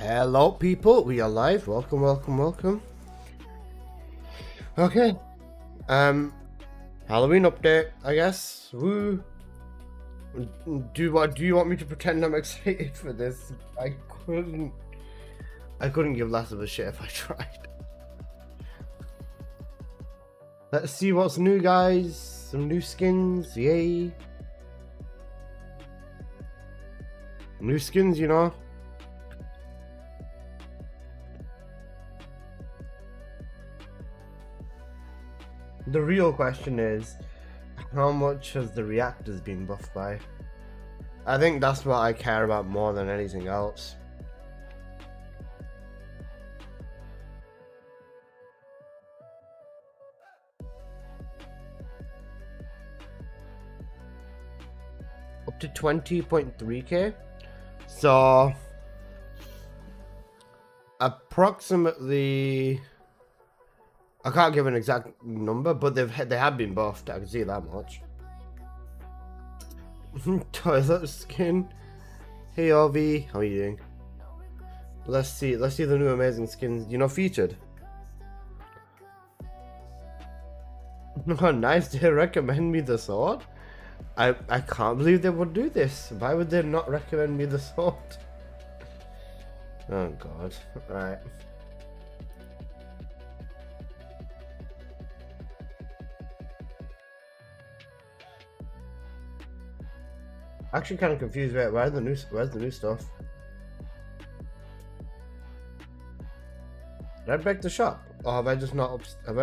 Hello people, we are live. Welcome. Okay. Halloween update, I guess. Woo. Do you want me to pretend I'm excited for this? I couldn't give less of a shit if I tried. Let's see what's new, guys. Some new skins, yay. New skins, you know. The real question is, how much has the reactors been buffed by? I think that's what I care about more than anything else. Up to 20.3k. So approximately, I can't give an exact number, but they have been buffed. I can see that much. Toilet skin. Hey Ovi, how are you doing? Let's see the new amazing skins. You know, featured. Oh, nice. They recommend me the sword. I can't believe they would do this. Why would they not recommend me the sword? Oh god. Alright. Actually kind of confused. Wait, where's the new stuff? Did I break the shop? Or have I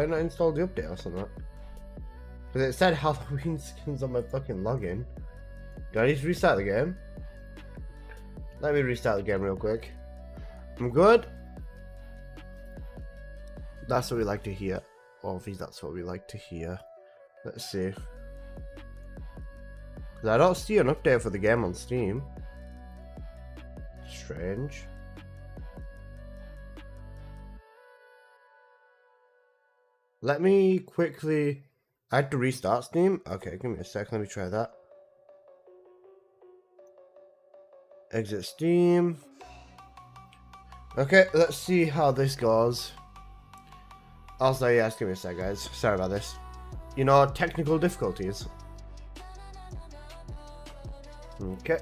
not installed the update or something? Because it said Halloween skins on my fucking login. Do I need to restart the game? Let me restart the game real quick. I'm good. That's what we like to hear. Obviously, that's what we like to hear. Let's see. Because I don't see an update for the game on Steam. Strange. Let me quickly... I had to restart Steam. Okay, give me a sec. Let me try that. Exit Steam. Okay, let's see how this goes. Also, yes, give me a sec, guys. Sorry about this. You know, technical difficulties. Okay.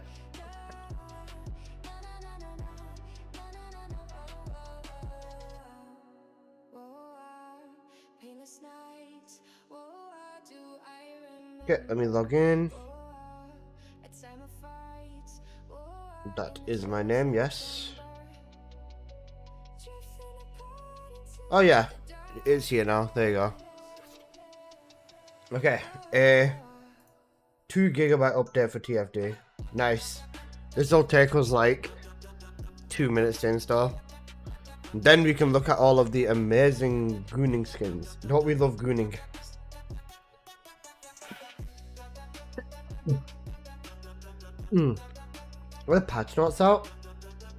Okay, let me log in. That is my name, yes. Oh yeah, it's here now. There you go. Okay, 2 GB update for TFD. Nice. This will take us like 2 minutes to install. Then we can look at all of the amazing gooning skins. Don't we love gooning? Are the patch notes out?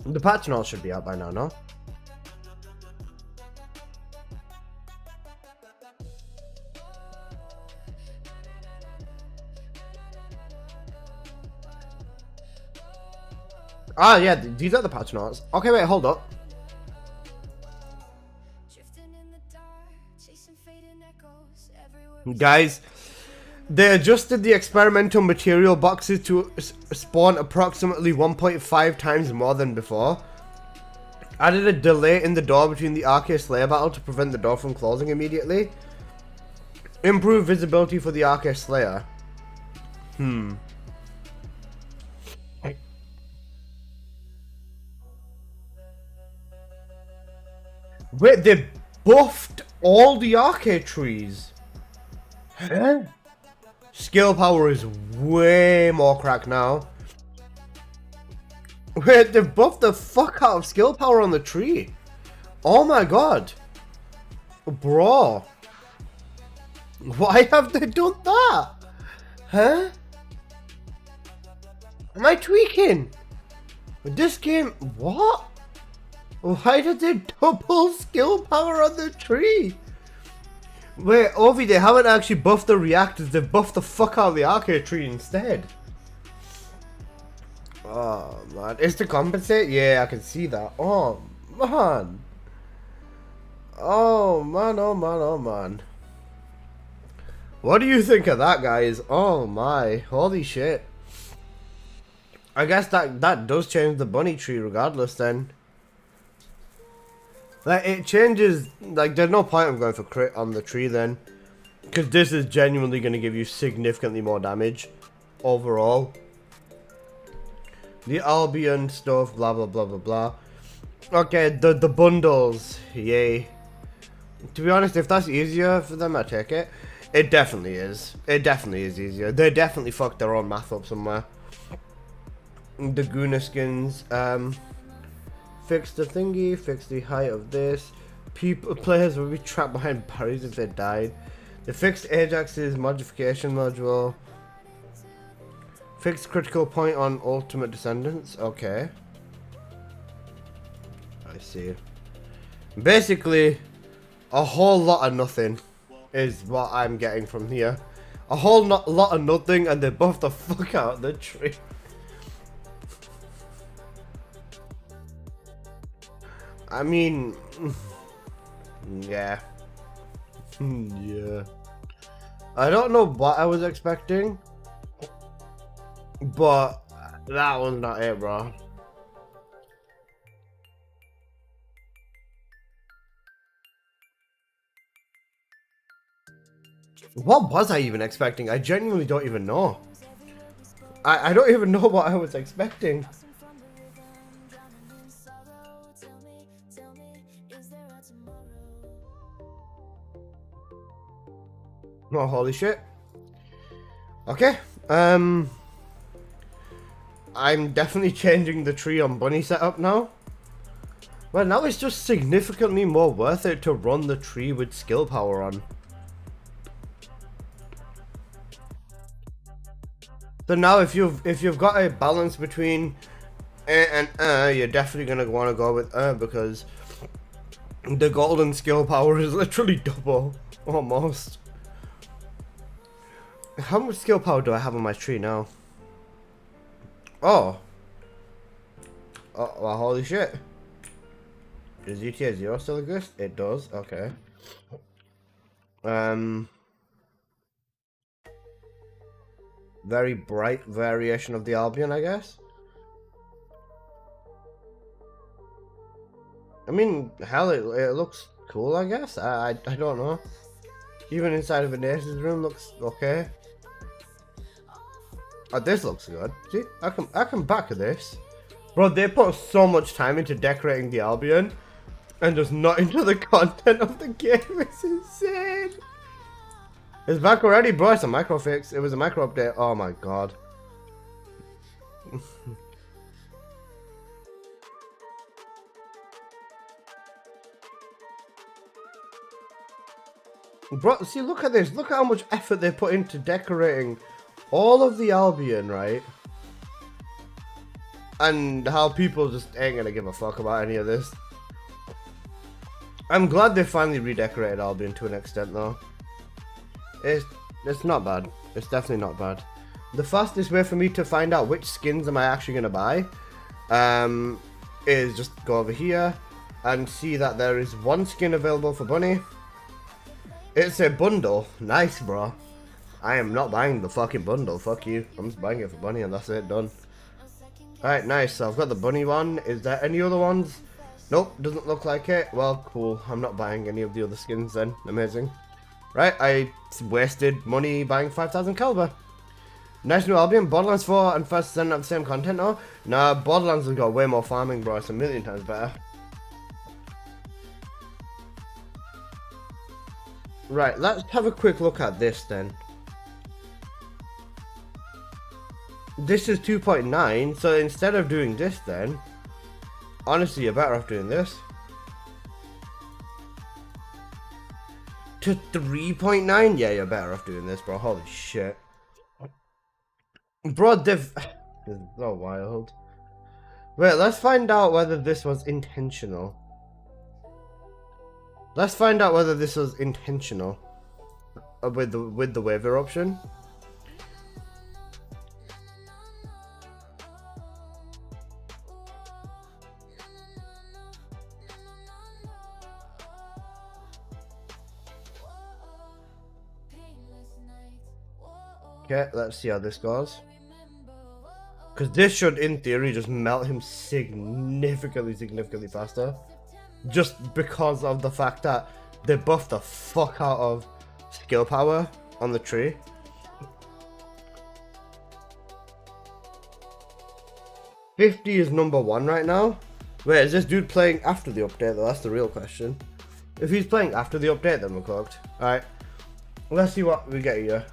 The patch notes should be out by now, no? Ah, yeah, these are the patch notes. Okay, wait, hold up. Guys, they adjusted the experimental material boxes to spawn approximately 1.5 times more than before. Added a delay in the door between the Arcade Slayer battle to prevent the door from closing immediately. Improved visibility for the Arcade Slayer. Wait, they buffed all the arcade trees. Huh? Skill power is way more cracked now. Wait, they buffed the fuck out of skill power on the tree. Oh my god. Bro. Why have they done that? Huh? Am I tweaking? This game, what? Why did they double skill power on the tree? Wait, Ovi, they haven't actually buffed the reactors, they've buffed the fuck out of the arcade tree instead. Oh man, it's to compensate? Yeah, I can see that. Oh man. Oh man, oh man, oh man. What do you think of that, guys? Oh my, holy shit. I guess that does change the bunny tree regardless then. Like, it changes, like, there's no point of going for crit on the tree then. Because this is genuinely going to give you significantly more damage overall. The Albion stuff, blah, blah, blah, blah, blah. Okay, the bundles, yay. To be honest, if that's easier for them, I take it. It definitely is. It definitely is easier. They definitely fucked their own math up somewhere. The Guna skins, fix the thingy, fix the height of this. Players will be trapped behind barriers if they died. The fixed Ajax's modification module. Fixed critical point on ultimate descendants. Okay. I see. Basically, a whole lot of nothing is what I'm getting from here. A whole lot of nothing, and they buff the fuck out of the tree. I mean, yeah. Yeah. I don't know what I was expecting, but that was not it, bro. What was I even expecting? I genuinely don't even know. I don't even know what I was expecting. Oh, holy shit. Okay. I'm definitely changing the tree on bunny setup now. Well, now it's just significantly more worth it to run the tree with skill power on. So now if you've got a balance between and you're definitely gonna want to go with because the golden skill power is literally double, almost. How much skill power do I have on my tree now? Oh. Oh, well, holy shit. Does GTA 0 still exist? It does, okay. Very bright variation of the Albion, I guess. I mean, hell, it looks cool, I guess. I don't know. Even inside of a Nace's room looks okay. Oh, this looks good. See, I can back this. Bro, they put so much time into decorating the Albion and just not into the content of the game. It's insane. It's back already, bro. It's a micro fix. It was a micro update. Oh my god. Bro, see, look at this. Look at how much effort they put into decorating all of the Albion, right? And how people just ain't gonna give a fuck about any of this. I'm glad they finally redecorated Albion to an extent, though. It's not bad. It's definitely not bad. The fastest way for me to find out which skins am I actually gonna buy, is just go over here and see that there is one skin available for Bunny. It's a bundle. Nice, bro. I am not buying the fucking bundle. Fuck you. I'm just buying it for Bunny and that's it. Done. Alright, nice. So I've got the Bunny one. Is there any other ones? Nope, doesn't look like it. Well, cool. I'm not buying any of the other skins then. Amazing. Right, I wasted money buying 5,000 caliber. Nice new Albion. Borderlands 4 and First Descendant have the same content now. Nah, Borderlands has got way more farming, bro. It's a million times better. Right, let's have a quick look at this then. This is 2.9, so instead of doing this then, honestly, you're better off doing this. To 3.9? Yeah, you're better off doing this, bro. Holy shit. Bro, this is so wild. Wait, let's find out whether this was intentional. Let's find out whether this was intentional with the waiver option. Okay, let's see how this goes. Because this should, in theory, just melt him significantly faster. Just because of the fact that they buffed the fuck out of skill power on the tree. $50 is number 1 right now. Wait, is this dude playing after the update though? That's the real question. If he's playing after the update, then we're cooked. Alright, let's see what we get here.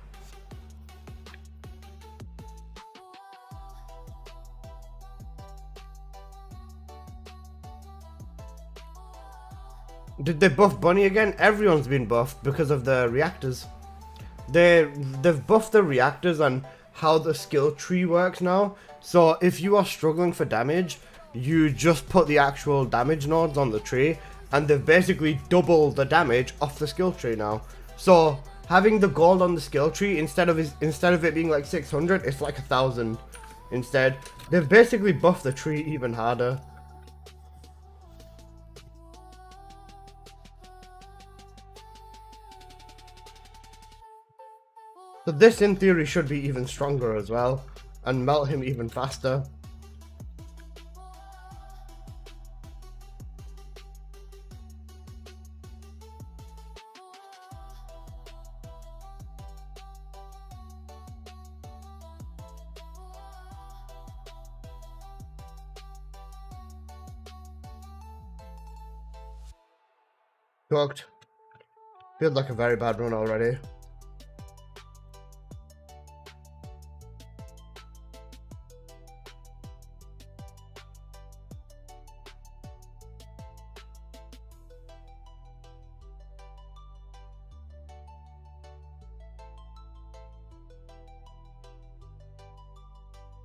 Did they buff Bunny again? Everyone's been buffed because of the reactors. They've buffed the reactors and how the skill tree works now. So if you are struggling for damage, you just put the actual damage nodes on the tree, and they've basically doubled the damage off the skill tree now. So having the gold on the skill tree, instead of it being like 600, it's like 1,000 instead. They've basically buffed the tree even harder. So this in theory should be even stronger as well, and melt him even faster. Cooked. Feels like a very bad run already.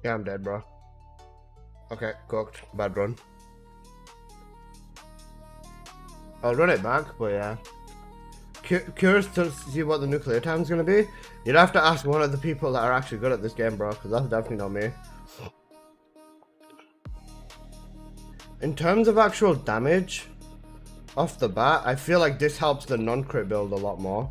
Yeah, I'm dead, bro. Okay, cooked. Bad run. I'll run it back, but yeah. Curious to see what the nuclear time's gonna be. You'd have to ask one of the people that are actually good at this game, bro, because that's definitely not me. In terms of actual damage, off the bat, I feel like this helps the non-crit build a lot more.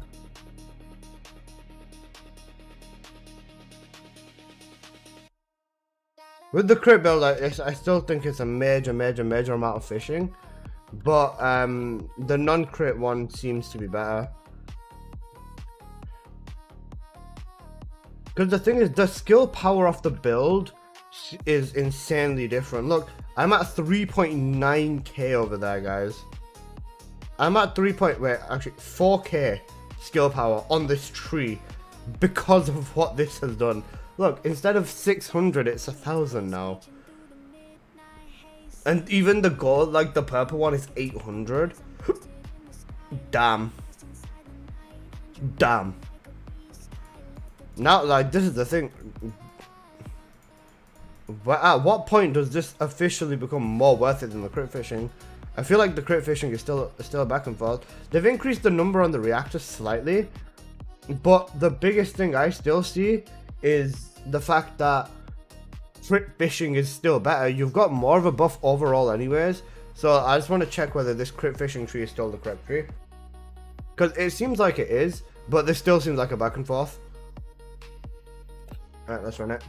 With the crit build, I still think it's a major amount of fishing. But the non-crit one seems to be better. Because the thing is, the skill power of the build is insanely different. Look, I'm at 3.9k over there, guys. I'm at 4k skill power on this tree because of what this has done. Look, instead of 600, it's 1,000 now. And even the gold, like the purple one, is 800. Damn. Damn. Now, like, this is the thing. At what point does this officially become more worth it than the crit fishing? I feel like the crit fishing is still back and forth. They've increased the number on the reactors slightly, but the biggest thing I still see is the fact that crit fishing is still better. You've got more of a buff overall anyways, so I just want to check whether this crit fishing tree is still the correct tree, because it seems like it is, but this still seems like a back and forth. Alright, let's run it.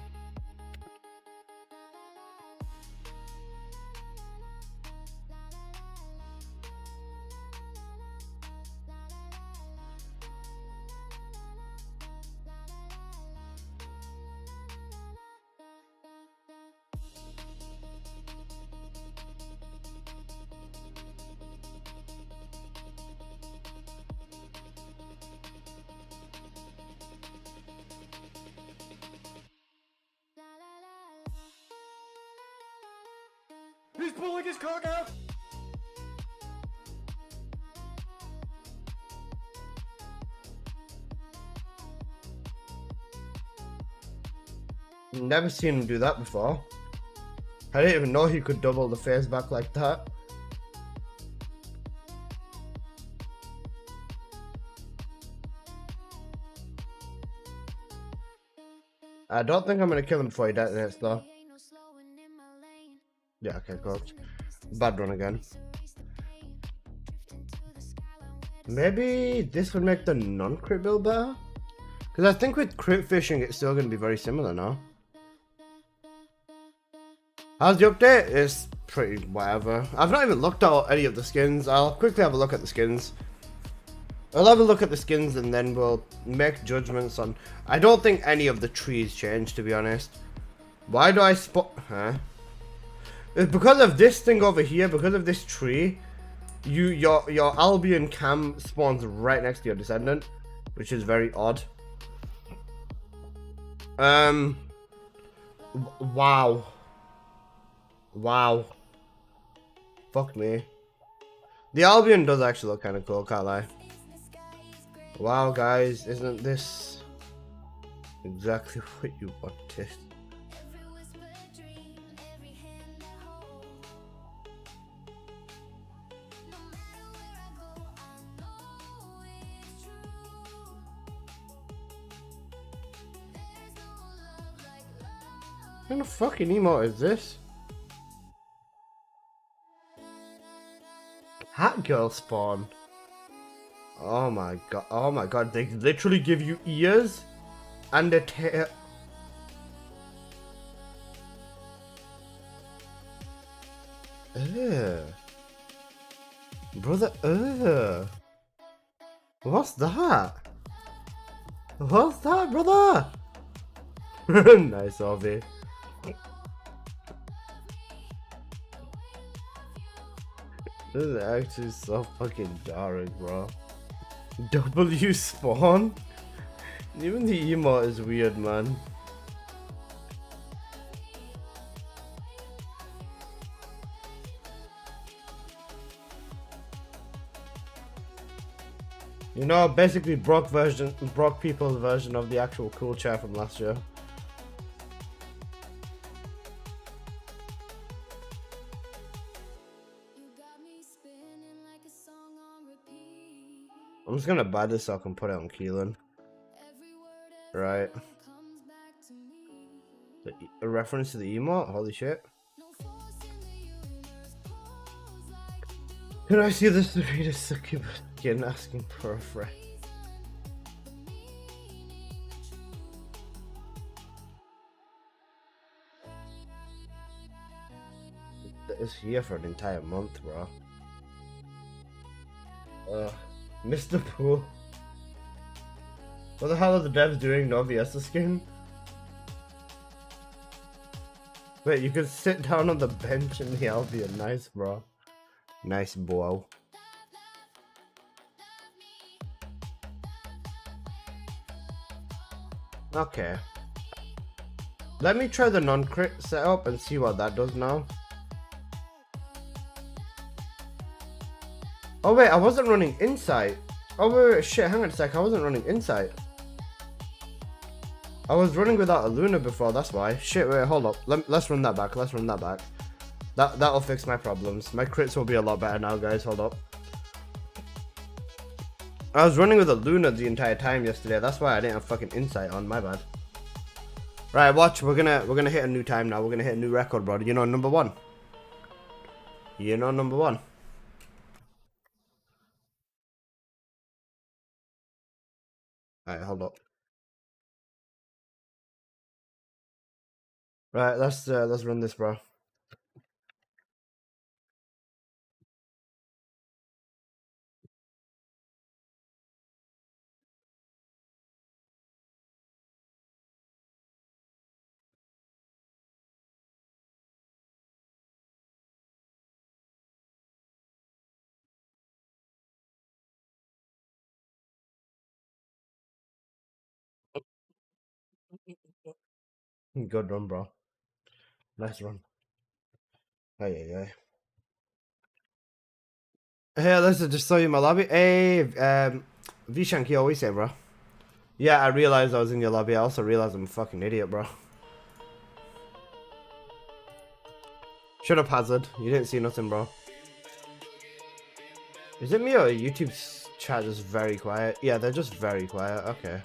He's pulling his cock out! Never seen him do that before. I didn't even know he could double the phase back like that. I don't think I'm gonna kill him before he detonates though. Yeah, okay, cooked. Bad run again. Maybe this would make the non-crit build better? Because I think with crit fishing, it's still going to be very similar now. How's the update? It's pretty whatever. I've not even looked at any of the skins. I'll quickly have a look at the skins. I'll have a look at the skins and then we'll make judgments on... I don't think any of the trees changed, to be honest. Why do I spot... Huh? It's because of this thing over here, because of this tree, your Albion cam spawns right next to your Descendant, which is very odd. Wow. Wow. Fuck me. The Albion does actually look kind of cool, can't lie. Wow, guys, isn't this exactly what you wanted? What kind of fucking emote is this? Hat girl spawn. Oh my god, they literally give you ears and a tail. Brother, what's that? What's that, brother? Nice, Ovi. This is actually so fucking dark, bro. W spawn? Even the emote is weird, man. You know, basically Brock people's version of the actual cool chair from last year. I'm just gonna buy this so I can put it on Keelan. Right. A reference to the emote? Holy shit. Can I see the Serena Succubus again asking for a friend? It's here for an entire month, bro. Mr. Pool. What the hell are the devs doing? No Viesta skin? Wait, you could sit down on the bench in the Albion. Nice, bro. Nice, bro. Okay. Let me try the non-crit setup and see what that does now. Oh wait, I wasn't running Insight. Oh wait, shit, hang on a sec, I wasn't running Insight. I was running without a Luna before, that's why. Shit, wait, hold up. Let's run that back, let's run that back. That'll fix my problems. My crits will be a lot better now, guys, hold up. I was running with a Luna the entire time yesterday, that's why I didn't have fucking Insight on, my bad. Right, watch, we're gonna hit a new time now, we're gonna hit a new record, bro. You know number one. You know number one. Alright, hold up. Right, let's run this, bro. Good run, bro. Nice run. Hey. Hey, listen, just saw you in my lobby. Hey, Vishank, you always say, bro. Yeah, I realized I was in your lobby. I also realized I'm a fucking idiot, bro. Shut up, Hazard. You didn't see nothing, bro. Is it me or YouTube's chat is very quiet? Yeah, they're just very quiet. Okay.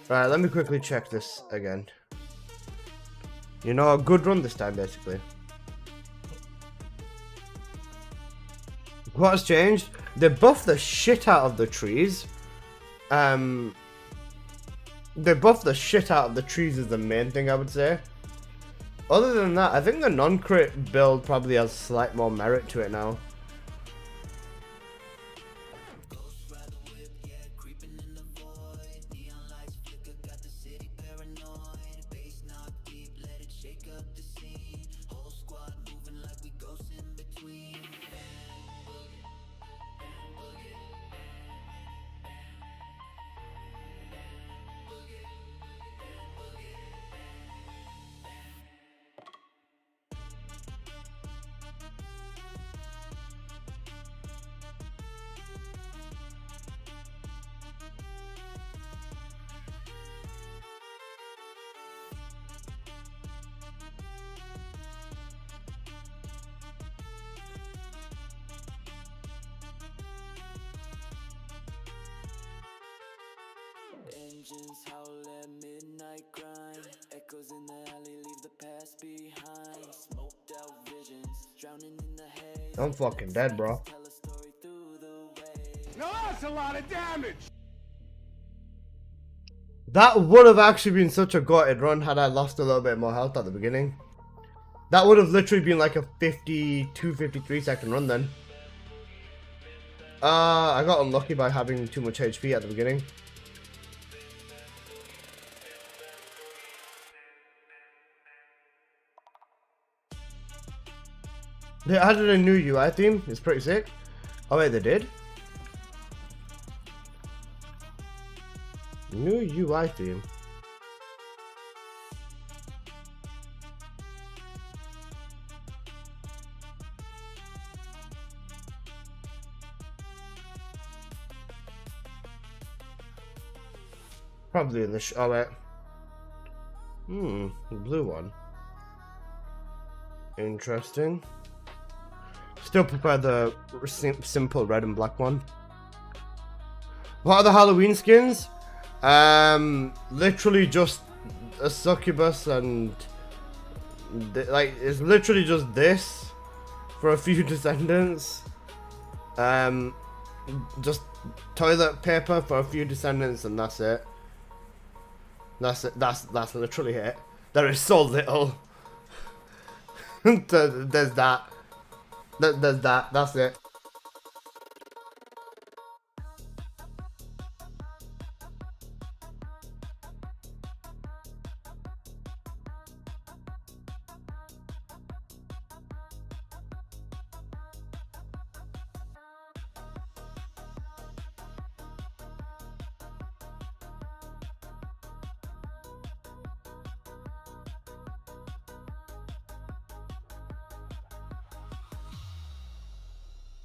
Right, let me quickly check this again. You know, a good run this time, basically. What's changed? They buffed the shit out of the trees. They buffed the shit out of the trees is the main thing I would say. Other than that, I think the non-crit build probably has slight more merit to it now. Engines howl at midnight grind. Echoes in the alley leave the past behind. Smoked out visions, drowning in the haze. I'm fucking dead, bro. Tell a story through the waves. Now that's a lot of damage! That would have actually been such a gutted run had I lost a little bit more health at the beginning. That would have literally been like a 52, 53 second run then. I got unlucky by having too much HP at the beginning. They added a new UI theme. It's pretty sick. Oh wait, they did? New UI theme. Probably in the oh wait. The blue one. Interesting. Still prefer the simple red and black one. What are the Halloween skins? Literally just a succubus and like it's literally just this for a few descendants. Just toilet paper for a few descendants and that's it. That's it. That's literally it. There is so little. There's that. There's that. That's it.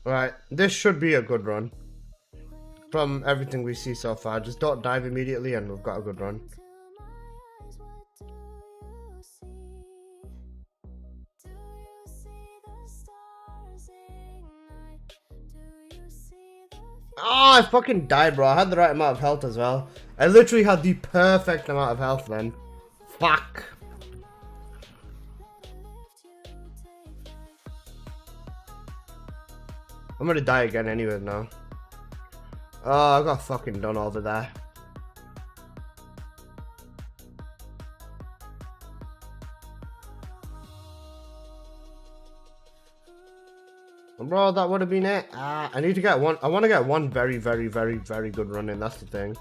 Right, this should be a good run. From everything we see so far, just don't dive immediately and we've got a good run. Oh, I fucking died, bro. I had the right amount of health as well. I literally had the perfect amount of health then. Fuck. I'm gonna die again anyway now. Oh, I got fucking done over there. Bro, that would have been it. I need to get one. I want to get one very good run in. That's the thing.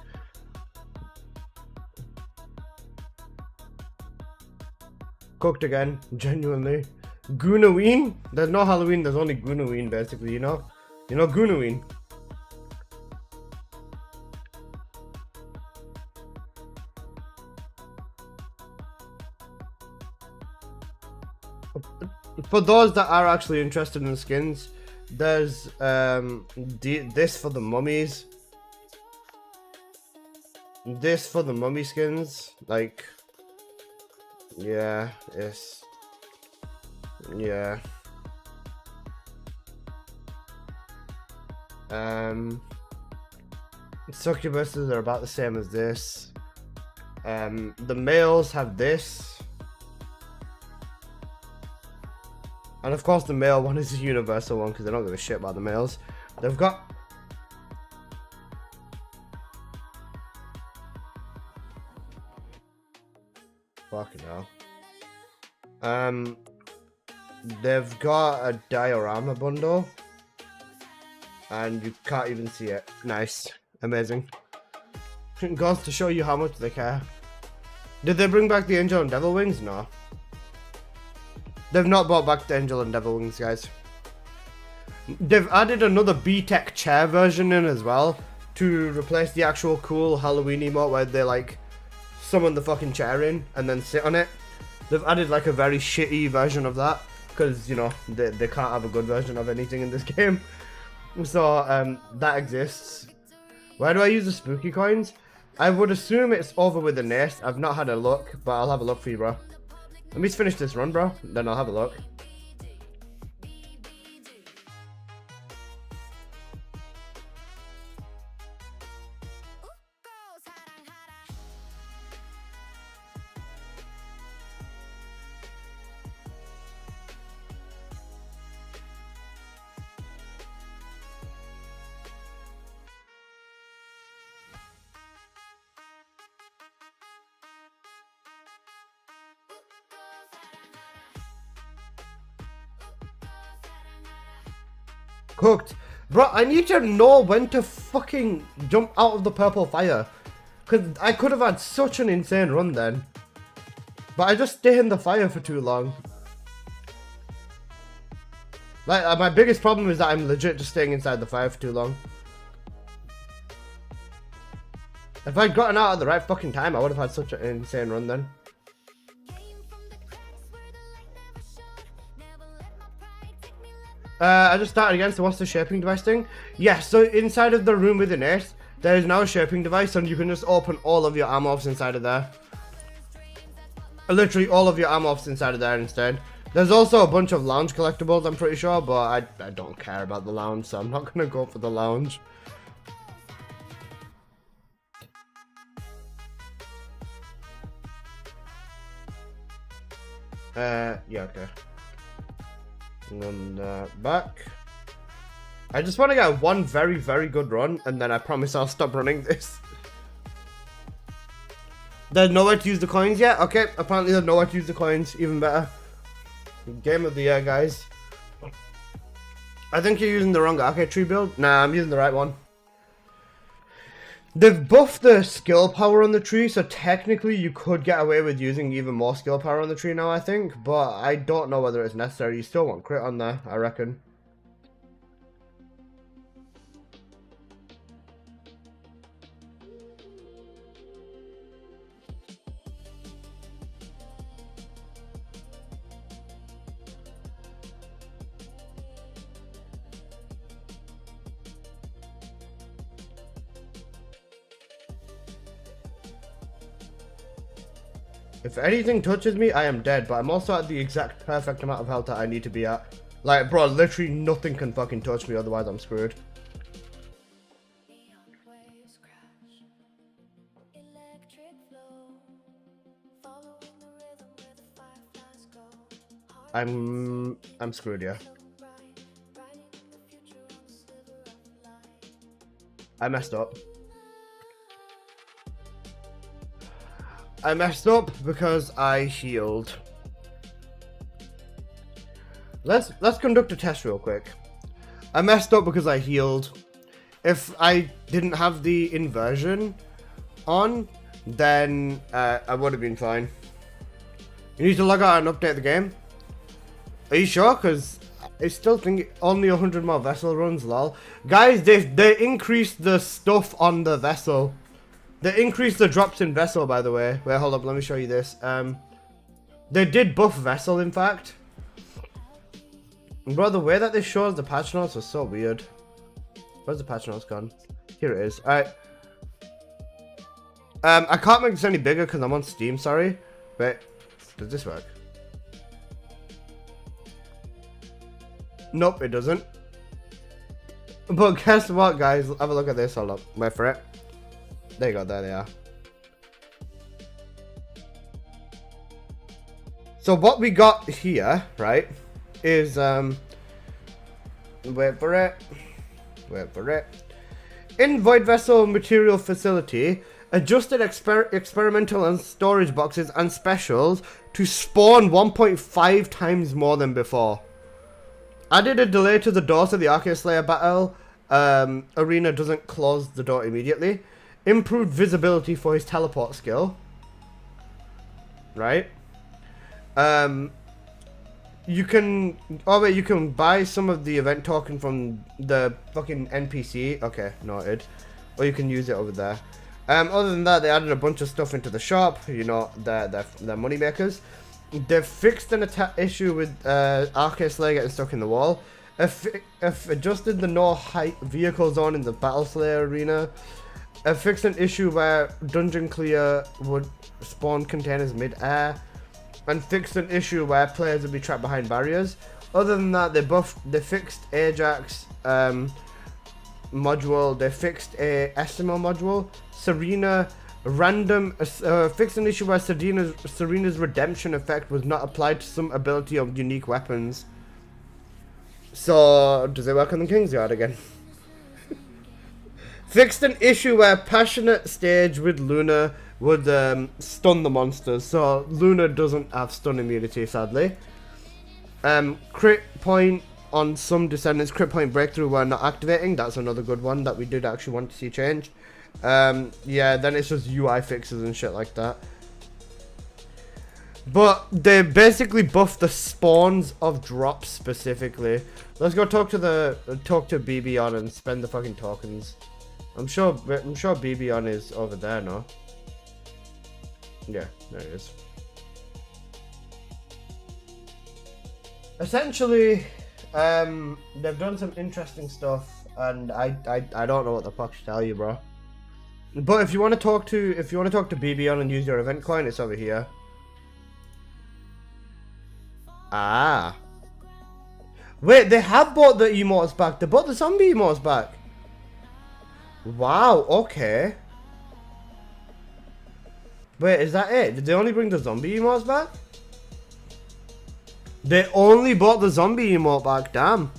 Cooked again, genuinely. Goonoween? There's no Halloween, there's only Goonoween basically, you know? You know Goonoween? For those that are actually interested in skins, there's this for the mummies. This for the mummy skins, like, yeah, it's, yeah. Succubuses are about the same as this. The males have this. And of course the male one is a universal one because they don't give a shit about the males. They've got Fucking hell. They've got a diorama bundle. And you can't even see it. Nice. Amazing. Goes to show you how much they care. Did they bring back the Angel and Devil Wings? No. They've not brought back the Angel and Devil Wings, guys. They've added another B-Tech chair version in as well to replace the actual cool Halloween emote where they like summon the fucking chair in and then sit on it. They've added like a very shitty version of that because, you know, they can't have a good version of anything in this game. So that exists. Where do I use the spooky coins? I would assume it's over with the nest. I've not had a look, but I'll have a look for you, bro. Let me finish this run, bro. Then I'll have a look. Cooked. Bro, I need to know when to fucking jump out of the purple fire. Because I could have had such an insane run then. But I just stay in the fire for too long. Like, my biggest problem is that I'm legit just staying inside the fire for too long. If I'd gotten out at the right fucking time, I would have had such an insane run then. I just started again, so what's the shaping device thing? Yeah, so inside of the room with the nest, there is now a shaping device, and you can just open all of your amorphs inside of there. Literally all of your amorphs inside of there instead. There's also a bunch of lounge collectibles, I'm pretty sure, but I don't care about the lounge, so I'm not gonna go for the lounge. Yeah, okay. And then back. I just want to get one very, very good run, and then I promise I'll stop running this. There's nowhere to use the coins yet? Okay, apparently there's nowhere to use the coins. Even better. Game of the year, guys. I think you're using the wrong arcade tree build. Nah, I'm using the right one. They've buffed the skill power on the tree, so technically you could get away with using even more skill power on the tree now, I think. But I don't know whether it's necessary. You still want crit on there, I reckon. If anything touches me, I am dead, but I'm also at the exact perfect amount of health that I need to be at. Like, bro, literally nothing can fucking touch me, otherwise I'm screwed. I'm screwed, yeah. I messed up. I messed up because I healed. Let's conduct a test real quick. I messed up because I healed. If I didn't have the inversion on, then I would have been fine. You need to log out and update the game. Are you sure? Because I still think only 100 more vessel runs, lol. Guys, they increased the stuff on the vessel. They increased the drops in Vessel, by the way. Wait, hold up, let me show you this. They did buff Vessel, in fact. Bro, the way that they showed the patch notes was so weird. Where's the patch notes gone? Here it is. Alright. I can't make this any bigger because I'm on Steam, sorry. Wait, does this work? Nope, it doesn't. But guess what, guys? Have a look at this. Hold up. Wait for it. There you go, there they are. So what we got here, right, is, wait for it. In Void Vessel Material Facility, Adjusted experimental and storage boxes and specials to spawn 1.5 times more than before. Added a delay to the door so the Arcade Slayer battle arena doesn't close the door immediately. Improved visibility for his teleport skill. Right? You can... Oh wait, you can buy some of the event token from the fucking NPC. Okay, noted. Or you can use it over there. Other than that, they added a bunch of stuff into the shop. You know, their money makers. They've fixed an issue with Arcade Slayer getting stuck in the wall. Adjusted the no height vehicle zone in the Battle Slayer arena. Fixed an issue where dungeon clear would spawn containers mid-air. And fixed an issue where players would be trapped behind barriers. Other than that, they fixed Ajax module. They fixed a SMO module. Serena fixed an issue where Serena's redemption effect was not applied to some ability of unique weapons. So does it work on the Kingsguard again? Fixed an issue where passionate stage with Luna would stun the monsters. So Luna doesn't have stun immunity, sadly. Crit point on some Descendants, crit point breakthrough were not activating. That's another good one that we did actually want to see changed. Yeah, then it's just UI fixes and shit like that. But they basically buffed the spawns of drops specifically. Let's go talk to BB on and spend the fucking tokens. I'm sure BB on is over there, no? Yeah, there it is. Essentially, they've done some interesting stuff, and I don't know what the fuck to tell you, bro. But if you want to talk to BB on and use your event coin, it's over here. Ah. Wait, they have bought the emotes back. They bought the zombie emotes back. Wow, okay. Wait, is that it? Did they only bring the zombie emotes back? They only bought the zombie emote back, damn.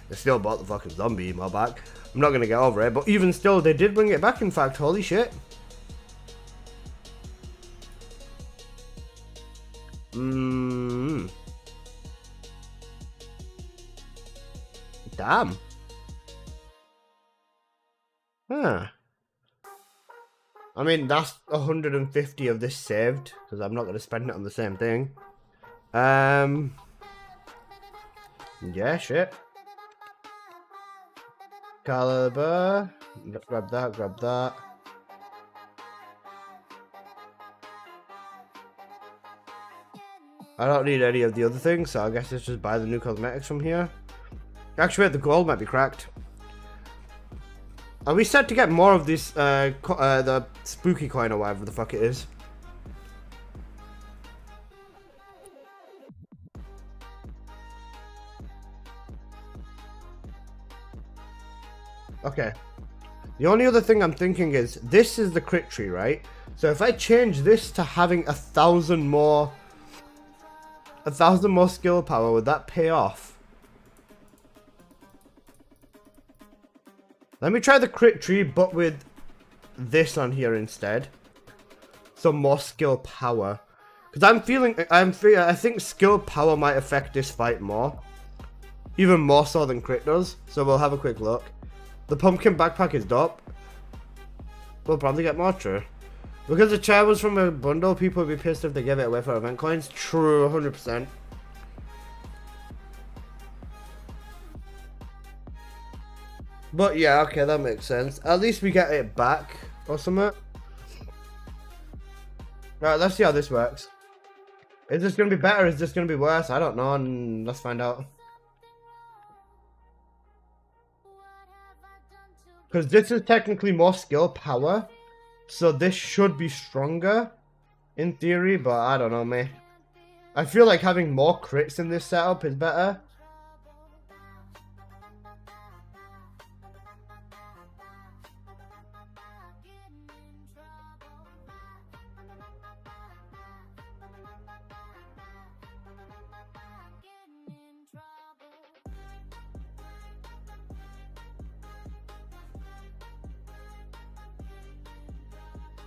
They still bought the fucking zombie emote back. I'm not gonna get over it, but even still, they did bring it back, in fact, holy shit. Damn. Huh. I mean, that's 150 of this saved, because I'm not going to spend it on the same thing. Yeah, shit. Caliber. Grab that, grab that. I don't need any of the other things, so I guess let's just buy the new cosmetics from here. Actually, the gold might be cracked. Are we set to get more of this, the spooky coin or whatever the fuck it is? Okay. The only other thing I'm thinking is, this is the crit tree, right? So if I change this to having 1,000 more skill power, would that pay off? Let me try the crit tree, but with this on here instead. Some more skill power. Because I think skill power might affect this fight more. Even more so than crit does. So we'll have a quick look. The pumpkin backpack is dope. We'll probably get more, true. Because the chair was from a bundle, people would be pissed if they gave it away for event coins. True, 100%. But yeah, okay, that makes sense. At least we get it back or something. Right, let's see how this works. Is this going to be better? Is this going to be worse? I don't know. And let's find out. Because this is technically more skill power. So this should be stronger. In theory, but I don't know, mate. I feel like having more crits in this setup is better.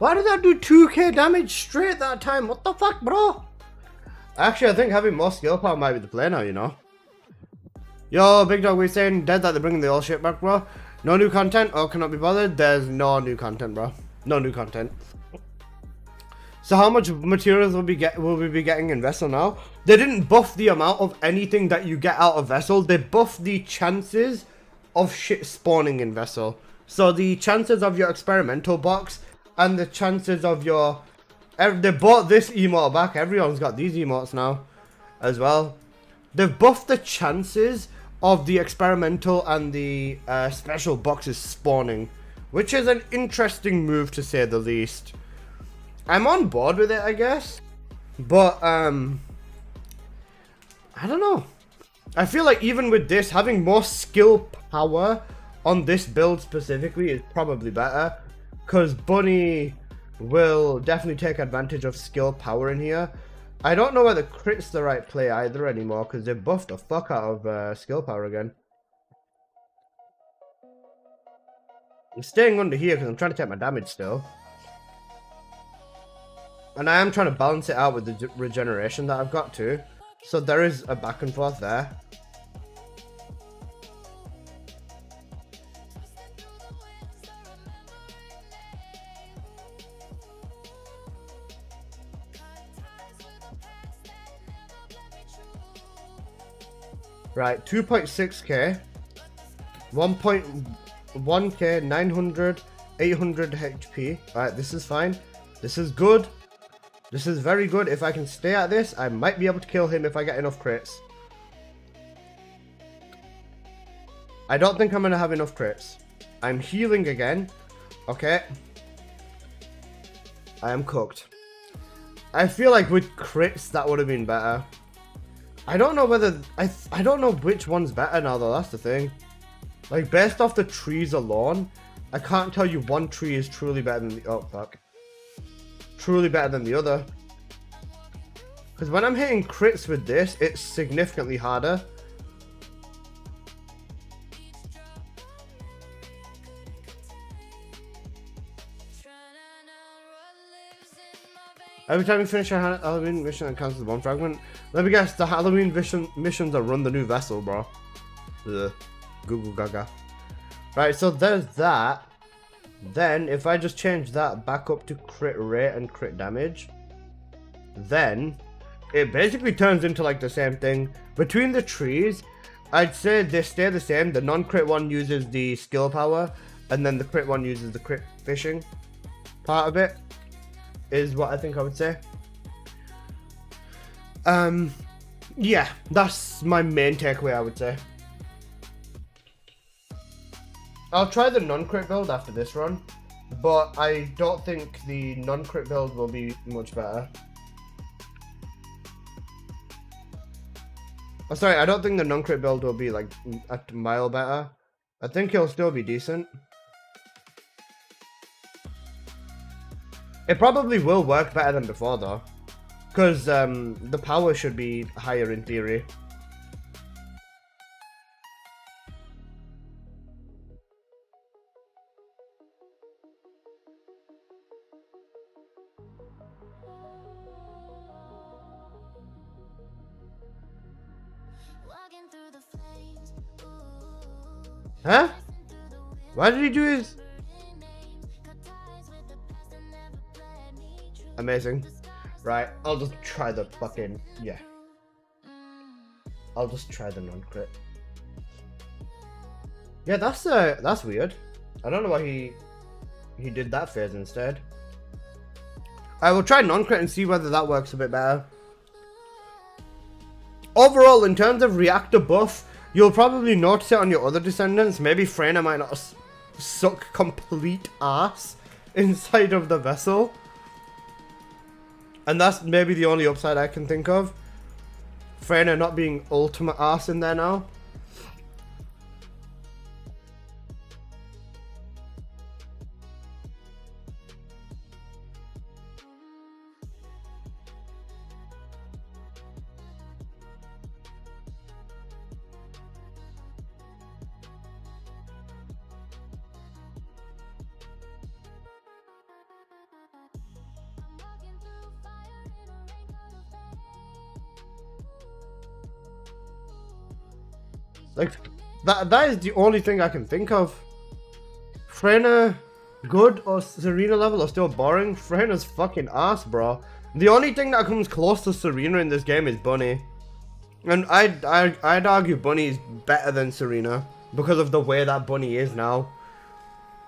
Why did that do 2k damage straight that time? What the fuck, bro? Actually, I think having more skill power might be the play now, you know. Yo, Big Dog, we're saying dead that they're bringing the old shit back, bro. No new content? Oh, cannot be bothered? There's no new content, bro. No new content. So how much materials will we be getting in Vessel now? They didn't buff the amount of anything that you get out of Vessel. They buffed the chances of shit spawning in Vessel. So the chances of your experimental box and the chances of your... They bought this emote back. Everyone's got these emotes now as well. They've buffed the chances of the experimental and the special boxes spawning, which is an interesting move to say the least. I'm on board with it, I guess, but I don't know. I feel like even with this, having more skill power on this build specifically is probably better, because Bunny will definitely take advantage of skill power in here. I don't know whether crit's the right play either anymore, because they buffed the fuck out of skill power again. I'm staying under here because I'm trying to take my damage still. And I am trying to balance it out with the regeneration that I've got too. So there is a back and forth there. Right, 2.6k, 1.1k, 900, 800 HP. Right, this is fine. This is good. This is very good. If I can stay at this, I might be able to kill him if I get enough crits. I don't think I'm going to have enough crits. I'm healing again. Okay. I am cooked. I feel like with crits, that would have been better. I don't know whether... I don't know which one's better now, though. That's the thing. Like, based off the trees alone, I can't tell you one tree is truly better than the... Oh, fuck. Truly better than the other. Because when I'm hitting crits with this, it's significantly harder. Every time you finish a Halloween mission that counts as one fragment. Let me guess, the Halloween missions that run the new vessel, bro. Ugh. Google Gaga. Right, so there's that. Then, if I just change that back up to crit rate and crit damage, then it basically turns into like the same thing. Between the trees, I'd say they stay the same. The non-crit one uses the skill power, and then the crit one uses the crit fishing part of it, is what I think I would say. Yeah, that's my main takeaway, I would say. I'll try the non-crit build after this run, but I don't think the non-crit build will be much better. Oh, sorry, I don't think the non-crit build will be like a mile better. I think it'll still be decent. It probably will work better than before though, because the power should be higher in theory. Huh? Why did he do his... Amazing. Right, I'll just try the fucking... Yeah. I'll just try the non-crit. Yeah, that's weird. I don't know why he did that phase instead. I will try non-crit and see whether that works a bit better. Overall, in terms of reactor buff, you'll probably notice it on your other descendants. Maybe Freyna might not suck complete ass inside of the vessel. And that's maybe the only upside I can think of. Freyna not being ultimate ass in there now. Like, that is the only thing I can think of. Freyna, good or Serena level are still boring. Freyna's fucking ass, bro. The only thing that comes close to Serena in this game is Bunny. And I'd argue Bunny is better than Serena because of the way that Bunny is now.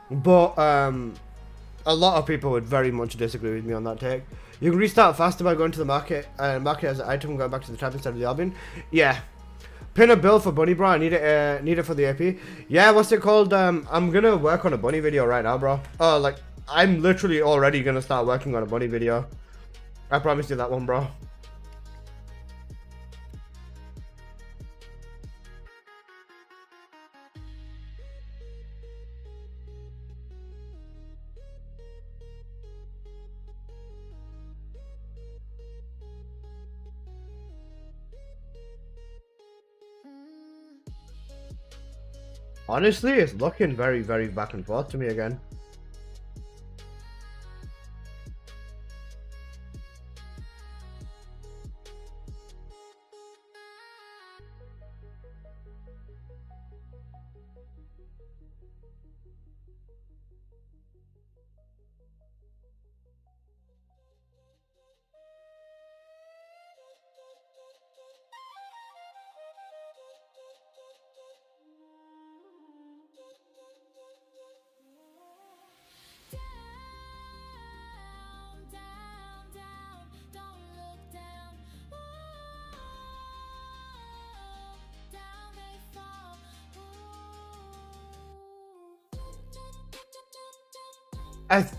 But a lot of people would very much disagree with me on that take. You can restart faster by going to the market as an item and going back to the trap instead of the Albion. Yeah. Pin a bill for Bunny, bro. I need it for the AP. Yeah, what's it called? I'm gonna work on a Bunny video right now, bro. Like, I'm literally already gonna start working on a Bunny video. I promise you that one, bro. Honestly, it's looking very, very back and forth to me again.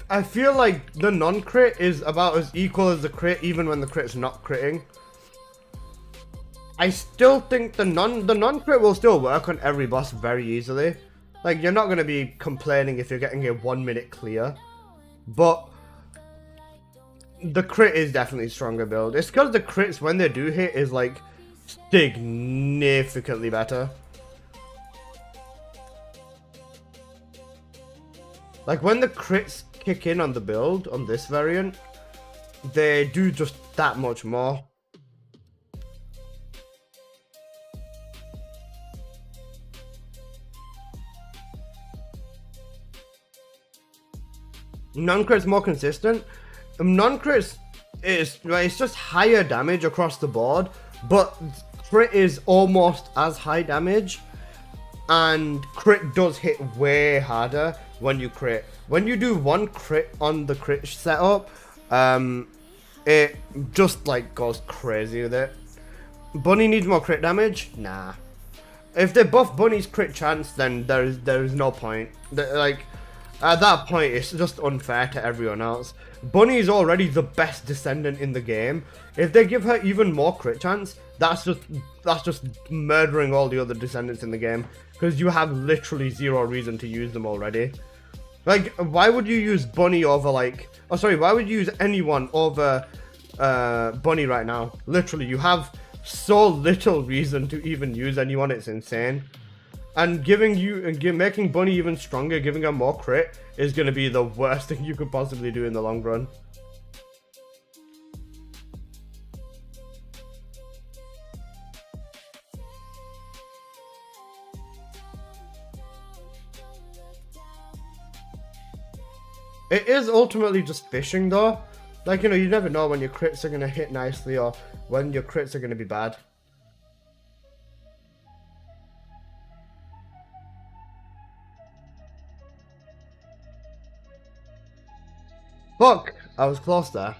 I feel like the non-crit is about as equal as the crit even when the crit's not critting. I still think the non-crit will still work on every boss very easily. Like, you're not going to be complaining if you're getting a 1 minute clear. But the crit is definitely stronger build. It's because the crits, when they do hit, is like significantly better. Like, when the crits kick in on the build, on this variant, they do just that much more. Non-crit's more consistent. Non-crit's is, it's just higher damage across the board, but crit is almost as high damage. And crit does hit way harder when you crit. When you do one crit on the crit setup, it just like goes crazy with it. Bunny needs more crit damage? Nah. If they buff Bunny's crit chance, then there is no point. Like, at that point, it's just unfair to everyone else. Bunny is already the best Descendant in the game. If they give her even more crit chance, that's just murdering all the other Descendants in the game. Because you have literally zero reason to use them already. Like, why would you use Bunny over, like... Oh, sorry, why would you use anyone over Bunny right now? Literally, you have so little reason to even use anyone, it's insane. And making Bunny even stronger, giving her more crit, is going to be the worst thing you could possibly do in the long run. It is ultimately just fishing though. Like, you know, you never know when your crits are going to hit nicely or when your crits are going to be bad. Fuck! I was close there.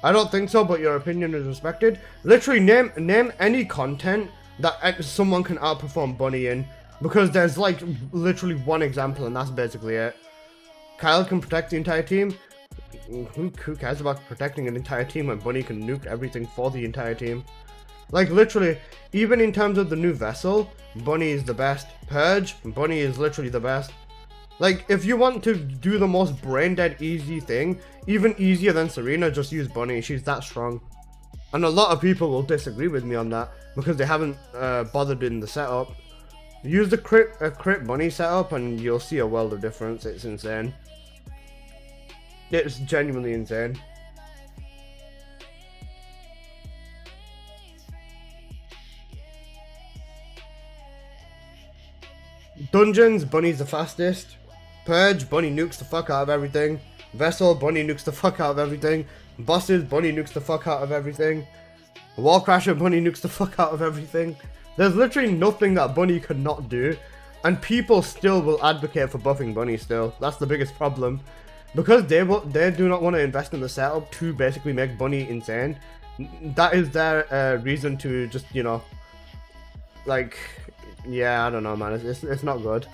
I don't think so, but your opinion is respected. Literally, name any content that someone can outperform Bunny in. Because there's like literally one example and that's basically it. Kyle can protect the entire team. Who cares about protecting an entire team when Bunny can nuke everything for the entire team? Like, literally, even in terms of the new vessel, Bunny is the best. Purge, Bunny is literally the best. Like, if you want to do the most brain-dead easy thing, even easier than Serena, just use Bunny. She's that strong. And a lot of people will disagree with me on that because they haven't bothered in the setup. Use the crit Bunny setup and you'll see a world of difference. It's insane. It's genuinely insane. Dungeons, Bunny's the fastest. Purge, Bunny nukes the fuck out of everything. Vessel, Bunny nukes the fuck out of everything. Bosses, Bunny nukes the fuck out of everything. Wall Crasher, Bunny nukes the fuck out of everything. There's literally nothing that Bunny cannot do. And people still will advocate for buffing Bunny still. That's the biggest problem. Because they do not want to invest in the setup to basically make Bunny insane. That is their reason to just, you know, like, yeah, I don't know, man. It's not good.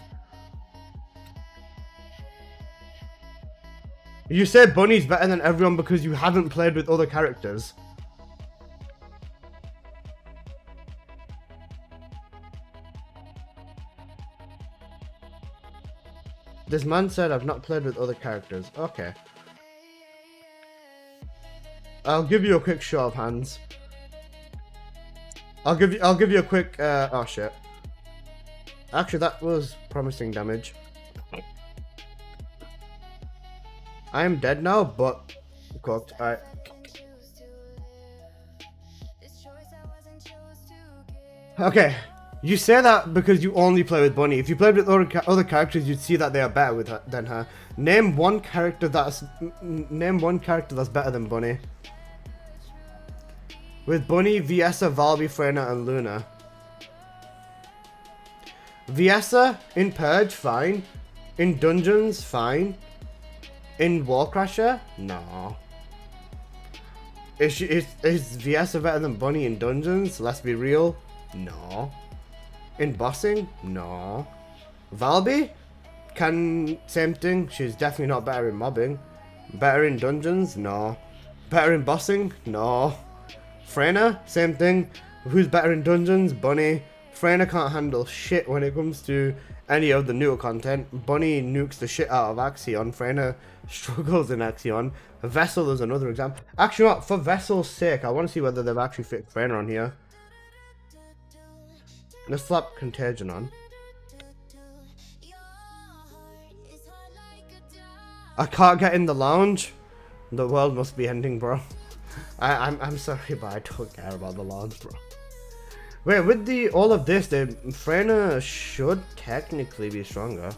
You say Bunny's better than everyone because you haven't played with other characters. This man said I've not played with other characters. Okay. I'll give you a quick show of hands. I'll give you a quick oh shit. Actually, that was promising damage. I am dead now, but cooked. Alright. Okay. You say that because you only play with Bunny. If you played with other characters, you'd see that they are better with her, than her. Name one character that's better than Bunny. With Bunny, Viessa, Valby, Freyna, and Luna. Viessa in Purge, fine. In Dungeons, fine. In Wallcrasher, no. Is Viessa better than Bunny in Dungeons? Let's be real, no. In bossing? No. Valby? Same thing. She's definitely not better in mobbing. Better in dungeons? No. Better in bossing? No. Freyna? Same thing. Who's better in dungeons? Bunny. Freyna can't handle shit when it comes to any of the newer content. Bunny nukes the shit out of Axion. Freyna struggles in Axion. Vessel is another example. Actually, not for Vessel's sake. I want to see whether they've actually fixed Freyna on here. Let's slap Contagion on. I can't get in the lounge. The world must be ending, bro. I'm sorry, but I don't care about the lounge, bro. Wait, with all of this, Freyna should technically be stronger.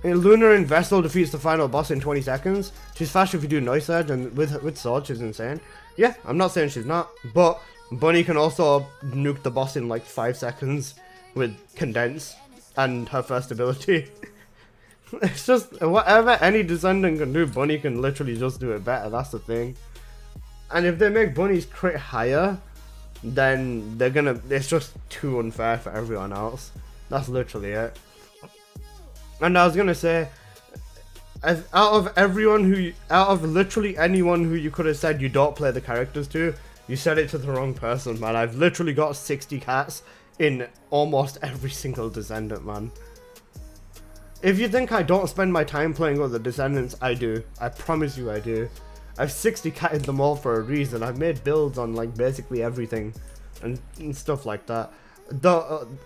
Luna and Vessel defeats the final boss in 20 seconds. She's fast if you do Noise Surge, and with Sword, she's insane. Yeah, I'm not saying she's not, but Bunny can also nuke the boss in like 5 seconds with Condense and her first ability. It's just, whatever any Descendant can do, Bunny can literally just do it better, that's the thing. And if they make Bunny's crit higher, then it's just too unfair for everyone else. That's literally it. And I was gonna say, out of literally anyone who you could have said you don't play the characters to, you said it to the wrong person, man. I've literally got 60 cats in almost every single Descendant, man. If you think I don't spend my time playing with the Descendants, I do. I promise you I do. I've 60 catted them all for a reason. I've made builds on like basically everything and stuff like that.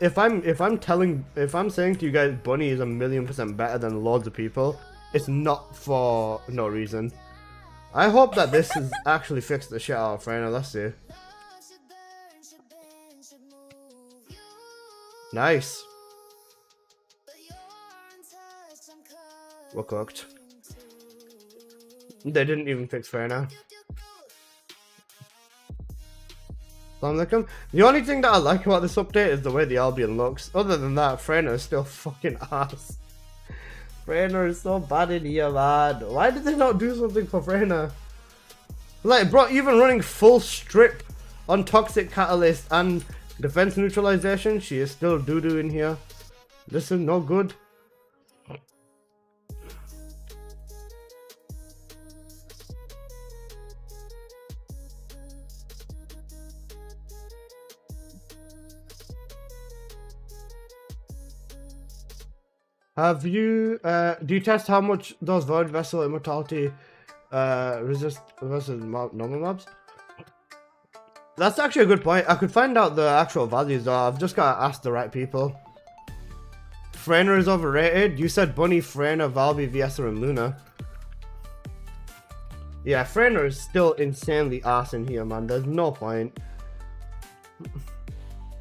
If I'm saying to you guys Bunny is 1,000,000% better than loads of people, it's not for no reason. I hope that this has actually fixed the shit out of Freyna. Let's see. Nice. We're cooked. They didn't even fix Freyna. The only thing that I like about this update is the way the Albion looks. Other than that, Freyna is still fucking ass. Freyna is so bad in here, man. Why did they not do something for Freyna? Like, bro, even running full strip on Toxic Catalyst and Defense Neutralization, she is still doo-doo in here. This is no good. Have you, do you test how much those Void Vessel Immortality resist versus normal mobs? That's actually a good point. I could find out the actual values though. I've just got to ask the right people. Freyna is overrated. You said Bunny, Freyna, Valby, Viessa, and Luna. Yeah, Freyna is still insanely ass in here, man. There's no point.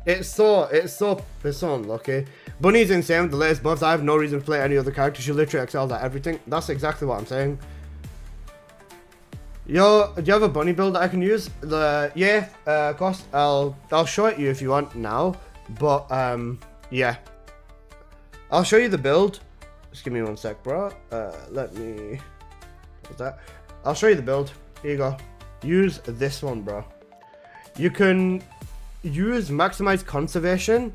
It's so unlucky. Bunny's insane with the latest buffs. I have no reason to play any other character. She literally excels at everything. That's exactly what I'm saying. Yo, do you have a bunny build that I can use? Yeah, of course. I'll show it you if you want now. But yeah, I'll show you the build. Just give me one sec, bro. Let me. What's that? I'll show you the build. Here you go. Use this one, bro. You can use maximize conservation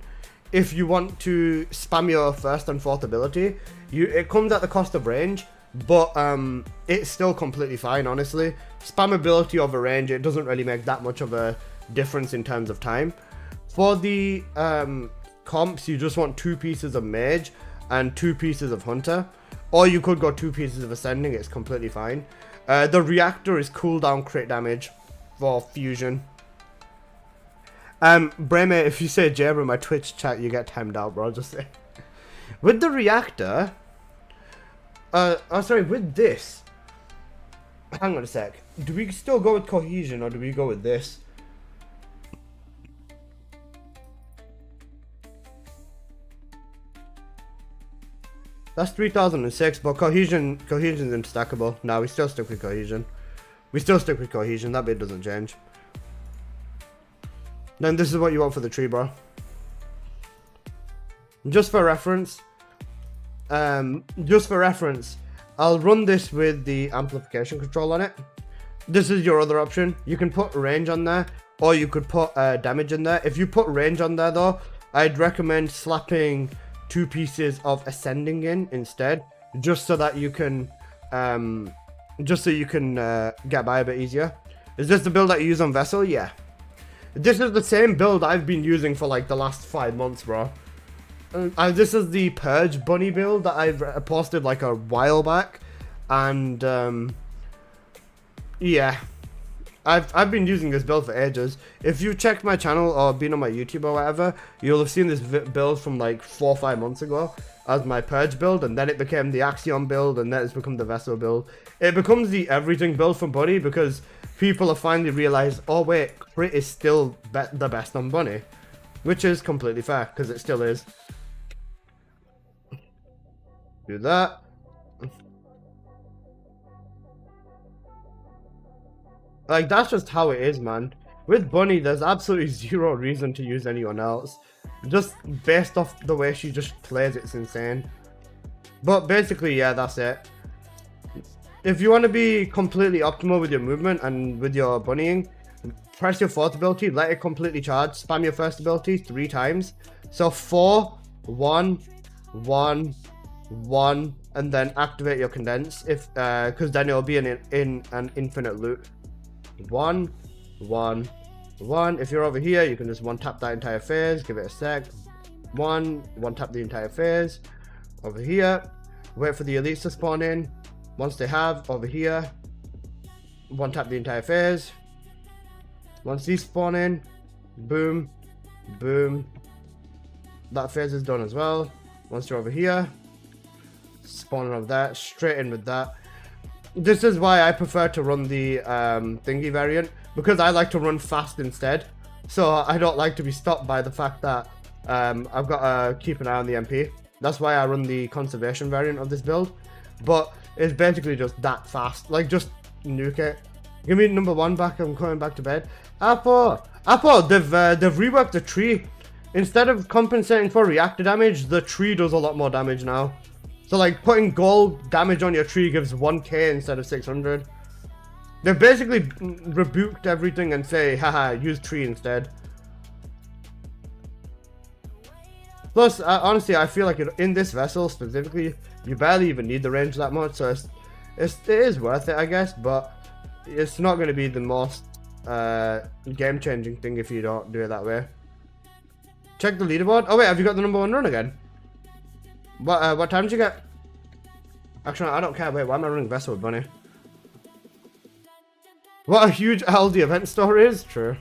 if you want to spam your first and fourth ability. It comes at the cost of range. But it's still completely fine, honestly. Spam ability over range, it doesn't really make that much of a difference in terms of time. For the comps, you just want 2 pieces of mage and 2 pieces of hunter. Or you could go 2 pieces of ascending, it's completely fine. The reactor is cooldown crit damage for fusion. Breme, if you say Jabber in my Twitch chat, you get timed out, bro, just say. With the reactor... sorry, with this, hang on a sec, do we still go with cohesion or do we go with this? That's 3006, but cohesion's instackable. No, we still stick with cohesion. That bit doesn't change. Then this is what you want for the tree, bro. Just for reference, I'll run this with the amplification control on it. This is your other option. You can put range on there, or you could put damage in there. If you put range on there though, I'd recommend slapping 2 pieces of ascending in instead, just so that you can get by a bit easier. Is this the build that you use on Vessel? Yeah. This is the same build I've been using for like the last 5 months, bro. This is the Purge bunny build that I've posted like a while back, and yeah, I've been using this build for ages. If you checked my channel or been on my YouTube or whatever, you'll have seen this build from like 4 or 5 months ago as my Purge build, and then it became the Axiom build, and then it's become the Vessel build. It becomes the everything build for Bunny because people have finally realized, oh wait, crit is still the best on Bunny, which is completely fair because it still is. Do that. Like, that's just how it is, man. With Bunny, there's absolutely zero reason to use anyone else. Just based off the way she just plays, it's insane. But basically, yeah, that's it. If you want to be completely optimal with your movement and with your bunnying, press your fourth ability, let it completely charge, spam your first ability 3 times. So 4, 1, 1, 1, and then activate your condense, if because then it'll be in an infinite loop. 1, 1, 1. If you're over here, you can just one tap that entire phase, give it a sec. 1 tap the entire phase. Over here, wait for the elites to spawn in. Once they have, over here, one tap the entire phase. Once these spawn in, boom, boom. That phase is done as well. Once you're over here, spawn of that, straight in with that. This is why I prefer to run the thingy variant, because I like to run fast instead. So I don't like to be stopped by the fact that I've got to keep an eye on the MP. That's why I run the conservation variant of this build. But it's basically just that fast. Like, just nuke it. Give me number 1 back. I'm going back to bed. Apple, they've reworked the tree. Instead of compensating for reactor damage, the tree does a lot more damage now. So like putting gold damage on your tree gives 1k instead of 600. They've basically rebuked everything and say, haha, use tree instead. Plus, honestly, I feel like in this vessel specifically, you barely even need the range that much, so it is worth it, I guess, but it's not going to be the most game-changing thing if you don't do it that way. Check the leaderboard. Oh wait, have you got the number 1 run again? What time did you get? Actually, I don't care. Wait, why am I running Vessel with Bunny? What a huge LD event store is. True.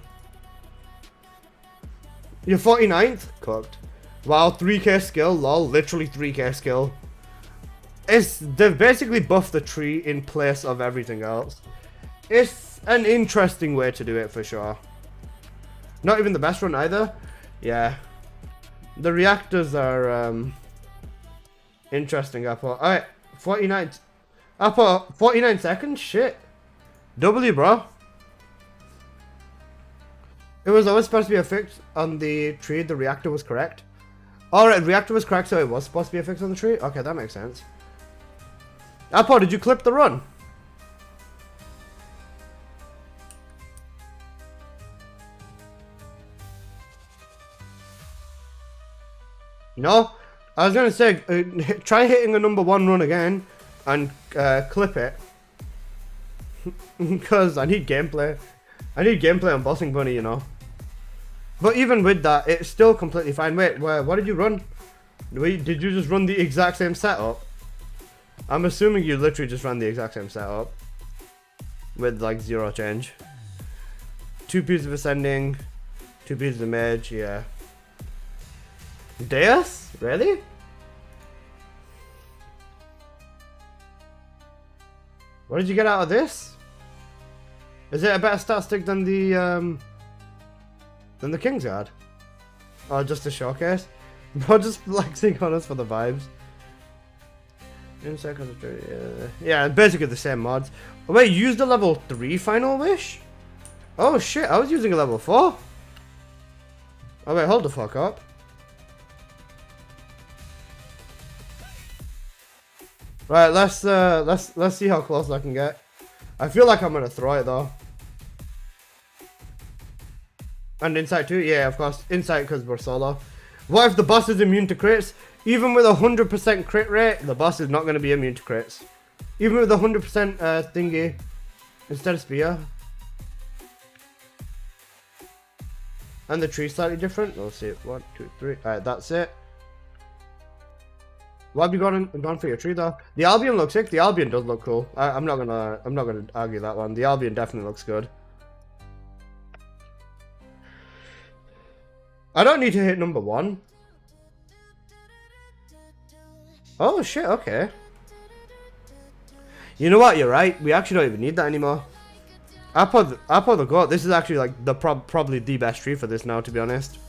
You're 49th? Cooked. Wow, 3k skill. Lol, literally 3k skill. They've basically buffed the tree in place of everything else. It's an interesting way to do it for sure. Not even the best run either. Yeah. The reactors are interesting, Apple. Alright, 49. Apple, 49 seconds? Shit. W, bro. It was always supposed to be a fix on the tree. The reactor was correct. Alright, reactor was correct, so it was supposed to be a fix on the tree? Okay, that makes sense. Apple, did you clip the run? No? I was gonna say, try hitting a number 1 run again and clip it. Because I need gameplay. I need gameplay on Bossing Bunny, you know. But even with that, it's still completely fine. Wait, what did you run? Did you just run the exact same setup? I'm assuming you literally just ran the exact same setup. With like 0 change. 2 pieces of ascending. 2 pieces of mage, yeah. Deus? Really? What did you get out of this? Is it a better stat stick than the King's Guard? Or just a showcase? Not just flexing on us for the vibes. Inside concentration, yeah, basically the same mods. Oh, wait, you used a level 3 Final Wish? Oh shit, I was using a level 4. Oh wait, hold the fuck up. Right, let's see how close I can get. I feel like I'm gonna throw it though. And insight too? Yeah, of course. Insight because we're solo. What if the boss is immune to crits? Even with a 100% crit rate, the boss is not going to be immune to crits. Even with a 100% thingy instead of spear. And the tree's slightly different. Let's see. 1, 2, 3. Alright, that's it. What have you gone for your tree though? The Albion looks sick. The Albion does look cool. I'm not gonna argue that one. The Albion definitely looks good. I don't need to hit number 1. Oh shit, okay. You know what, you're right. We actually don't even need that anymore. Apple the goat. This is actually like the probably the best tree for this now, to be honest.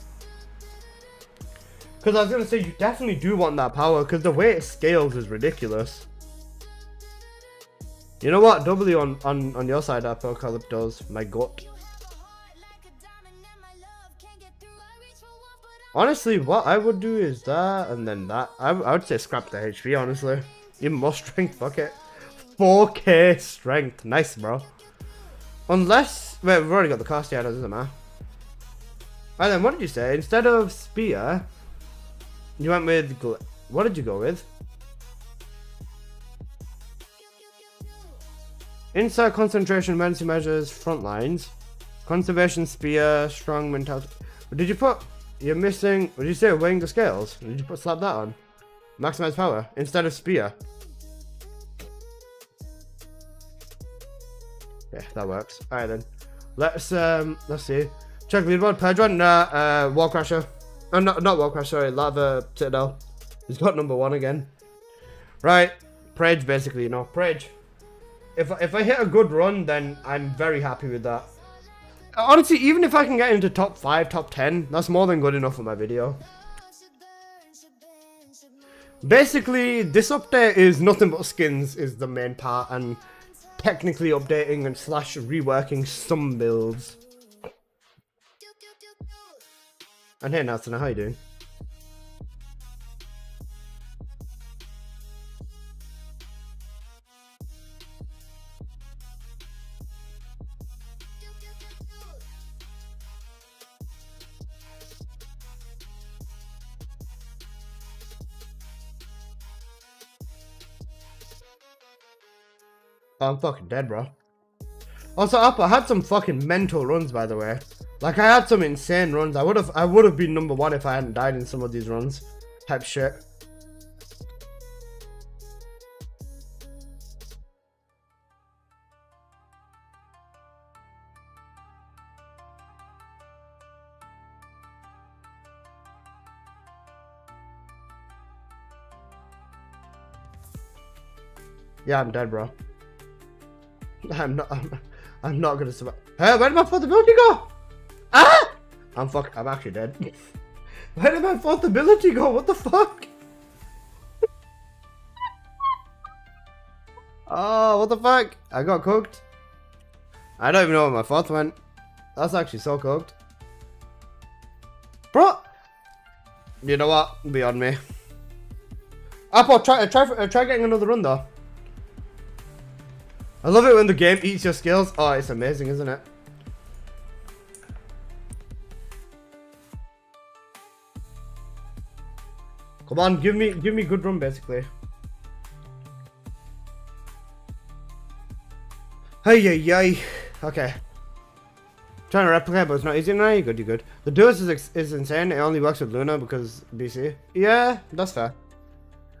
Because I was going to say, you definitely do want that power, because the way it scales is ridiculous. You know what? W on your side, Apocalyptos. My gut. Honestly, what I would do is that, and then that. I would say scrap the HP, honestly. Even more strength, fuck it. 4k strength. Nice, bro. Unless... Wait, we've already got the cost, yeah, that doesn't matter. And then, what did you say? Instead of spear... You went with... What did you go with? Inside concentration, emergency measures, front lines. Conservation, spear, strong mentality. Did you put... You're missing... What did you say? Weighing the scales? Did you slap that on? Maximize power. Instead of spear. Yeah, that works. Alright then. Let's see. Check leaderboard. Purge one? Nah, Wallcrasher. Oh, not Wallcrasher, sorry. Lava Citadel. He's got number 1 again. Right. Prage, basically, you know. Prage. If I hit a good run, then I'm very happy with that. Honestly, even if I can get into top 5, top 10, that's more than good enough for my video. Basically, this update is nothing but skins is the main part, and technically updating and / reworking some builds. And hey Nathan, how you doing? I'm fucking dead, bro. Also, I had some fucking mental runs, by the way. Like, I had some insane runs. I would have been number 1 if I hadn't died in some of these runs. Type shit. Yeah, I'm dead, bro. I'm not gonna survive. Hey, where did my portability go? Ah! I'm actually dead. Where did my fourth ability go? What the fuck? Oh, what the fuck? I got cooked. I don't even know where my fourth went. That's actually so cooked. Bro! You know what? Beyond me. Apple, try getting another run though. I love it when the game eats your skills. Oh, it's amazing, isn't it? Come on, give me good run basically. Hey. Okay. Trying to replicate, but it's not easy now. You're good, you're good. The Duos is insane. It only works with Luna because BC. Yeah, that's fair.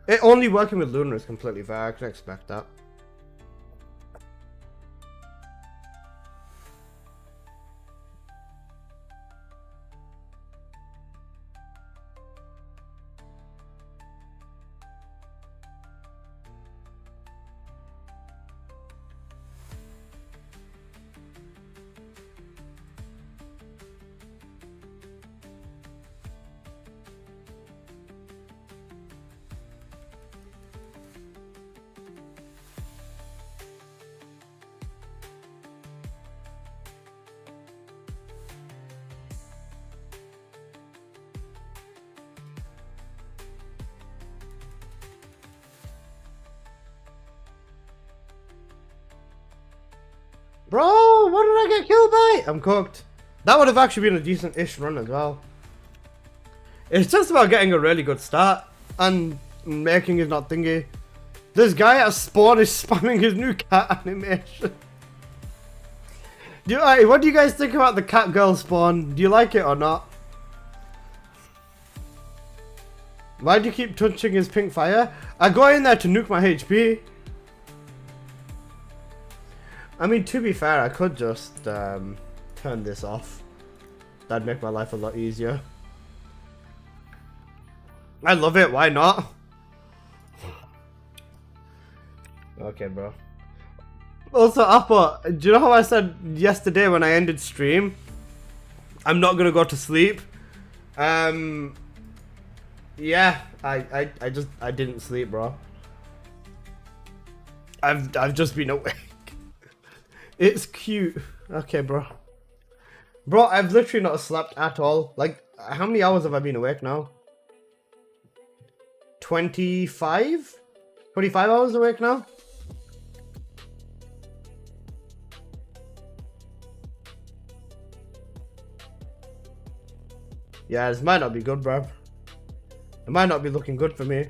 It only working with Luna is completely fair. I can expect that. Bro, what did I get killed by? I'm cooked. That would have actually been a decent-ish run as well. It's just about getting a really good start and making it not thingy. This guy at spawn is spamming his new cat animation. What do you guys think about the cat girl spawn? Do you like it or not? Why do you keep touching his pink fire? I go in there to nuke my HP. I mean, to be fair, I could just turn this off. That'd make my life a lot easier. I love it, why not? Okay, bro. Also, Appa, do you know how I said yesterday when I ended stream, I'm not gonna go to sleep? Yeah, I didn't sleep, bro. I've just been awake. It's cute. Okay, bro. Bro, I've literally not slept at all. Like, how many hours have I been awake now? 25? 25 hours awake now? Yeah, this might not be good, bruv. It might not be looking good for me.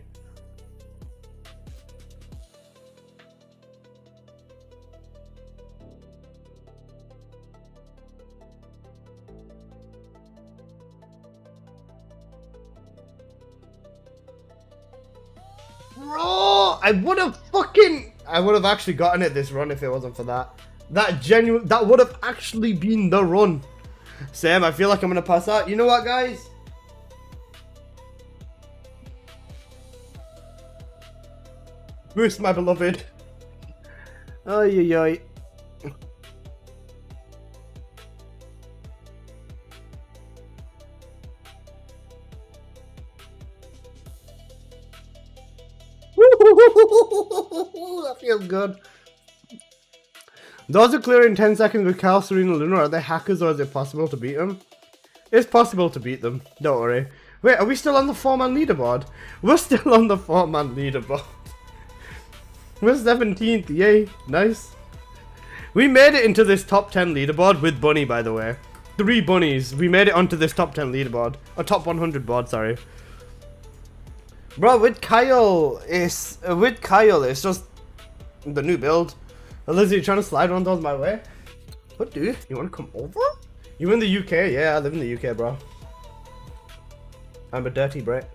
Bro, I would have actually gotten it this run if it wasn't for that. That would have actually been the run. Sam, I feel like I'm gonna pass out. You know what, guys? Bruce, my beloved. Ay. That feels good. Those are clear in 10 seconds with Cal, Serena, Luna. Are they hackers or is it possible to beat them? It's possible to beat them. Don't worry. Wait, are we still on the 4-man leaderboard? We're still on the 4-man leaderboard. We're 17th. Yay. Nice. We made it into this top 10 leaderboard with Bunny, by the way. 3 bunnies. We made it onto this top 10 leaderboard. Or top 100 board, sorry. Bro, with Kyle, it's just the new build. Unless you're trying to slide one of those my way. What, dude? You want to come over? You in the UK? Yeah, I live in the UK, bro. I'm a dirty Brit.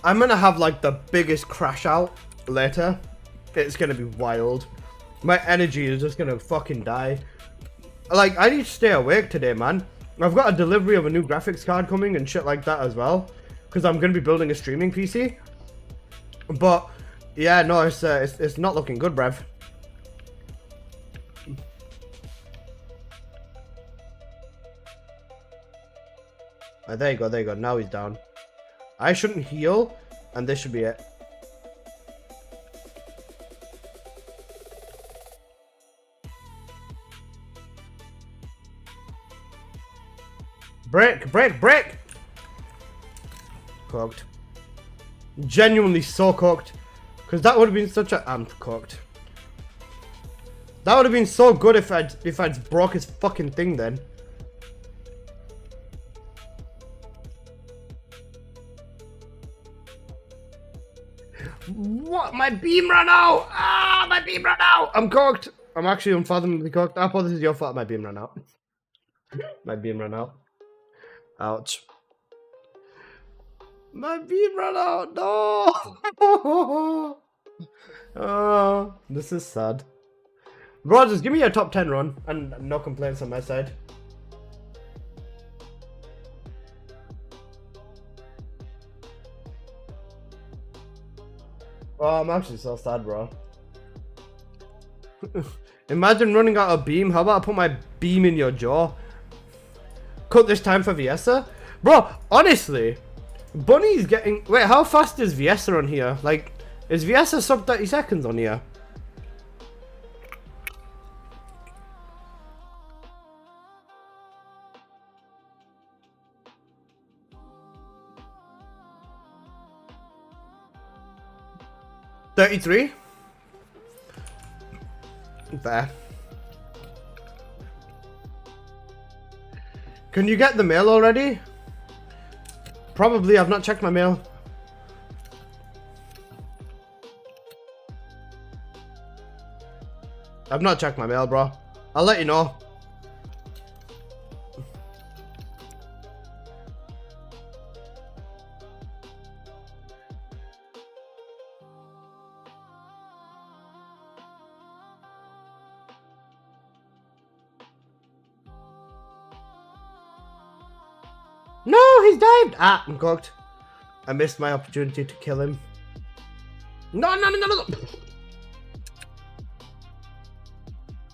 I'm gonna have like the biggest crash out later. It's gonna be wild. My energy is just gonna fucking die. Like, I need to stay awake today, man. I've got a delivery of a new graphics card coming and shit like that as well. Because I'm gonna be building a streaming PC. But yeah, no, it's not looking good, bruv. There you go, there you go. Now he's down. I shouldn't heal, and this should be it. Break, break, break! Cooked. Genuinely so cooked. Because that would have been such a... I'm cooked. That would have been so good if I'd broke his fucking thing then. What? My beam ran out! Ah, my beam ran out! I'm cooked! I'm actually unfathomably cooked. I thought this is your fault. My beam ran out. My beam ran out. Ouch. My beam ran out! No! Oh, this is sad. Rogers, give me a top 10 run, and no complaints on my side. Oh, I'm actually so sad, bro. Imagine running out of beam. How about I put my beam in your jaw? Cut this time for Viessa? Bro, honestly, Bunny's getting... Wait, how fast is Viessa on here? Like, is Viessa sub 30 seconds on here? $33? There. Can you get the mail already? Probably, I've not checked my mail. I've not checked my mail, bro. I'll let you know. No, he's dived! Ah, I'm cooked. I missed my opportunity to kill him. No, no, no, no, no.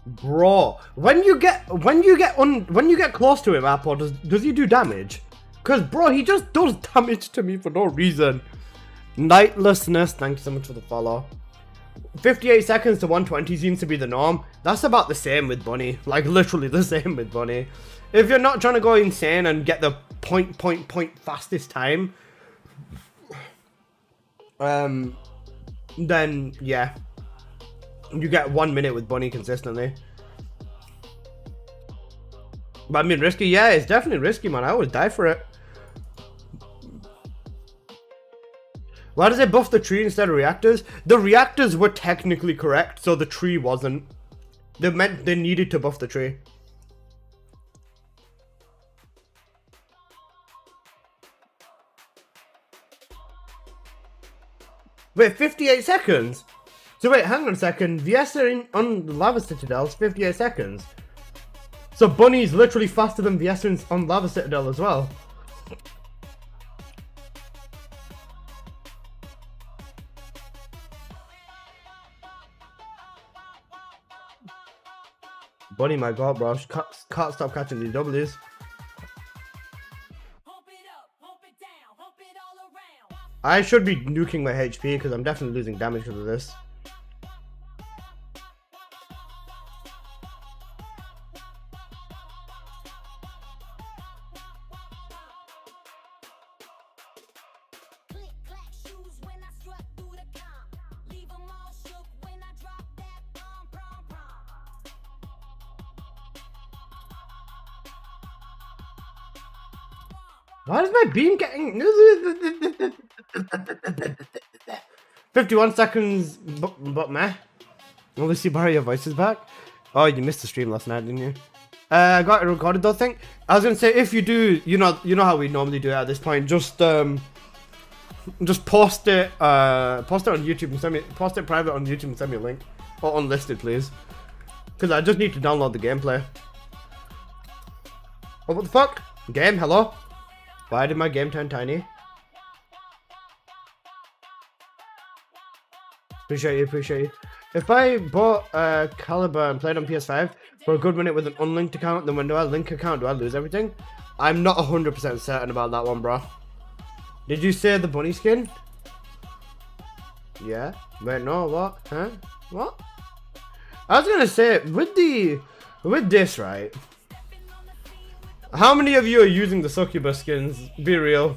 Bro, when you get close to him, Apple, does he do damage? Cause bro, he just does damage to me for no reason. Nightlessness, thank you so much for the follow. 58 seconds to 120 seems to be the norm. That's about the same with Bunny. Like literally the same with Bunny. If you're not trying to go insane and get the point fastest time, then yeah, you get 1 minute with Bunny consistently. But I mean, risky, yeah, it's definitely risky, man. I would die for it. Why does it buff the tree instead of reactors? The reactors were technically correct, so the tree wasn't. They meant they needed to buff the tree. Wait, 58 seconds? So wait, hang on a second. Viessa on the Lava Citadel is 58 seconds. So Bunny's literally faster than Viessa on Lava Citadel as well. Bunny, my god, bro. She can't stop catching these W's. I should be nuking my HP because I'm definitely losing damage because of this. Why is my beam getting... 51 seconds, but meh. Obviously, Barry, your voice is back. Oh, you missed the stream last night, didn't you? I got it recorded though, I think. I was gonna say, if you do, you know how we normally do it at this point. Just post it on YouTube and post it private on YouTube and send me a link, or unlisted, please. Because I just need to download the gameplay. Oh, what the fuck? Game, hello? Why did my game turn tiny? Appreciate you. If I bought Caliber and played on PS5 for a good minute with an unlinked account, then when do I link account, do I lose everything? I'm not 100% certain about that one, bro. Did you say the bunny skin? Yeah. Wait, no, what? Huh? What? I was gonna say, with this, right? How many of you are using the succubus skins? Be real.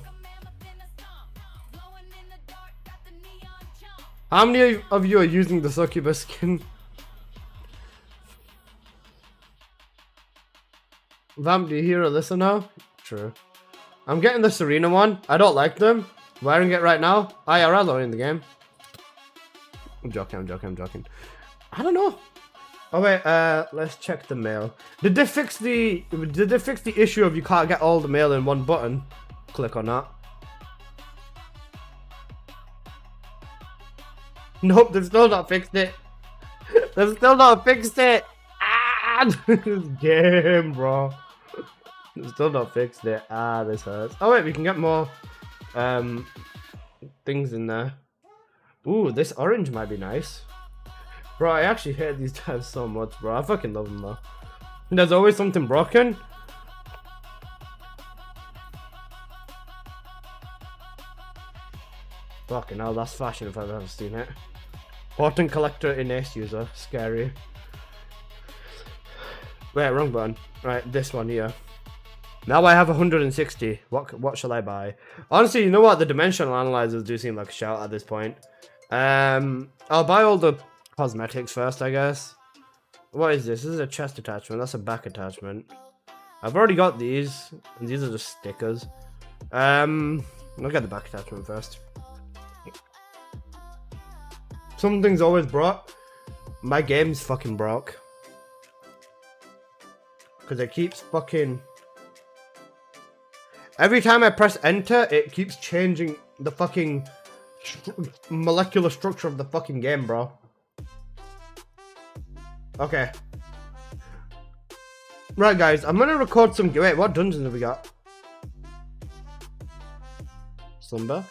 How many of you are using the succubus skin? Vamp, do you hear or listen now? True. I'm getting the Serena one. I don't like them. Wearing it right now. IRL or in the game. I'm joking. I don't know. Oh wait, let's check the mail. Did they fix the issue of you can't get all the mail in one button? Click on that. Nope, they've still not fixed it. They've still not fixed it. Ah, this game, bro. They've still not fixed it. Ah, this hurts. Oh wait, we can get more things in there. Ooh, this orange might be nice. Bro, I actually hate these tabs so much, bro. I fucking love them though. There's always something broken. Fucking hell, that's fashion if I've ever seen it. Important collector in S user. Scary. Wait, wrong button. Right, this one here. Now I have 160. What shall I buy? Honestly, you know what? The dimensional analyzers do seem like a shout at this point. I'll buy all the cosmetics first, I guess. What is this? This is a chest attachment. That's a back attachment. I've already got these. And these are just stickers. I'll get the back attachment first. Something's always broke. My game's fucking broke. Because it keeps fucking... Every time I press enter, it keeps changing the fucking molecular structure of the fucking game, bro. Okay. Right, guys, I'm gonna record some... Wait, what dungeons have we got? Slumber.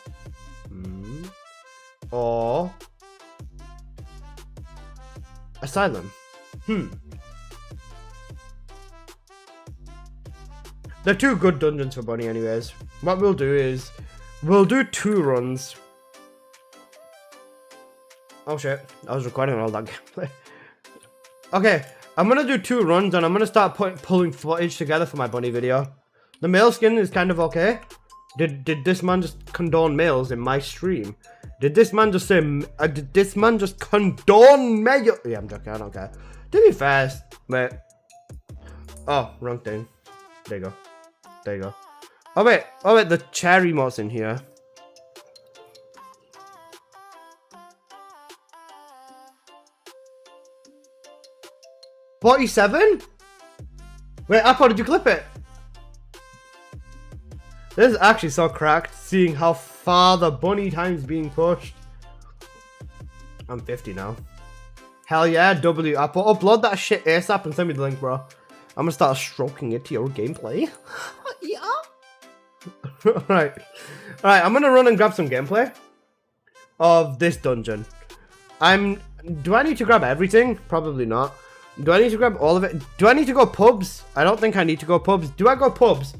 Or... Asylum. They're two good dungeons for Bunny anyways. What we'll do is, we'll do 2 runs. Oh shit, I was recording all that gameplay. Okay, I'm gonna do 2 runs and I'm gonna start pulling footage together for my Bunny video. The male skin is kind of okay. Did this man just condone males in my stream? Did this man just say, did this man just condone male? Yeah, I'm joking, I don't care. To be fair, wait. Oh, wrong thing. There you go. There you go. Oh wait, the chair emote's in here. $47? Wait, Apple, did you clip it? This is actually so cracked, seeing how far the bunny time's being pushed. I'm 50 now. Hell yeah, W Apple. Upload that shit ASAP and send me the link, bro. I'm gonna start stroking it to your gameplay. Yeah. Alright, I'm gonna run and grab some gameplay of this dungeon. Do I need to grab everything? Probably not. Do I need to grab all of it? Do I need to go pubs? I don't think I need to go pubs. Do I go pubs?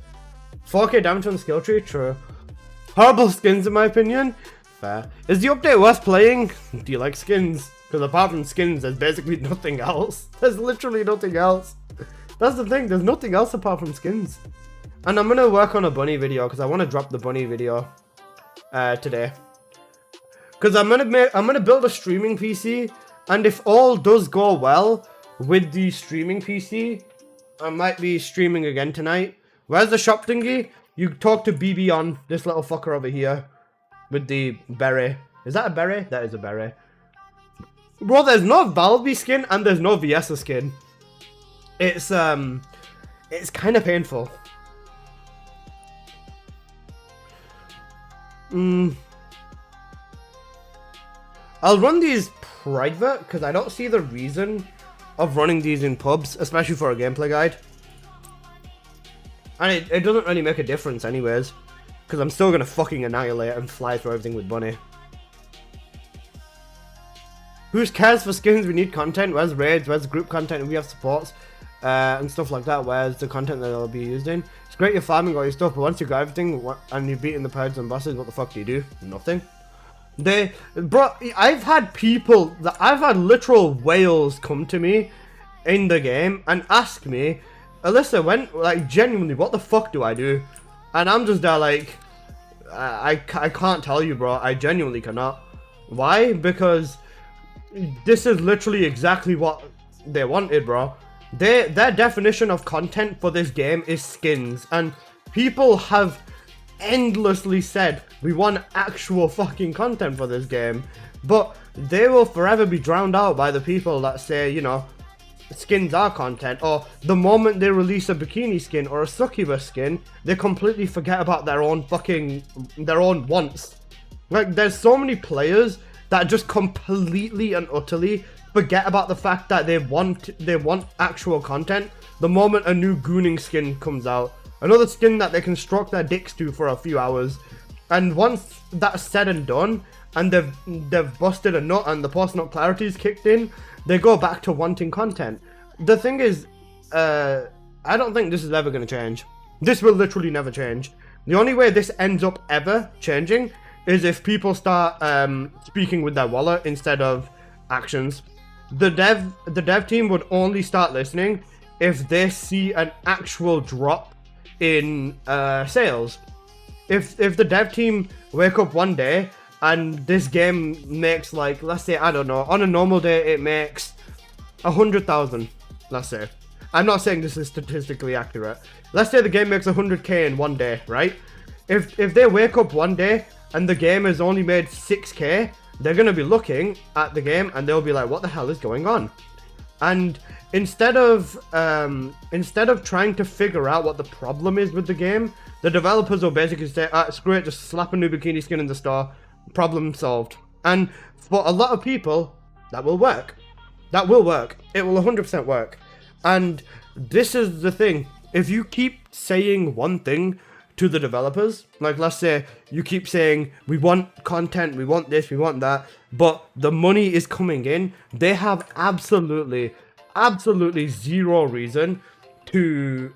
4k damage on the skill tree? True. Horrible skins in my opinion. Fair. Is the update worth playing? Do you like skins? Because apart from skins, there's basically nothing else. There's literally nothing else. That's the thing, there's nothing else apart from skins. And I'm gonna work on a bunny video because I want to drop the bunny video today. Because I'm gonna build a streaming PC, and if all does go well with the streaming PC, I might be streaming again tonight. Where's the shop thingy? You talk to BB on this little fucker over here with the beret. Is that a beret? That is a beret. Bro, there's no Valby skin and there's no Viesa skin. It's kind of painful. I'll run these private because I don't see the reason of running these in pubs, especially for a gameplay guide. And it doesn't really make a difference anyways, because I'm still gonna fucking annihilate and fly through everything with Bunny. Who cares for skins? We need content. Where's raids? Where's group content? And we have supports and stuff like that. Where's the content that I'll be used in? It's great you're farming all your stuff, but once you got everything and you've beaten the pirates and bosses, what the fuck do you do? Nothing. Bro, I've had literal whales come to me in the game and ask me, Alyssa, like, genuinely, what the fuck do I do? And I'm just there like, I can't tell you, bro. I genuinely cannot. Why? Because this is literally exactly what they wanted, bro. Their definition of content for this game is skins, and people have endlessly said we want actual fucking content for this game, but they will forever be drowned out by the people that say, you know, skins are content, or the moment they release a bikini skin or a succubus skin, they completely forget about their own wants. Like, there's so many players that just completely and utterly forget about the fact that they want actual content the moment a new gooning skin comes out, another skin that they can stroke their dicks to for a few hours, and once that's said and done, and they've busted a nut and the post-nut clarity's kicked in, they go back to wanting content. The thing is, I don't think this is ever going to change. This will literally never change. The only way this ends up ever changing is if people start speaking with their wallet instead of actions. The dev team would only start listening if they see an actual drop in sales. If the dev team wake up one day and this game makes, like, let's say, I don't know, on a normal day it makes 100,000, let's say. I'm not saying this is statistically accurate. Let's say the game makes 100k in one day, right? If they wake up one day and the game has only made 6k, they're going to be looking at the game and they'll be like, what the hell is going on? And instead of trying to figure out what the problem is with the game, the developers will basically say, screw it, just slap a new bikini skin in the store, problem solved. And for a lot of people, that will work. That will work. It will 100% work. And this is the thing. If you keep saying one thing to the developers, like, let's say you keep saying, we want content, we want this, we want that, but the money is coming in, they have absolutely zero reason to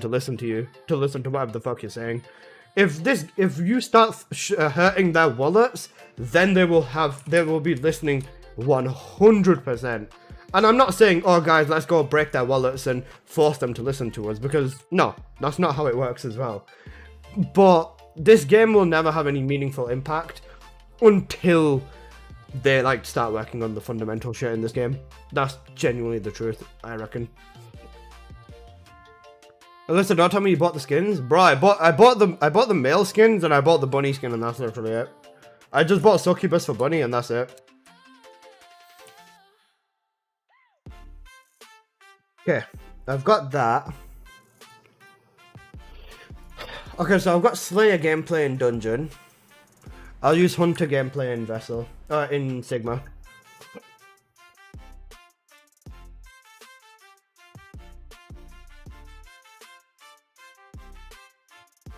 listen to you, to listen to whatever the fuck you're saying. If you start hurting their wallets, then they will be listening 100%. And I'm not saying, oh guys, let's go break their wallets and force them to listen to us, because no, that's not how it works as well. But this game will never have any meaningful impact until they, like, start working on the fundamental shit in this game. That's genuinely the truth, I reckon. Alyssa, don't tell me you bought the skins, bro. I bought the male skins and I bought the bunny skin, and that's literally it. I just bought succubus for bunny and that's it. Okay, I've got that. Okay, so I've got Slayer gameplay in Dungeon. I'll use Hunter gameplay in Vessel, in Sigma.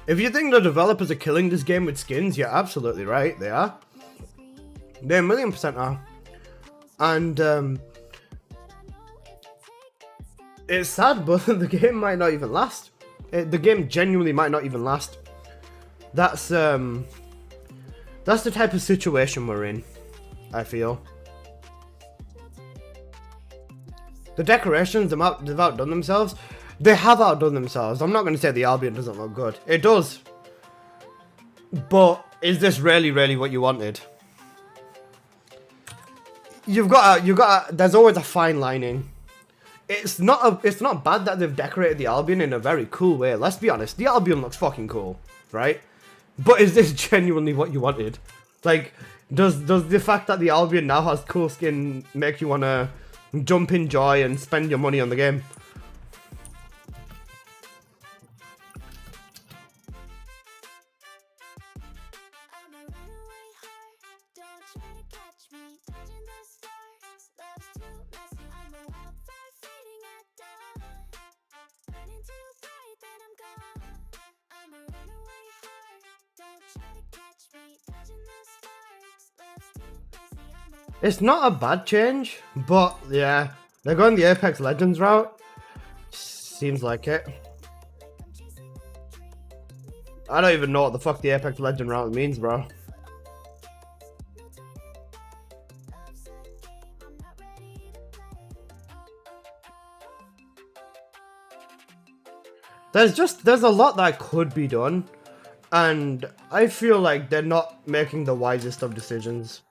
If you think the developers are killing this game with skins, you're absolutely right, they are. They 1,000,000% are. And, it's sad, but the game might not even last. The game genuinely might not even last. That's the type of situation we're in, I feel. The decorations, they've outdone themselves. They have outdone themselves. I'm not going to say the Albion doesn't look good. It does. But is this really what you wanted? There's always a fine lining. It's not bad that they've decorated the Albion in a very cool way. Let's be honest, the Albion looks fucking cool, right? But is this genuinely what you wanted? Like, does the fact that the Albion now has cool skin make you want to jump in joy and spend your money on the game? It's not a bad change, but yeah, they're going the Apex Legends route. Seems like it. I don't even know what the fuck the Apex Legend route means, bro. There's a lot that could be done, and I feel like they're not making the wisest of decisions.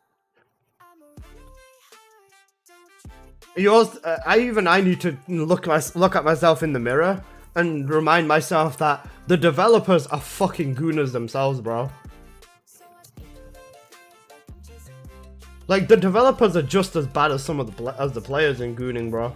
I need to look at myself in the mirror and remind myself that the developers are fucking gooners themselves, bro. Like, the developers are just as bad as some of the players in gooning, bro.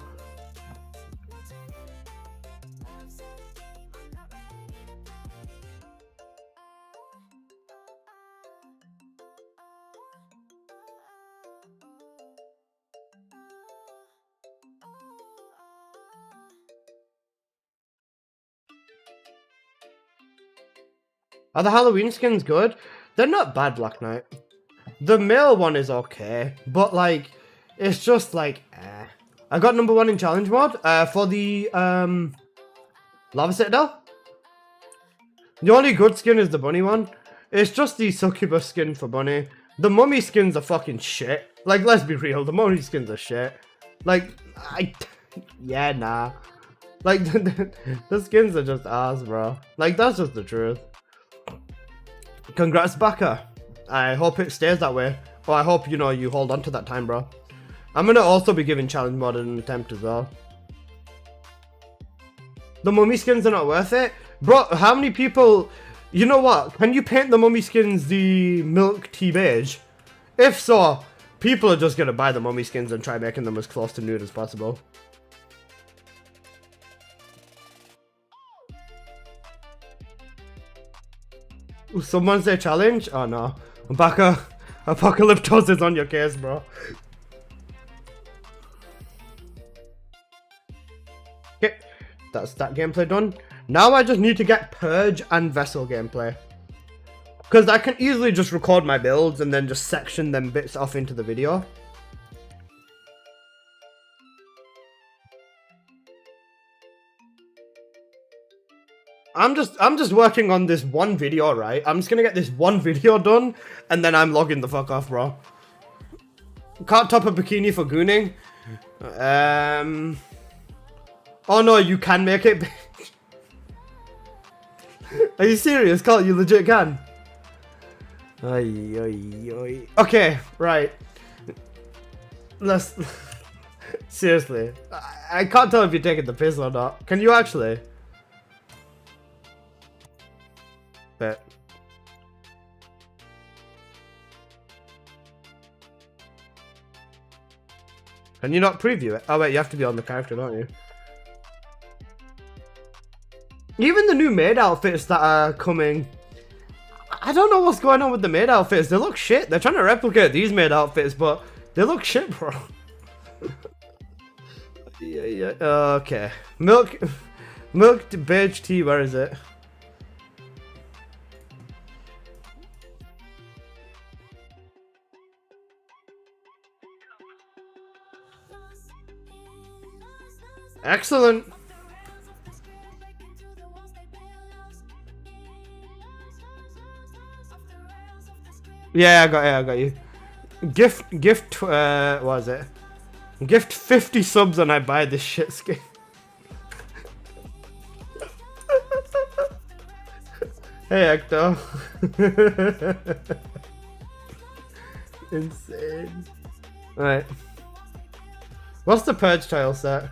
Are the Halloween skins good? They're not bad, Black Knight. The male one is okay, but like, it's just like, eh. I got number 1 in challenge mode for the Lava Citadel. The only good skin is the bunny one. It's just the succubus skin for bunny. The mummy skins are fucking shit. Like, let's be real, the mummy skins are shit. Like, yeah, nah. Like, the skins are just ass, bro. Like, that's just the truth. Congrats, Baka. I hope it stays that way. Or I hope, you know, you hold on to that time, bro. I'm gonna also be giving challenge mode an attempt as well. The mummy skins are not worth it. Bro, how many people... You know what? Can you paint the mummy skins the milk tea beige? If so, people are just gonna buy the mummy skins and try making them as close to nude as possible. Someone say challenge? Oh no. Apocalyptos is on your case, bro. Okay, that's that gameplay done. Now I just need to get Purge and Vessel gameplay. Because I can easily just record my builds and then just section them bits off into the video. I'm just working on this one video, right? I'm just gonna get this one video done, and then I'm logging the fuck off, bro. Can't top a bikini for gooning. Oh no, you can make it. Are you serious, Carl? You legit can. Okay, right. Let's. Seriously, I can't tell if you're taking the piss or not. Can you actually? Bet. Can you not preview it? Oh wait, you have to be on the character, don't you? Even the new maid outfits that are coming, I don't know what's going on with the maid outfits. They look shit. They're trying to replicate these maid outfits, but they look shit, bro. Yeah. Okay. Milk beige tea. Where is it? Excellent. Yeah, I got you. Gift, what is it? Gift 50 subs and I buy this shit skin. Hey, Hector. Insane. Alright. What's the purge tile set?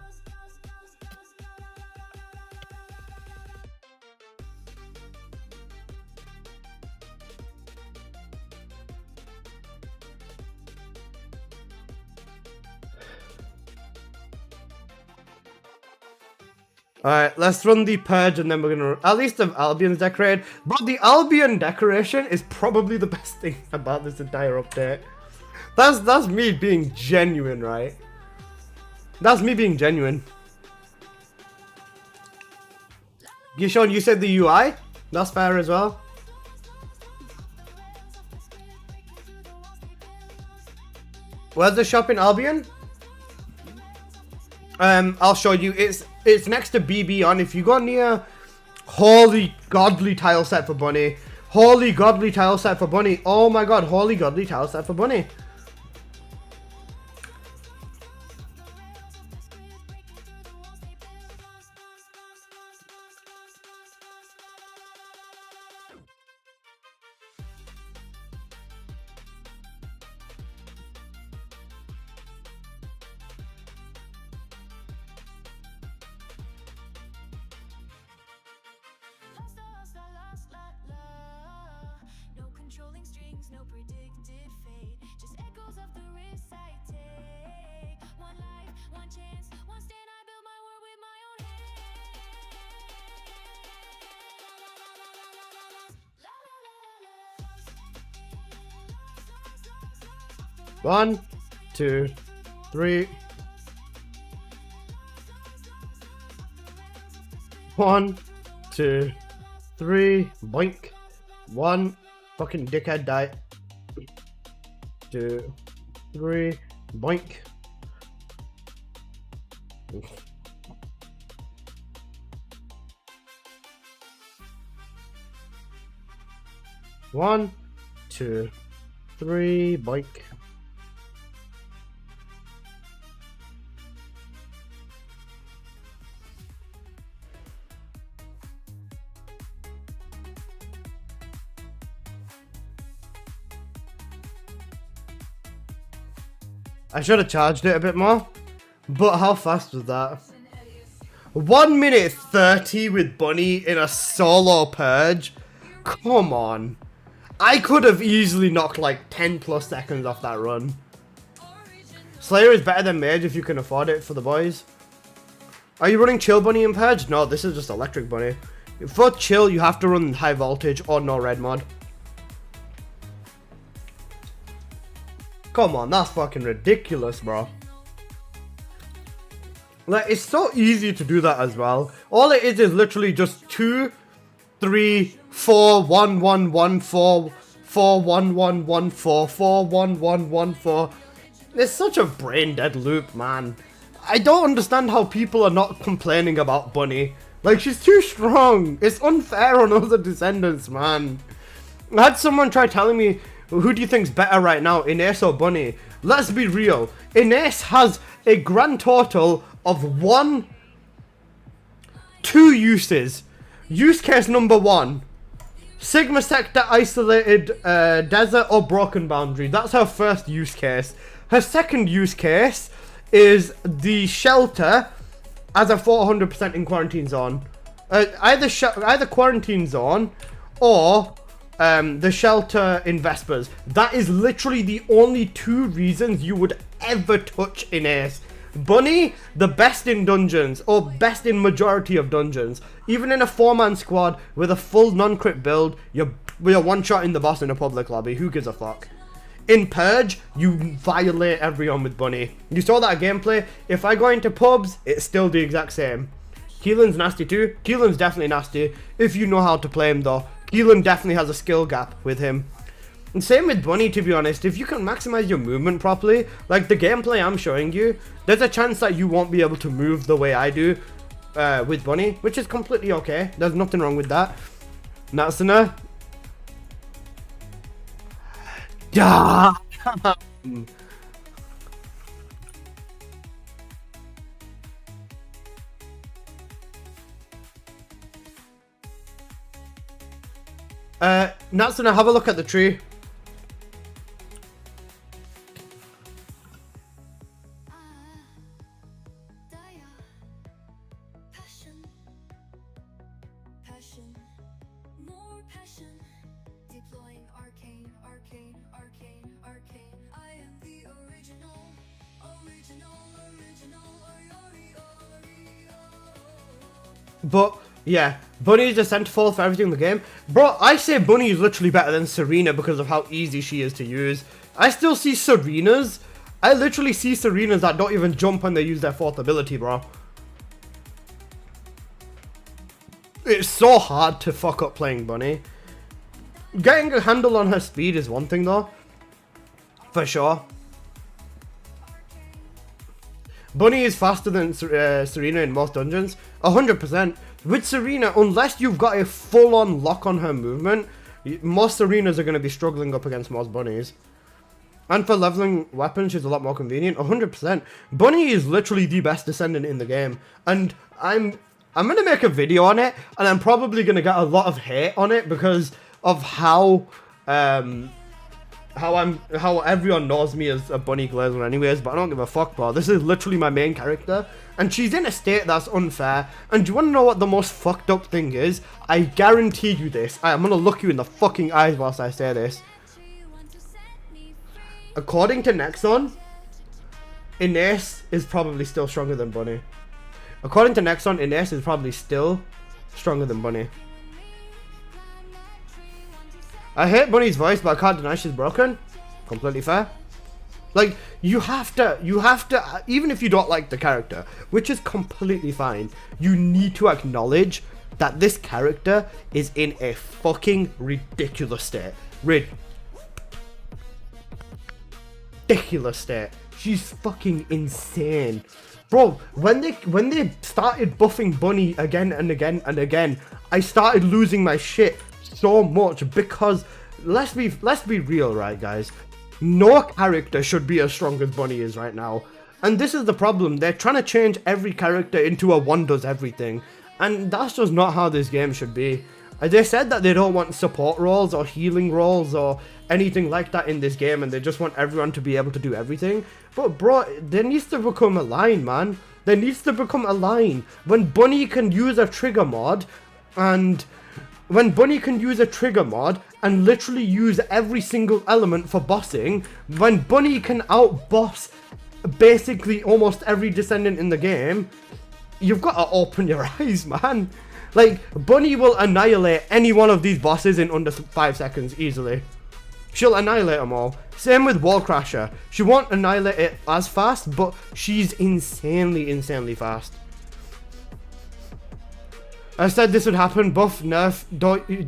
Alright, let's run the purge and then we're gonna... At least the Albion's decorated. But the Albion decoration is probably the best thing about this entire update. That's me being genuine, right? That's me being genuine. Gishon, you said the UI? That's fair as well. Where's the shop in Albion? I'll show you. It's next to BB on. If you go near Holy Godly tile set for Bunny. Holy Godly tile set for Bunny. Oh my god, Holy Godly tile set for Bunny. No controlling strings, no predicted fate. Just echoes of the risks I take. One life, one chance, one stand. I build my world with my own hands. 1, 2, 3. 1, 2, 3. Boink. 1. Fucking dickhead die. 2, 3. Boink. One, 2, 3. Boink. I should have charged it a bit more, but how fast was that? 1 minute 30 with Bunny in a solo purge? Come on. I could have easily knocked like 10 plus seconds off that run. Slayer is better than Mage if you can afford it for the boys. Are you running Chill Bunny in Purge? No, this is just Electric Bunny. For Chill, you have to run High Voltage or no Red mod. Come on, that's fucking ridiculous, bro. Like, it's so easy to do that as well. All it is literally just 2, 3, 4, 1, 1, 1, 4, 4, 1, 1, 1, 4, 4, 1, 1, 1, 4. It's such a brain dead loop, man. I don't understand how people are not complaining about Bunny. Like, she's too strong. It's unfair on other Descendants, man. I had someone try telling me, who do you think's better right now, Inés or Bunny? Let's be real. Inés has a grand total of 2 uses. Use case number 1. Sigma Sector, Isolated Desert or Broken Boundary. That's her first use case. Her second use case is the Shelter as a 400% in Quarantine Zone. Either Quarantine Zone or the Shelter in Vespers. That is literally the only 2 reasons you would ever touch Inés. Bunny, the best in dungeons, or best in majority of dungeons. Even in a 4-man squad with a full non-crit build, you're one-shotting the boss in a public lobby. Who gives a fuck? In Purge, you violate everyone with Bunny. You saw that gameplay. If I go into pubs, it's still the exact same. Keelan's nasty too. Keelan's definitely nasty if you know how to play him though. Keelan definitely has a skill gap with him. And same with Bunny, to be honest. If you can maximize your movement properly, like the gameplay I'm showing you, there's a chance that you won't be able to move the way I do with Bunny, which is completely okay. There's nothing wrong with that. Natsuna. Damn. Natsuna, have a look at the tree. Passion, more passion. Deploying arcane, arcane, arcane, arcane. I am the original, But yeah, Bunny is the centerfold for everything in the game. Bro, I say Bunny is literally better than Serena because of how easy she is to use. I still see Serenas. I literally see Serenas that don't even jump when they use their 4th ability, bro. It's so hard to fuck up playing Bunny. Getting a handle on her speed is one thing though. For sure. Bunny is faster than Serena in most dungeons. 100%. With Serena, unless you've got a full-on lock on her movement, most Serenas are going to be struggling up against most Bunnies. And for leveling weapons, she's a lot more convenient. 100%. Bunny is literally the best Descendant in the game. And I'm going to make a video on it, and I'm probably going to get a lot of hate on it because of how everyone knows me as a Bunny Glazer anyways, but I don't give a fuck, bro. This is literally my main character, and she's in a state that's unfair. And do you want to know what the most fucked up thing is? I guarantee you this. I'm gonna look you in the fucking eyes whilst I say this. According to Nexon, Ines is probably still stronger than Bunny. According to Nexon, Ines is probably still stronger than Bunny. I hate Bunny's voice, but I can't deny she's broken. Completely fair. Like, you have to, even if you don't like the character, which is completely fine, you need to acknowledge that this character is in a fucking ridiculous state. Ridiculous state. She's fucking insane. Bro, when they started buffing Bunny again and again and again, I started losing my shit so much because let's be real, right, guys? No character should be as strong as Bunny is right now. And this is the problem. They're trying to change every character into a one does everything. And that's just not how this game should be. They said that they don't want support roles or healing roles or anything like that in this game, and they just want everyone to be able to do everything. But bro, there needs to become a line, man. There needs to become a line. When Bunny can use a trigger mod and literally use every single element for bossing, when Bunny can outboss basically almost every Descendant in the game, you've got to open your eyes, man. Like, Bunny will annihilate any one of these bosses in under 5 seconds easily. She'll annihilate them all. Same with Wall Crasher. She won't annihilate it as fast, but she's insanely fast. I said this would happen. Buff, nerf,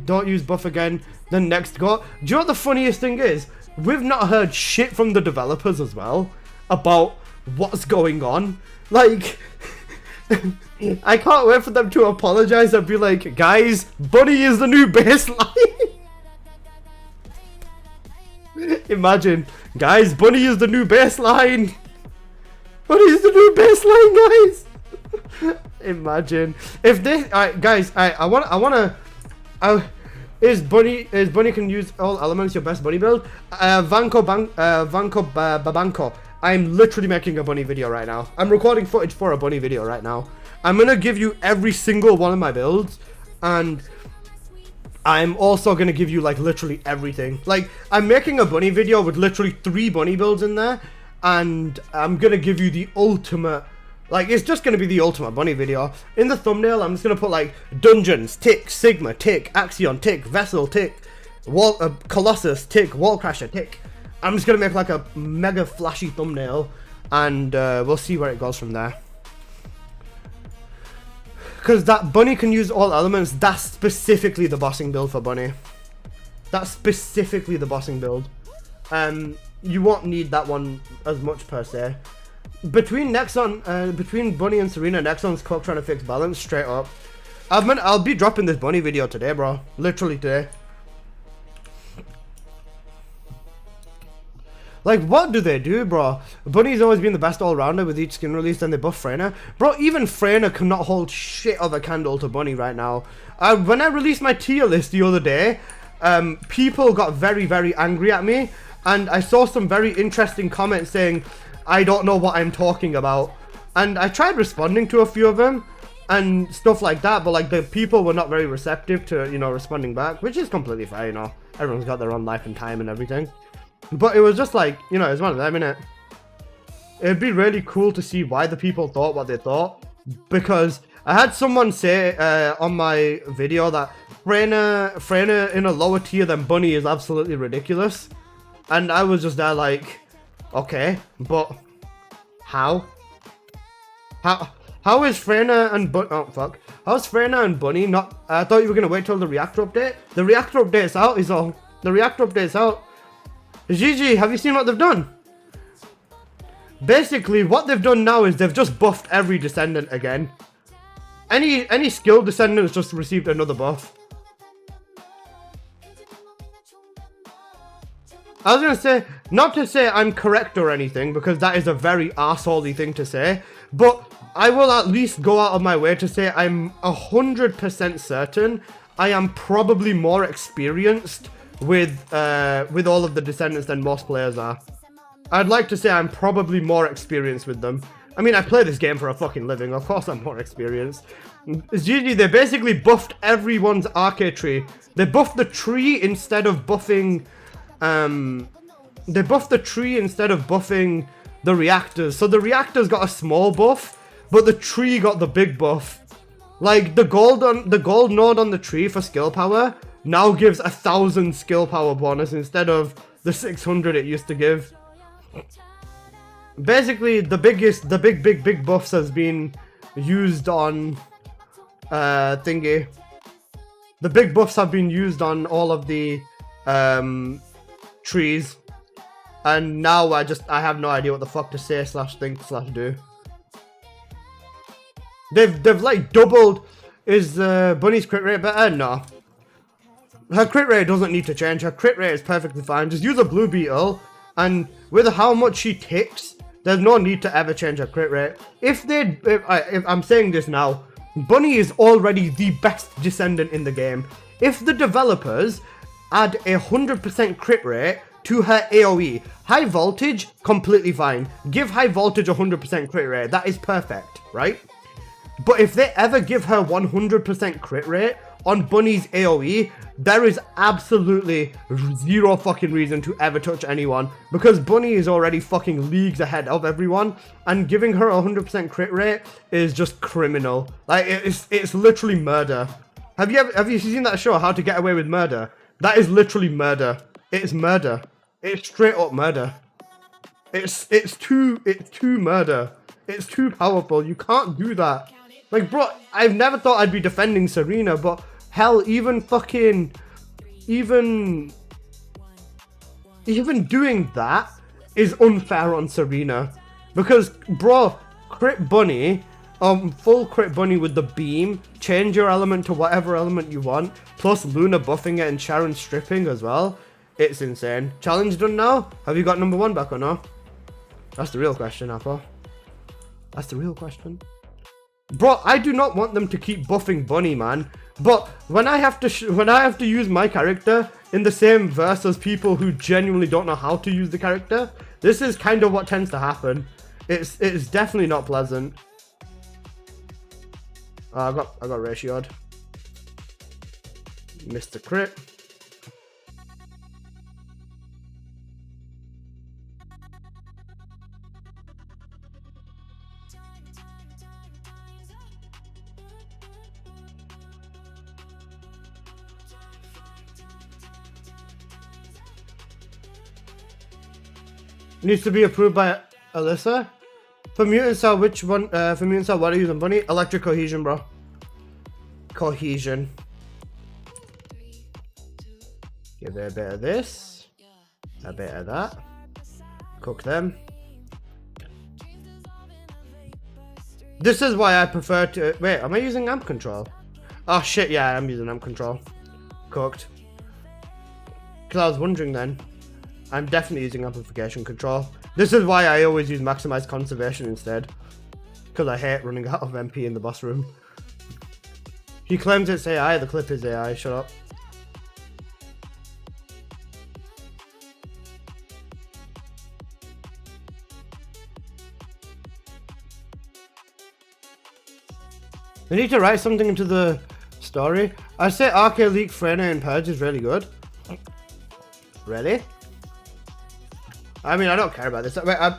don't use buff again. Then next go. Do you know what the funniest thing is? We've not heard shit from the developers as well about what's going on. Like, I can't wait for them to apologize and be like, guys, Bunny is the new baseline. Imagine, guys, Bunny is the new baseline. Bunny is the new baseline, guys. Imagine if they, alright, guys, I wanna, is Bunny can use all elements your best Bunny build? Babanko. I'm literally making a Bunny video right now. I'm recording footage for a Bunny video right now. I'm gonna give you every single one of my builds, and I'm also gonna give you like literally everything. Like, I'm making a Bunny video with literally 3 Bunny builds in there, and I'm gonna give you the ultimate. Like, it's just going to be the ultimate Bunny video. In the thumbnail, I'm just going to put, like, Dungeons, tick, Sigma, tick, Axion, tick, Vessel, tick, Colossus, tick, Wall Crasher, tick. I'm just going to make, like, a mega flashy thumbnail, and we'll see where it goes from there. Because that Bunny can use all elements, that's specifically the bossing build for Bunny. That's specifically the bossing build. You won't need that one as much, per se. Between Bunny and Serena, Nexon's cook trying to fix balance, straight up. I'll be dropping this Bunny video today, bro. Literally today. Like, what do they do, bro? Bunny's always been the best all-rounder with each skin release, and they buff Freyna. Bro, even Freyna cannot hold shit of a candle to Bunny right now. When I released my tier list the other day, people got very angry at me, and I saw some very interesting comments saying, I don't know what I'm talking about. And I tried responding to a few of them and stuff like that, but like the people were not very receptive to, you know, responding back, which is completely fair, you know. Everyone's got their own life and time and everything. But it was just like, you know, it's one of them, innit? It'd be really cool to see why the people thought what they thought, because I had someone say on my video that Freyna in a lower tier than Bunny is absolutely ridiculous. And I was just there like, okay, but how? How is Freyna and how's Freyna and Bunny not? I thought you were gonna wait till the reactor update. The reactor update's out, is all. The reactor update's out. GG, have you seen what they've done? Basically, what they've done now is they've just buffed every Descendant again. Any skill Descendants just received another buff. I was gonna say, not to say I'm correct or anything, because that is a very arsehole-y thing to say, but I will at least go out of my way to say I'm 100% certain I am probably more experienced with all of the Descendants than most players are. I'd like to say I'm probably more experienced with them. I mean, I play this game for a fucking living, of course I'm more experienced. It's usually, they basically buffed everyone's arcade tree. They buffed the tree instead of buffing... they buffed the tree instead of buffing the reactors. So the reactors got a small buff, but the tree got the big buff. Like the gold node on the tree for skill power now gives 1,000 skill power bonus instead of the 600 it used to give. Basically, the big buffs has been used on thingy. The big buffs have been used on all of the trees, and now I have no idea what the fuck to say / think / do. They've like doubled. Is Bunny's crit rate better? No. Her crit rate doesn't need to change. Her crit rate is perfectly fine. Just use a blue beetle, and with how much she ticks, there's no need to ever change her crit rate. If I'm saying this now, Bunny is already the best Descendant in the game. If the developers add 100% crit rate to her AoE, high voltage, completely fine. Give high voltage 100% crit rate. That is perfect, right? But if they ever give her 100% crit rate on Bunny's AoE, there is absolutely zero fucking reason to ever touch anyone, because Bunny is already fucking leagues ahead of everyone, and giving her 100% crit rate is just criminal. Like, it's literally murder. Have you seen that show, How to Get Away with Murder? That is literally murder. It's murder. It's straight up murder. It's too murder. It's too powerful. You can't do that. Like, bro, I've never thought I'd be defending Serena, but hell, even doing that is unfair on Serena. Because, bro, crit Bunny, full crit Bunny with the beam, change your element to whatever element you want, plus Luna buffing it and Sharon stripping as well. It's insane. Challenge done now? Have you got number 1 back or no? That's the real question, Apple. That's the real question. Bro, I do not want them to keep buffing Bunny, man. But when I have to use my character in the same verse as people who genuinely don't know how to use the character, this is kind of what tends to happen. It's definitely not pleasant. I got ratioed. Missed the crit. Needs to be approved by Alyssa. For Mutant Cell, which one? For Mutant Cell, what are you using, Bunny? Electric Cohesion, bro. Cohesion. Give it a bit of this. A bit of that. Cook them. This is why I prefer to... Wait, am I using amp control? Oh shit, yeah, I'm using amp control. Cooked. Because I was wondering then. I'm definitely using amplification control. This is why I always use maximized conservation instead. Because I hate running out of MP in the boss room. He claims it's AI, the clip is AI, shut up. They need to write something into the story. I say Arcade League, Freyna and Purge is really good. Really? I mean, I don't care about this. Wait, I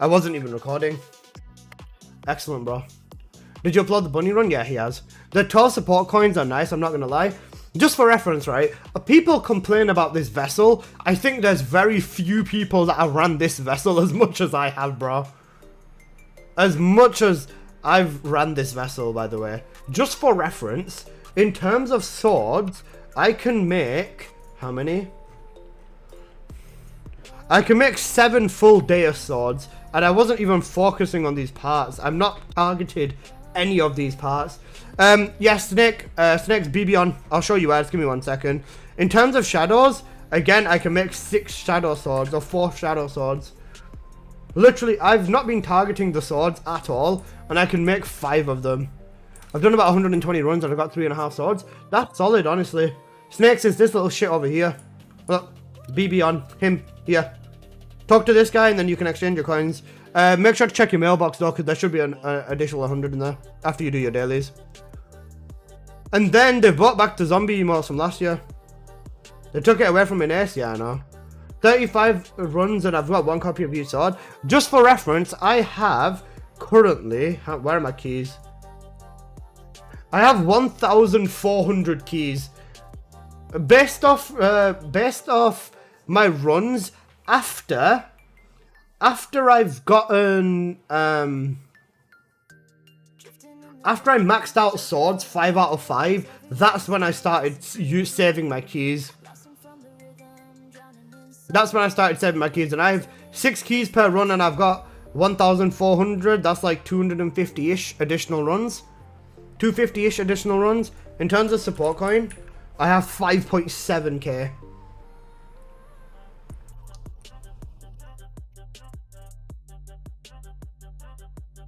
wasn't even recording. Excellent, bro. Did you upload the bunny run? Yeah, he has. The 12 support coins are nice, I'm not gonna lie. Just for reference, right? People complain about this vessel. I think there's very few people that have ran this vessel as much as I have, bro. As much as I've ran this vessel, by the way. Just for reference, in terms of swords, I can make... How many? I can make 7 full Deus swords, and I wasn't even focusing on these parts. I'm not targeted any of these parts. Yeah, Snake's BB on. I'll show you guys. Give me 1 second. In terms of shadows, again, I can make 6 shadow swords or 4 shadow swords. Literally, I've not been targeting the swords at all, and I can make 5 of them. I've done about 120 runs, and I've got 3.5 swords. That's solid, honestly. Snakes is this little shit over here. Look, BB on him here. Talk to this guy, and then you can exchange your coins. Make sure to check your mailbox though, because there should be an additional 100 in there after you do your dailies. And then they brought back the zombie emotes from last year. They took it away from an ace, yeah, I know. 35 runs, and I've got 1 copy of each sword. Just for reference, I have currently, where are my keys? I have 1,400 keys. Based off my runs after I've gotten after I maxed out swords 5 out of 5, that's when I started saving my keys. That's when I started saving my keys, and I have 6 keys per run, and I've got 1,400. That's like 250-ish additional runs. 250-ish additional runs. In terms of support coin, I have 5.7k.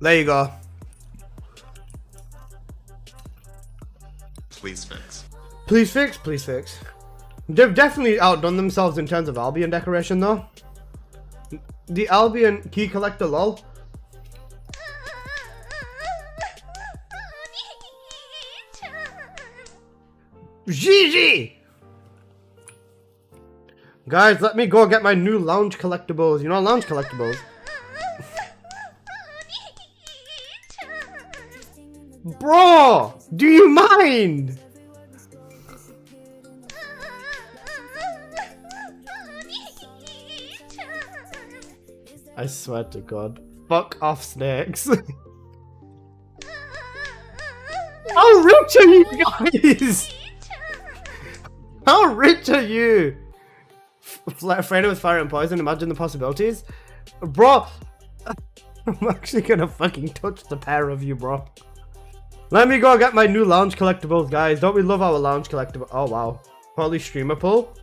There you go. Please fix. Please fix, please fix. They've definitely outdone themselves in terms of Albion decoration though. The Albion key collector lol. GG! Guys, let me go get my new lounge collectibles. You know lounge collectibles? Bro! Do you mind? I swear to God. Fuck off, snakes. How rich are you guys? How rich are you? Afraid with fire and poison, imagine the possibilities. Bro, I'm actually gonna fucking touch the pair of you, bro. Let me go get my new lounge collectibles, guys. Don't we love our lounge collectibles? Oh, wow. Holy streamer pull.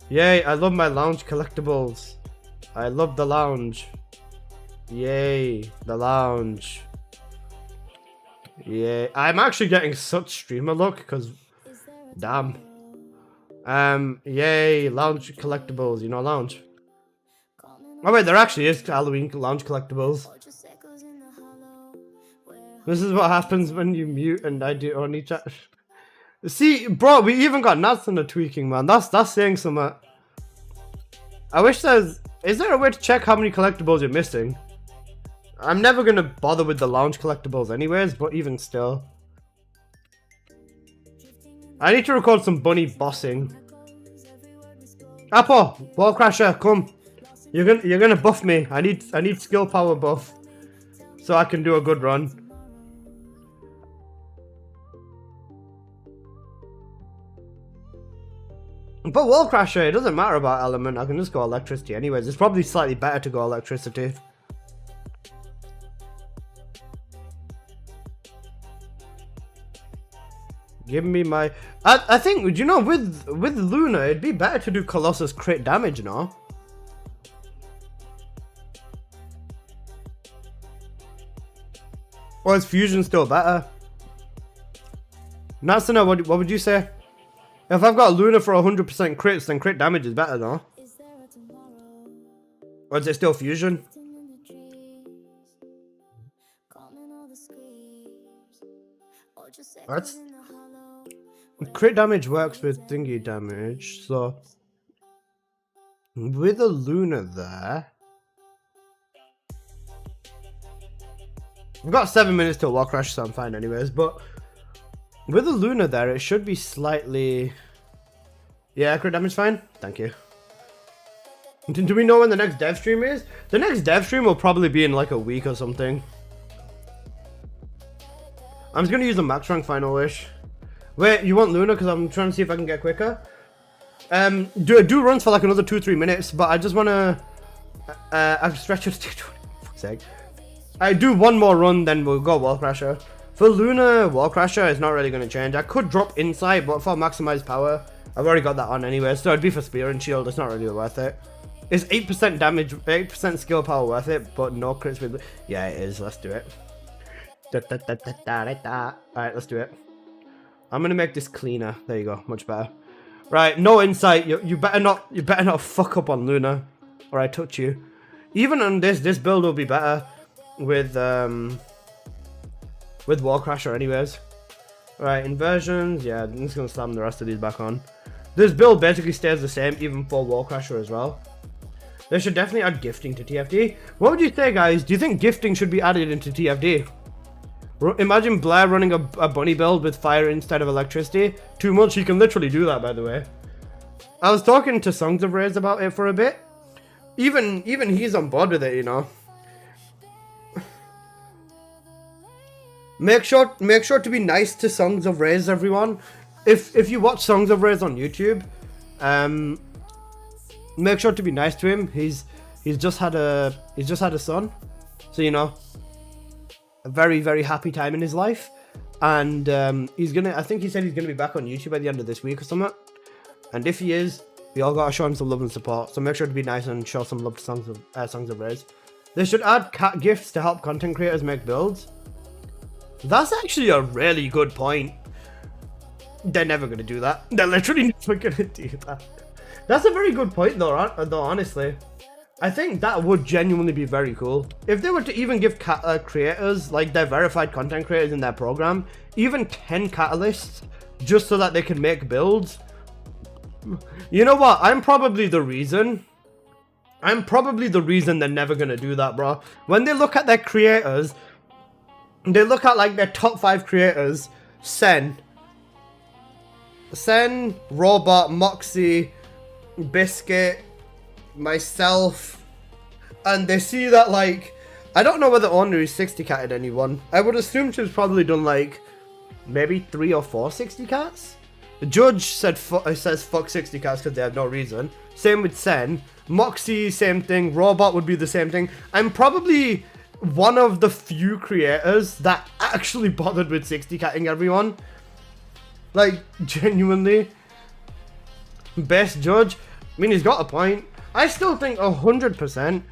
Yay, I love my lounge collectibles. I love the lounge. Yay, the lounge. Yay. I'm actually getting such streamer look, because... Damn. Yay, lounge collectibles, you know, lounge. Oh wait, there actually is Halloween lounge collectibles. This is what happens when you mute and I do only chat. See, bro, we even got nuts in the tweaking, man. That's saying something. I wish is there a way to check how many collectibles you're missing? I'm never gonna bother with the lounge collectibles anyways, but even still. I need to record some bunny bossing. Apple, Wall Crasher, come. You're gonna buff me. I need skill power buff, so I can do a good run. But Wall Crasher, it doesn't matter about element. I can just go electricity anyways. It's probably slightly better to go electricity. Give me my... I think, you know, with Luna, it'd be better to do Colossus crit damage, no? Or is Fusion still better? Natsuna, what would you say? If I've got Luna for 100% crits, then crit damage is better, no? Or is it still Fusion? What? Crit damage works with thingy damage, so... With a Luna there... I've got 7 minutes till Wall Crash, so I'm fine anyways, but... With a Luna there, it should be slightly... Yeah, crit damage fine? Thank you. Do we know when the next dev stream is? The next dev stream will probably be in like a week or something. I'm just gonna use a max rank final wish. Wait, you want Luna? Because I'm trying to see if I can get quicker. Do runs for like another 2-3 minutes, but I just wanna I've stretched it to 20. Fuck's sake. I do one more run, then we'll go Wall Crasher. For Luna, Wall Crasher is not really gonna change. I could drop Insight, but for maximized power, I've already got that on anyway, so it'd be for Spear and Shield. It's not really worth it. Is 8% damage, 8% skill power worth it, but no crits with... Yeah, it is. Let's do it. Alright, let's do it. I'm gonna make this cleaner. There you go. Much better. Right, no Insight. You better not fuck up on Luna, or I touch you. Even on this build will be better with Wall Crasher anyways. Right, inversions. Yeah, I'm just gonna slam the rest of these back on. This build basically stays the same even for Wall Crasher as well. They should definitely add gifting to TFD. What would you say, guys? Do you think gifting should be added into TFD? Imagine Blair running a bunny build with fire instead of electricity. Too much. You can literally do that, by the way. I was talking to Songs of Rage about it for a bit. Even he's on board with it, you know. Make sure to be nice to Songs of Rage, everyone. If you watch Songs of Rage on YouTube, make sure to be nice to him. He's just had a son, so you know, a very, very happy time in his life, and I think he said he's gonna be back on YouTube at the end of this week or something. And if he is, we all gotta show him some love and support. So make sure to be nice and show some love to Songs of Rage. They should add cat gifts to help content creators make builds. That's actually a really good point. They're never gonna do that. They're literally never gonna do that. That's a very good point though, honestly. I think that would genuinely be very cool. If they were to even give creators, like their verified content creators in their program, even 10 catalysts, just so that they can make builds. You know what? I'm probably the reason they're never gonna do that, bro. When they look at their creators, they look at like their top 5 creators, Sen, Robot, Moxie, Biscuit, myself, and they see that, like, I don't know whether Owner is 60-catted anyone. I would assume she's probably done like maybe 3 or 4 60-cats. The judge says fuck 60 cats because they have no reason. Same with Sen. Moxie, same thing. Robot would be the same thing. I'm probably one of the few creators that actually bothered with 60-catting everyone. Like, genuinely. Best judge. I mean, he's got a point. I still think 100%.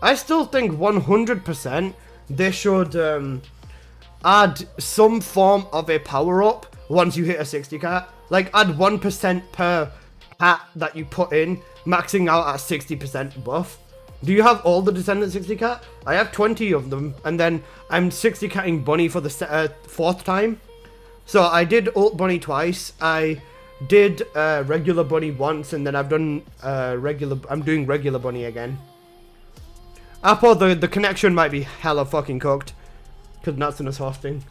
I still think 100% they should add some form of a power-up once you hit a 60-cat. Like, add 1% per cat that you put in, maxing out at 60% buff. Do you have all the Descendant 60-cat? I have 20 of them, and then I'm 60-catting Bunny for the 4th time. So I did Ult Bunny twice, I did regular Bunny once, and then I've done I'm doing regular Bunny again. Apple, the connection might be hella fucking cooked, because Natsun is hosting.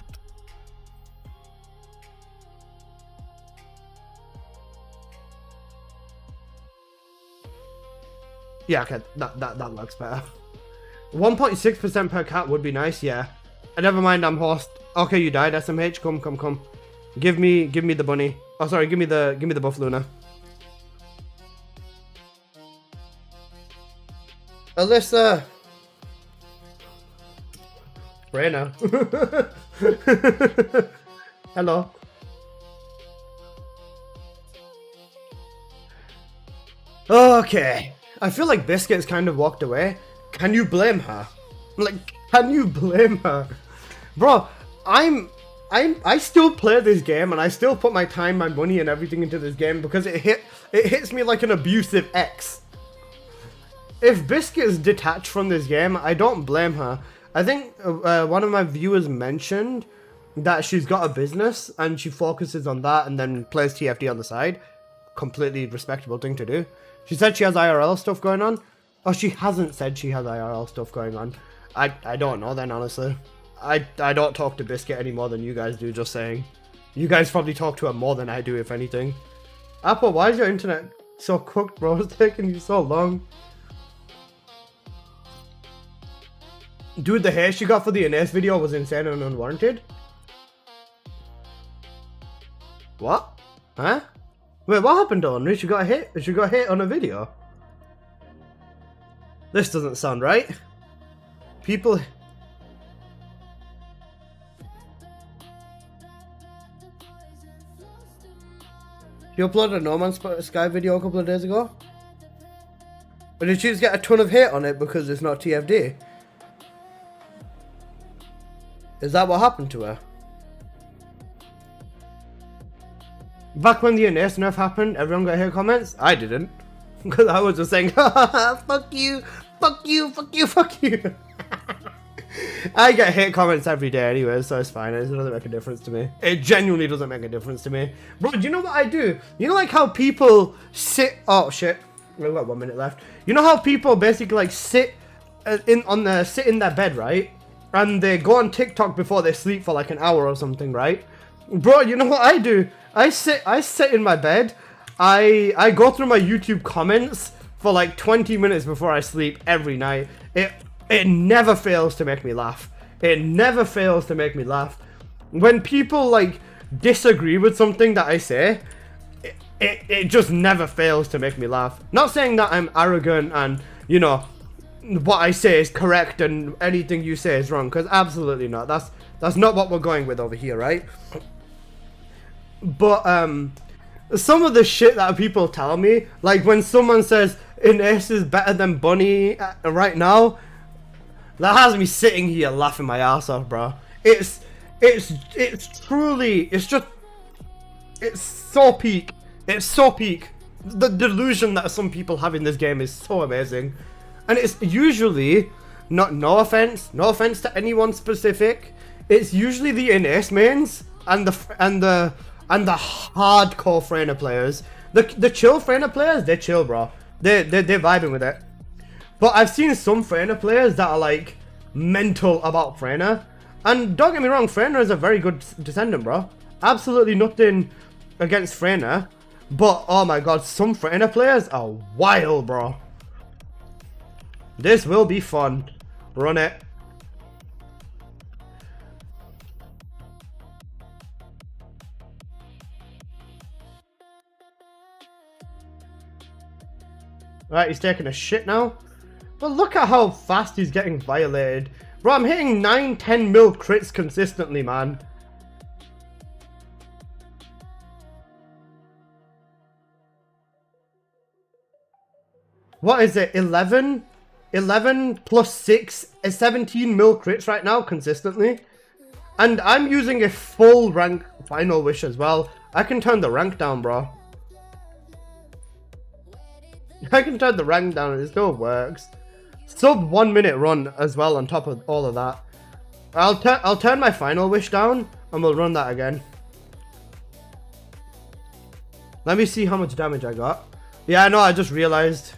Yeah, okay, that looks better. 1.6% per cat would be nice, yeah. And never mind, I'm host. Okay, you died, SMH. Come. Give me the bunny. Oh, sorry, give me the buff Luna. Alyssa. Reyna. Hello. Okay. I feel like Biscuit's kind of walked away. Can you blame her? Like, can you blame her? Bro, I still play this game and I still put my time, my money and everything into this game because it hits me like an abusive ex. If Biscuit is detached from this game, I don't blame her. I think one of my viewers mentioned that she's got a business and she focuses on that and then plays TFD on the side. Completely respectable thing to do. She said she has IRL stuff going on. Oh, she hasn't said she has IRL stuff going on. I don't know then, honestly. I don't talk to Biscuit any more than you guys do, just saying. You guys probably talk to her more than I do, if anything. Apple, why is your internet so cooked, bro? It's taking you so long. Dude, the hate she got for the Ines video was insane and unwarranted. What? Huh? Wait, what happened to Henry? She got hit? She got hit on a video? This doesn't sound right. People... She uploaded a No Man's Sky video a couple of days ago. But did she just get a ton of hate on it because it's not TFD? Is that what happened to her? Back when the Ines nerf happened, everyone got hate comments? I didn't. Because I was just saying, fuck you, fuck you, fuck you, fuck you. I get hate comments every day anyway, so it's fine. It doesn't make a difference to me. It genuinely doesn't make a difference to me. Bro, do you know what I do? You know like how people sit... Oh, shit. We've got 1 minute left. You know how people basically like sit in their bed, right? And they go on TikTok before they sleep for like an hour or something, right? Bro, you know what I do? I sit in my bed. I go through my YouTube comments for like 20 minutes before I sleep every night. It never fails to make me laugh. It never fails to make me laugh. When people like disagree with something that I say, it just never fails to make me laugh. Not saying that I'm arrogant and, you know, what I say is correct and anything you say is wrong, because absolutely not. That's not what we're going with over here, right? But some of the shit that people tell me, like when someone says Ines is better than Bunny right now, that has me sitting here laughing my ass off, bro. It's truly, it's so peak. It's so peak. The delusion that some people have in this game is so amazing. And it's usually, no offense to anyone specific, it's usually the Ines mains and the hardcore Freyna players. The chill Freyna players, they're chill, bro. They're vibing with it. But I've seen some Freyna players that are like mental about Freyna. And don't get me wrong, Freyna is a very good Descendant, bro. Absolutely nothing against Freyna. But oh my god, some Freyna players are wild, bro. This will be fun. Run it. Right, he's taking a shit now. But look at how fast he's getting violated. Bro, I'm hitting 9-10 mil crits consistently, man. What is it? 11 plus 6 is 17 mil crits right now consistently. And I'm using a full rank final wish as well. I can turn the rank down, bro. I can turn the rank down and it still works. Sub 1 minute run as well on top of all of that. I'll turn my final wish down and we'll run that again. Let me see how much damage I got. Yeah, I know, I just realized.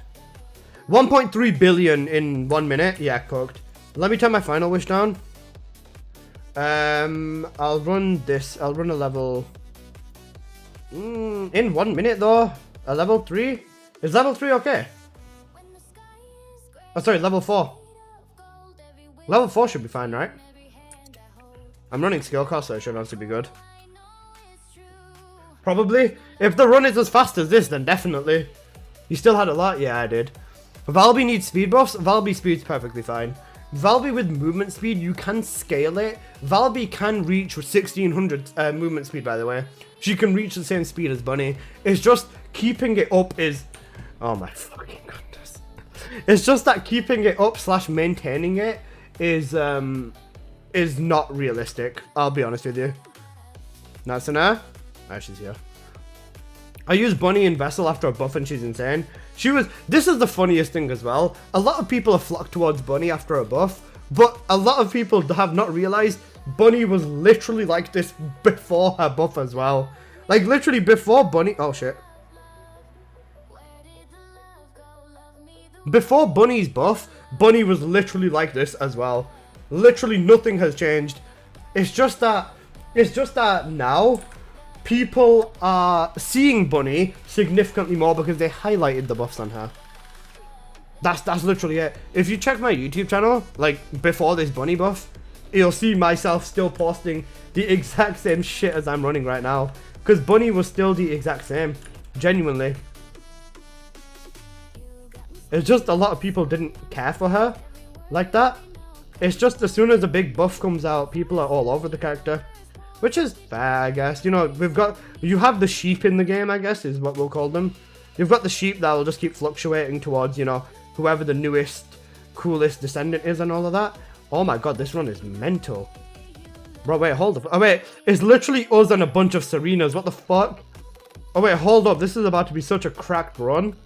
1.3 billion in 1 minute. Yeah, cooked. Let me turn my final wish down. I'll run this. I'll run a level... in 1 minute though. A level 3? Is level 3 okay? Oh, sorry, level 4. Level 4 should be fine, right? I'm running skill cost, so it should honestly be good. Probably. If the run is as fast as this, then definitely. You still had a lot? Yeah, I did. Valby needs speed buffs. Valby speed's perfectly fine. Valby with movement speed, you can scale it. Valby can reach 1600 movement speed, by the way. She can reach the same speed as Bunny. It's just keeping it up is... Oh my fucking goodness. It's just that keeping it up / maintaining it is not realistic. I'll be honest with you. That's an air. Ah, she's here. I used Bunny in Vessel after a buff and she's insane. This is the funniest thing as well. A lot of people have flocked towards Bunny after a buff, but a lot of people have not realized Bunny was literally like this before her buff as well. Like literally before Bunny... Oh shit. Before Bunny's buff, Bunny was literally like this as well. Literally nothing has changed. It's just that now people are seeing Bunny significantly more because they highlighted the buffs on her. That's literally it. If you check my YouTube channel, like before this bunny buff, you'll see myself still posting the exact same shit as I'm running right now. Because bunny was still the exact same. Genuinely. It's just a lot of people didn't care for her like that. It's just as soon as a big buff comes out, people are all over the character. Which is fair, I guess. You know, you have the sheep in the game, I guess, is what we'll call them. You've got the sheep that will just keep fluctuating towards, you know, whoever the newest, coolest descendant is and all of that. Oh my god, this run is mental. Bro, wait, hold up. Oh wait, it's literally us and a bunch of Serenas. What the fuck? Oh wait, hold up. This is about to be such a cracked run.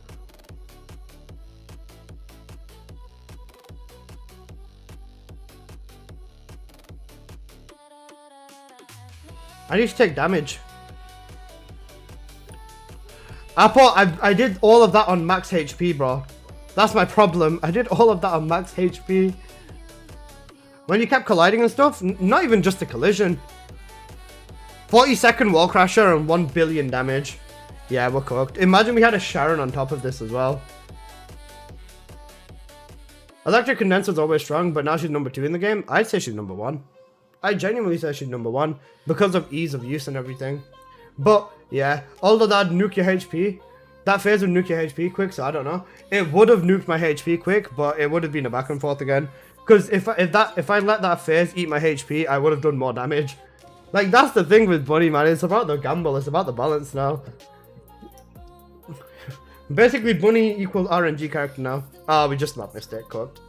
I need to take damage. I did all of that on max HP, bro. That's my problem. I did all of that on max HP. When you kept colliding and stuff, not even just a collision. 40-second wall crasher and 1 billion damage. Yeah, we're cooked. Imagine we had a Sharon on top of this as well. Electric Condenser's always strong, but now she's number 2 in the game. I'd say she's number 1. I genuinely say she's number 1 because of ease of use and everything. But yeah, although that nuke your HP, that phase would nuke your HP quick, so I don't know. It would have nuked my HP quick, but it would have been a back and forth again. Because if I let that phase eat my HP, I would have done more damage. Like, that's the thing with Bunny, man. It's about the gamble. It's about the balance now. Basically, Bunny equals RNG character now. Ah, we just not missed it, cooked.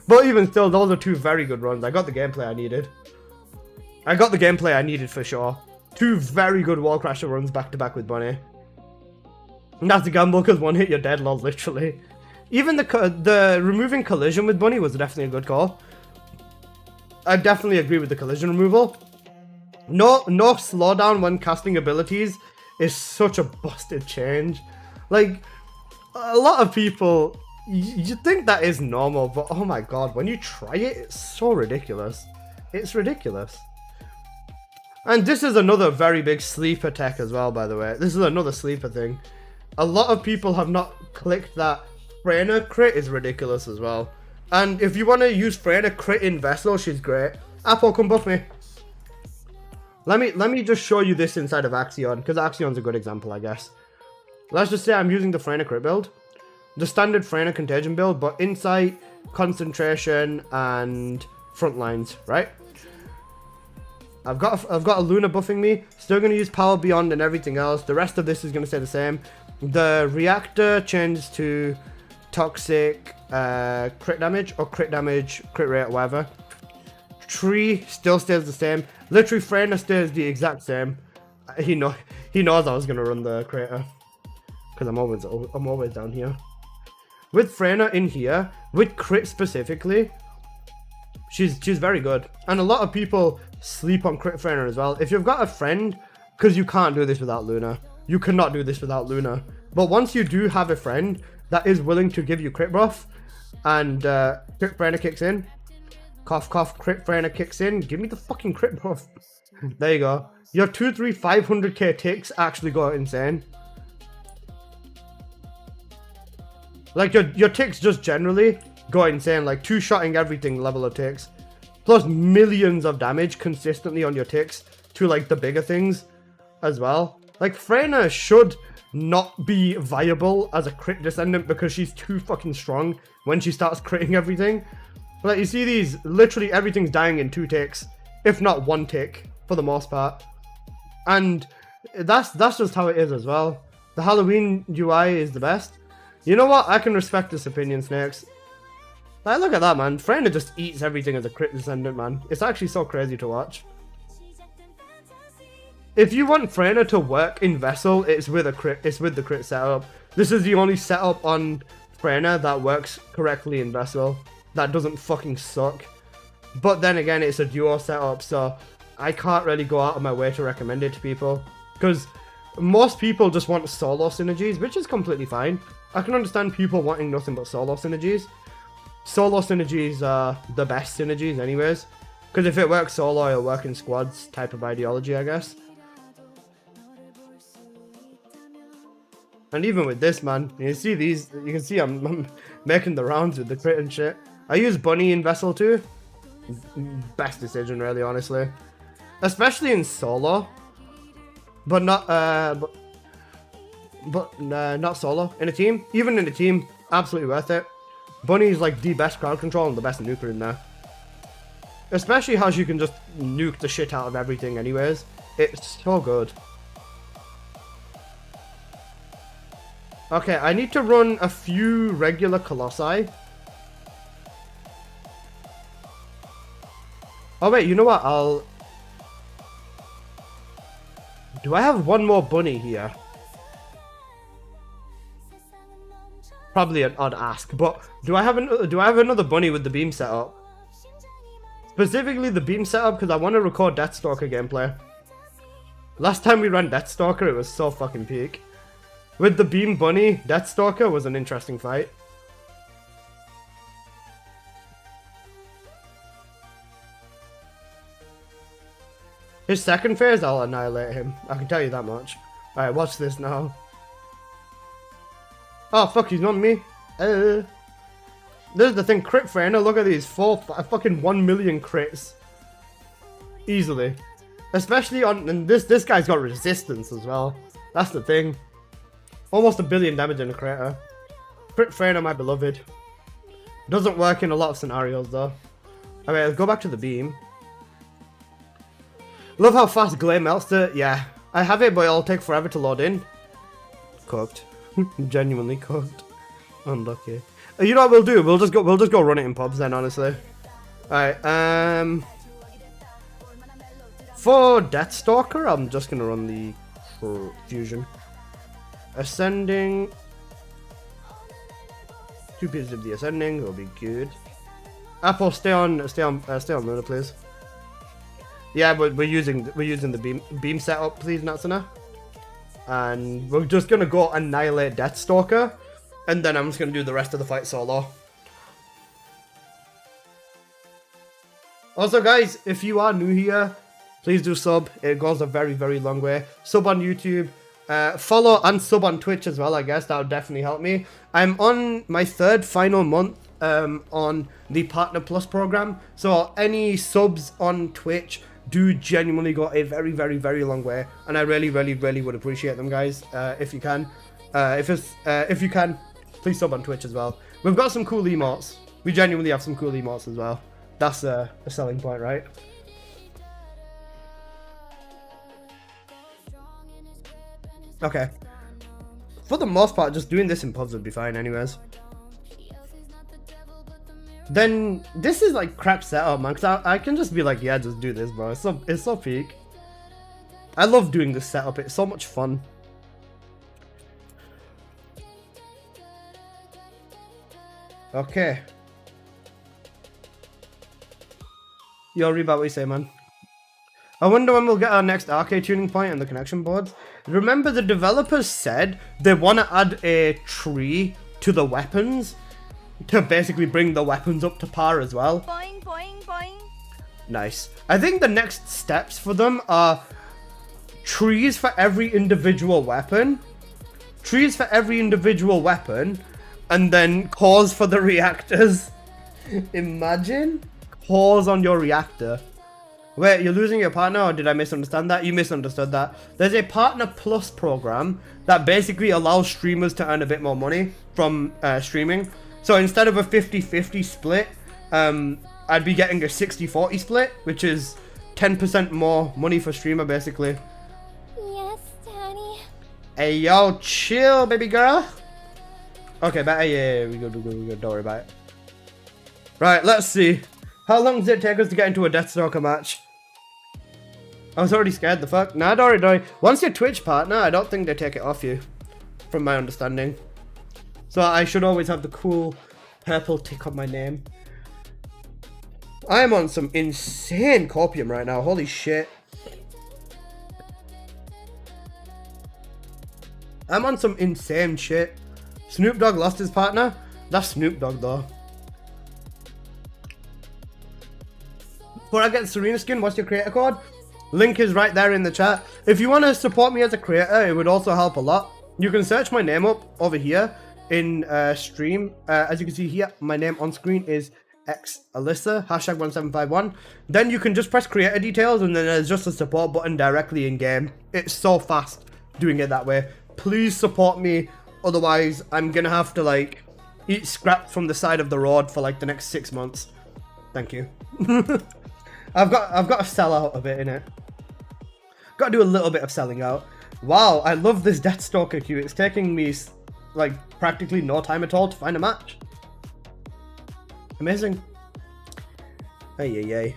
But even still, those are 2 very good runs. I got the gameplay I needed. I got the gameplay I needed for sure. 2 very good wall crasher runs back to back with Bunny. And that's a gamble because 1 hit you're dead, lol, literally. Even the removing collision with Bunny was definitely a good call. I definitely agree with the collision removal. No slowdown when casting abilities is such a busted change. Like, a lot of people, you think that is normal, but oh my god, when you try it, it's so ridiculous. It's ridiculous. And this is another very big sleeper tech as well, by the way. This is another sleeper thing. A lot of people have not clicked that Freyna crit is ridiculous as well. And if you want to use Freyna crit in Vessel, she's great. Apple, come buff me. Let me just show you this inside of Axion, because Axion's a good example, I guess. Let's just say I'm using the Freyna crit build. The standard Freyna contagion build, but insight, concentration, and front lines, right? I've got a Luna buffing me. Still going to use Power Beyond and everything else. The rest of this is going to stay the same. The reactor changes to toxic crit damage or crit damage, crit rate, whatever. Tree still stays the same. Literally, Freyna stays the exact same. He knows I was going to run the crater because I'm always down here. With Freyna in here, with crit specifically, she's very good. And a lot of people sleep on crit Freyna as well. If you've got a friend, because you can't do this without Luna. You cannot do this without Luna. But once you do have a friend that is willing to give you crit buff, and crit Freyna kicks in, cough cough, crit Freyna kicks in, give me the fucking crit buff. There you go. Your 2, 3, 500k ticks actually go insane. Like your ticks just generally go insane, like 2-shotting everything level of ticks. Plus millions of damage consistently on your ticks to like the bigger things as well. Like Freyna should not be viable as a crit descendant because she's too fucking strong when she starts critting everything. Like you see these, literally everything's dying in 2 ticks, if not 1 tick for the most part. And that's just how it is as well. The Halloween UI is the best. You know what? I can respect this opinion, Snakes. Like, look at that, man. Freyna just eats everything as a crit descendant, man. It's actually so crazy to watch. If you want Freyna to work in Vessel, it's with a crit. It's with the crit setup. This is the only setup on Freyna that works correctly in Vessel. That doesn't fucking suck. But then again, it's a duo setup, so I can't really go out of my way to recommend it to people. Because most people just want solo synergies, which is completely fine. I can understand people wanting nothing but solo synergies. Solo synergies are the best synergies anyways. Because if it works solo, it'll work in squads type of ideology, I guess. And even with this, man, you see these, you can see I'm making the rounds with the crit and shit. I use Bunny in Vessel too. Best decision, really, honestly. Especially in solo. But not, not solo. In a team. Even in a team, absolutely worth it. Bunny is like the best crowd control and the best nuker in there. Especially how you can just nuke the shit out of everything anyways. It's so good. Okay, I need to run a few regular Colossi. Oh wait, you know what? Do I have one more bunny here? Probably an odd ask, but do I have another bunny with the beam setup? Specifically the beam setup because I want to record Deathstalker gameplay. Last time we ran Deathstalker, it was so fucking peak. With the beam bunny, Deathstalker was an interesting fight. His second phase, I'll annihilate him. I can tell you that much. Alright, watch this now. Oh, fuck, he's on me. This is the thing, crit Freyna, look at these, fucking 1 million crits. Easily. Especially on, and this guy's got resistance as well. That's the thing. Almost 1 billion damage in a crater. Crit Freyna, my beloved. Doesn't work in a lot of scenarios though. Okay, let's go back to the beam. Love how fast Glare melts it. Yeah, I have it, but it'll take forever to load in. Cooked. Genuinely cooked. Unlucky. You know what we'll do? We'll just go run it in pubs then, honestly. Alright, for Deathstalker, I'm just gonna run the fusion. Ascending. 2 pieces of the ascending will be good. Apple, stay on Luna, please. Yeah, but we're using the beam setup, please, Natsuna. And we're just gonna go annihilate Deathstalker, and then I'm just gonna do the rest of the fight solo. Also, guys, if you are new here, please do sub. It goes a very, very long way. Sub on YouTube, follow and sub on Twitch as well. I guess that would definitely help me. I'm on my 3rd final month on the Partner Plus program, so any subs on Twitch do genuinely go a very, very, very long way, and I really, really, really would appreciate them, guys. If you can, if you can, please sub on Twitch as well. We've got some cool emotes. We genuinely have some cool emotes as well. That's a selling point, right? Okay. For the most part, just doing this in pubs would be fine, anyways. Then this is like crap setup, man. Cause I can just be like, yeah, just do this, bro. It's so peak. I love doing this setup. It's so much fun. Okay. Yo, read about what you say, man. I wonder when we'll get our next arcade tuning point and the connection boards. Remember, the developers said they want to add a tree to the weapons to basically bring the weapons up to par as well. Boing, boing, boing. Nice. I think the next steps for them are trees for every individual weapon. Trees for every individual weapon. And then cores for the reactors. Imagine. Cores on your reactor. Wait, you're losing your partner, or did I misunderstand that? You misunderstood that. There's a Partner Plus program that basically allows streamers to earn a bit more money from streaming. So instead of a 50-50 split, I'd be getting a 60-40 split, which is 10% more money for streamer, basically. Yes, Daddy. Hey, yo, chill, baby girl. Okay, better, yeah, we good, don't worry about it. Right, let's see. How long does it take us to get into a Deathstalker match? I was already scared, the fuck? Nah, don't worry. Once you're Twitch partner, I don't think they take it off you, from my understanding. So I should always have the cool purple tick on my name. I am on some insane copium right now, holy shit. I'm on some insane shit. Snoop Dogg lost his partner? That's Snoop Dogg though. Before I get Serena skin, what's your creator code? Link is right there in the chat. If you want to support me as a creator, it would also help a lot. You can search my name up over here in stream. As you can see here, my name on screen is xalyssa #1751. Then you can just press creator details, and then there's just a support button directly in game. It's so fast doing it that way. Please support me, otherwise I'm gonna have to like eat scraps from the side of the road for like the next 6 months. Thank you. I've got to sell out a bit in it. Got to do a little bit of selling out. Wow, I love this Deathstalker queue. It's taking me like practically no time at all to find a match. Amazing. Ay, ay, ay.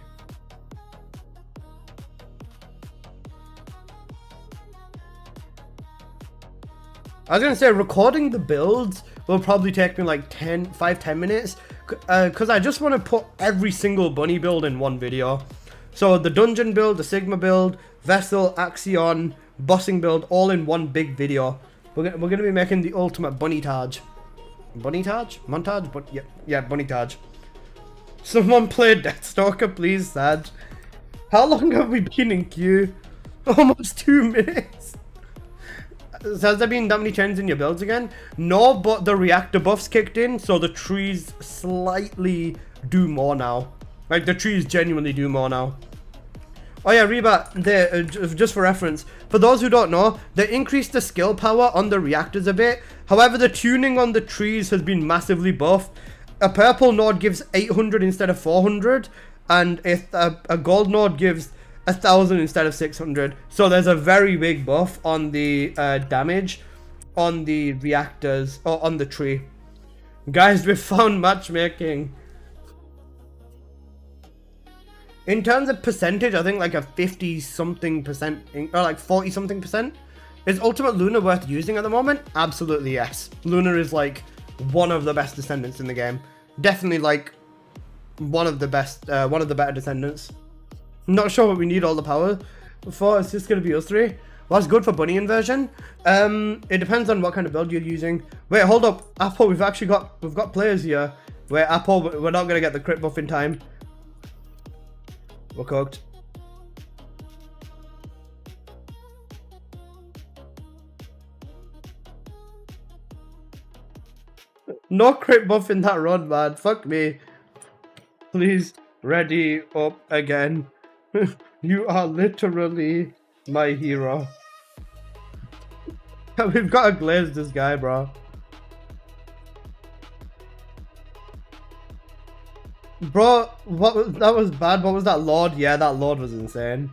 I was gonna say recording the builds will probably take me like 5-10 minutes, because I just want to put every single bunny build in one video. So the dungeon build, the Sigma build, Vessel, Axion, bossing build, all in one big video. We're gonna be making the ultimate bunny taj. Bunny taj? Montage? But yeah, bunny taj. Someone play Deathstalker, please, Saj. How long have we been in queue? Almost 2 minutes. So has there been that many changes in your builds again? No, but the reactor buffs kicked in, so the trees slightly do more now. Like, the trees genuinely do more now. Oh yeah, Reba, just for reference, for those who don't know, they increased the skill power on the reactors a bit. However, the tuning on the trees has been massively buffed. A purple node gives 800 instead of 400, and a gold node gives 1000 instead of 600. So there's a very big buff on the damage on the reactors, or on the tree. Guys, we found matchmaking. In terms of percentage, I think like a 50-something percent, or like 40-something percent. Is Ultimate Luna worth using at the moment? Absolutely yes. Luna is like one of the best Descendants in the game. Definitely like one of the best, one of the better Descendants. Not sure what we need all the power for. It's just gonna be us three. Well, that's good for bunny inversion. It depends on what kind of build you're using. Wait, hold up, Apple. We've got players here. Wait, Apple. We're not gonna get the crit buff in time. We're cooked. No crit buff in that run, man. Fuck me. Please, ready up again. You are literally my hero. We've got to glaze this guy, bro. Bro, that was bad. What was that Lord? Yeah, that Lord was insane.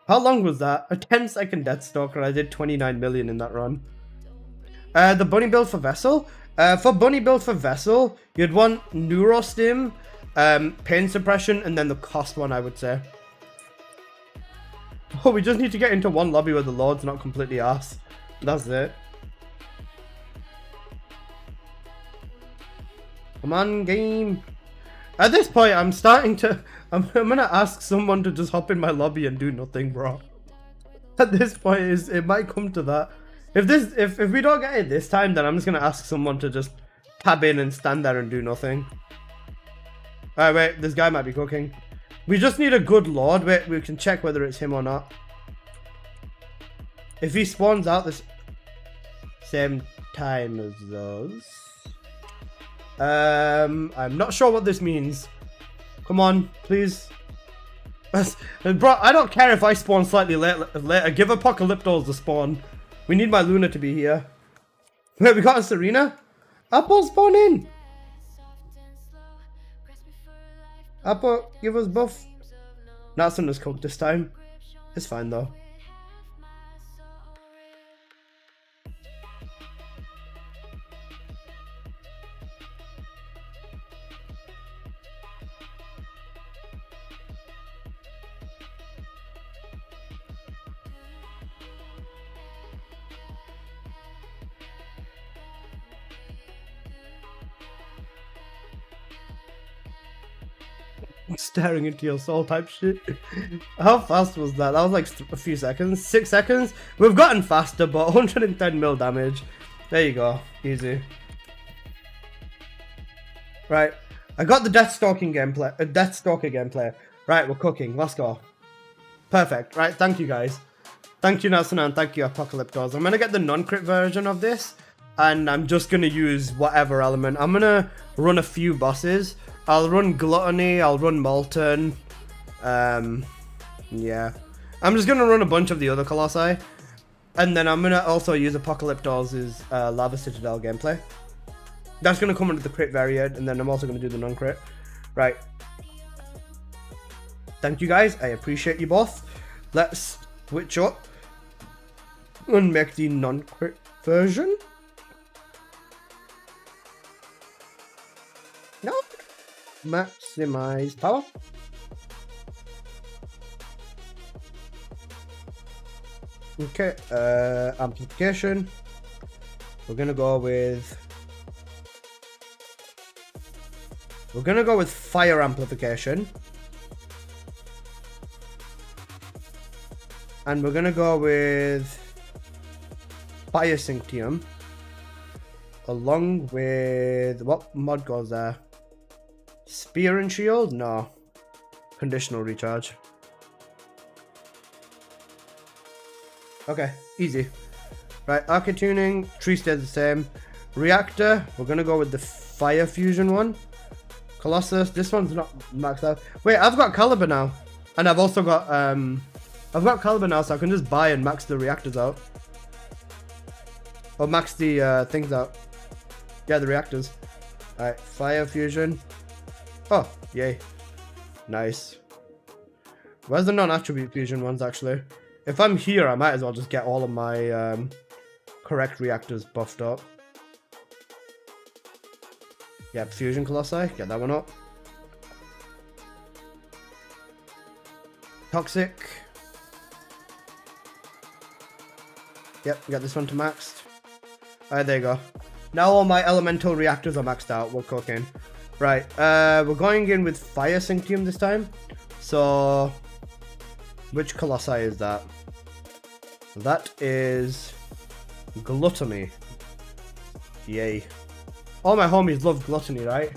How long was that? A 10-second Deathstalker. I did 29 million in that run. The bunny build for Vessel. For bunny build for Vessel, you'd want Neurostim, pain suppression, and then the cost one, I would say. Oh, we just need to get into one lobby where the Lord's not completely ass. That's it. Come on, game. At this point, I'm gonna ask someone to just hop in my lobby and do nothing, bro. At this point, it might come to that. If we don't get it this time, then I'm just gonna ask someone to just tab in and stand there and do nothing. Alright, wait, this guy might be cooking. We just need a good Lord. Wait, we can check whether it's him or not. If he spawns out this same time as those. I'm not sure what this means. Come on, please. Bro, I don't care if I spawn slightly later. Give Apocalyptos the spawn. We need my Luna to be here. Wait, we got a Serena? Apple, spawn in! Apple, give us buff. Not something that's cooked this time. It's fine though. Staring into your soul type shit. How fast was that? That was like a few seconds. 6 seconds? We've gotten faster, but 110 mil damage. There you go. Easy. Right. I got the Deathstalker gameplay. Right, we're cooking. Let's go. Perfect. Right, thank you guys. Thank you, Nasuna, and thank you, Apocalyptos. I'm gonna get the non-crit version of this, and I'm just gonna use whatever element. I'm gonna run a few bosses. I'll run Gluttony, I'll run Molten. Yeah. I'm just gonna run a bunch of the other Colossi. And then I'm gonna also use Apocalyptos' Lava Citadel gameplay. That's gonna come under the crit variant, and then I'm also gonna do the non-crit. Right. Thank you guys, I appreciate you both. Let's switch up and make the non-crit version. No. Maximize power. Okay, amplification. We're gonna go with fire amplification. And we're gonna go with fire synctium. Along with what mod goes there? Spear and shield? No. Conditional recharge. Okay, easy. Right, arcade tuning, tree stays the same. Reactor, we're gonna go with the fire fusion one. Colossus, this one's not maxed out. Wait, I've got Caliber now. And I've also got, I've got Caliber now, so I can just buy and max the reactors out. Or max the things out. Yeah, the reactors. Alright, fire fusion. Oh, yay. Nice. Where's the non-attribute fusion ones, actually? If I'm here, I might as well just get all of my correct reactors buffed up. Yep, Fusion Colossi, get that one up. Toxic. Yep, get this one to maxed. Alright, there you go. Now all my elemental reactors are maxed out, we're cooking. Right, we're going in with Fire Synctium this time. So, which Colossi is that? That is Gluttony. Yay. All my homies love Gluttony, right?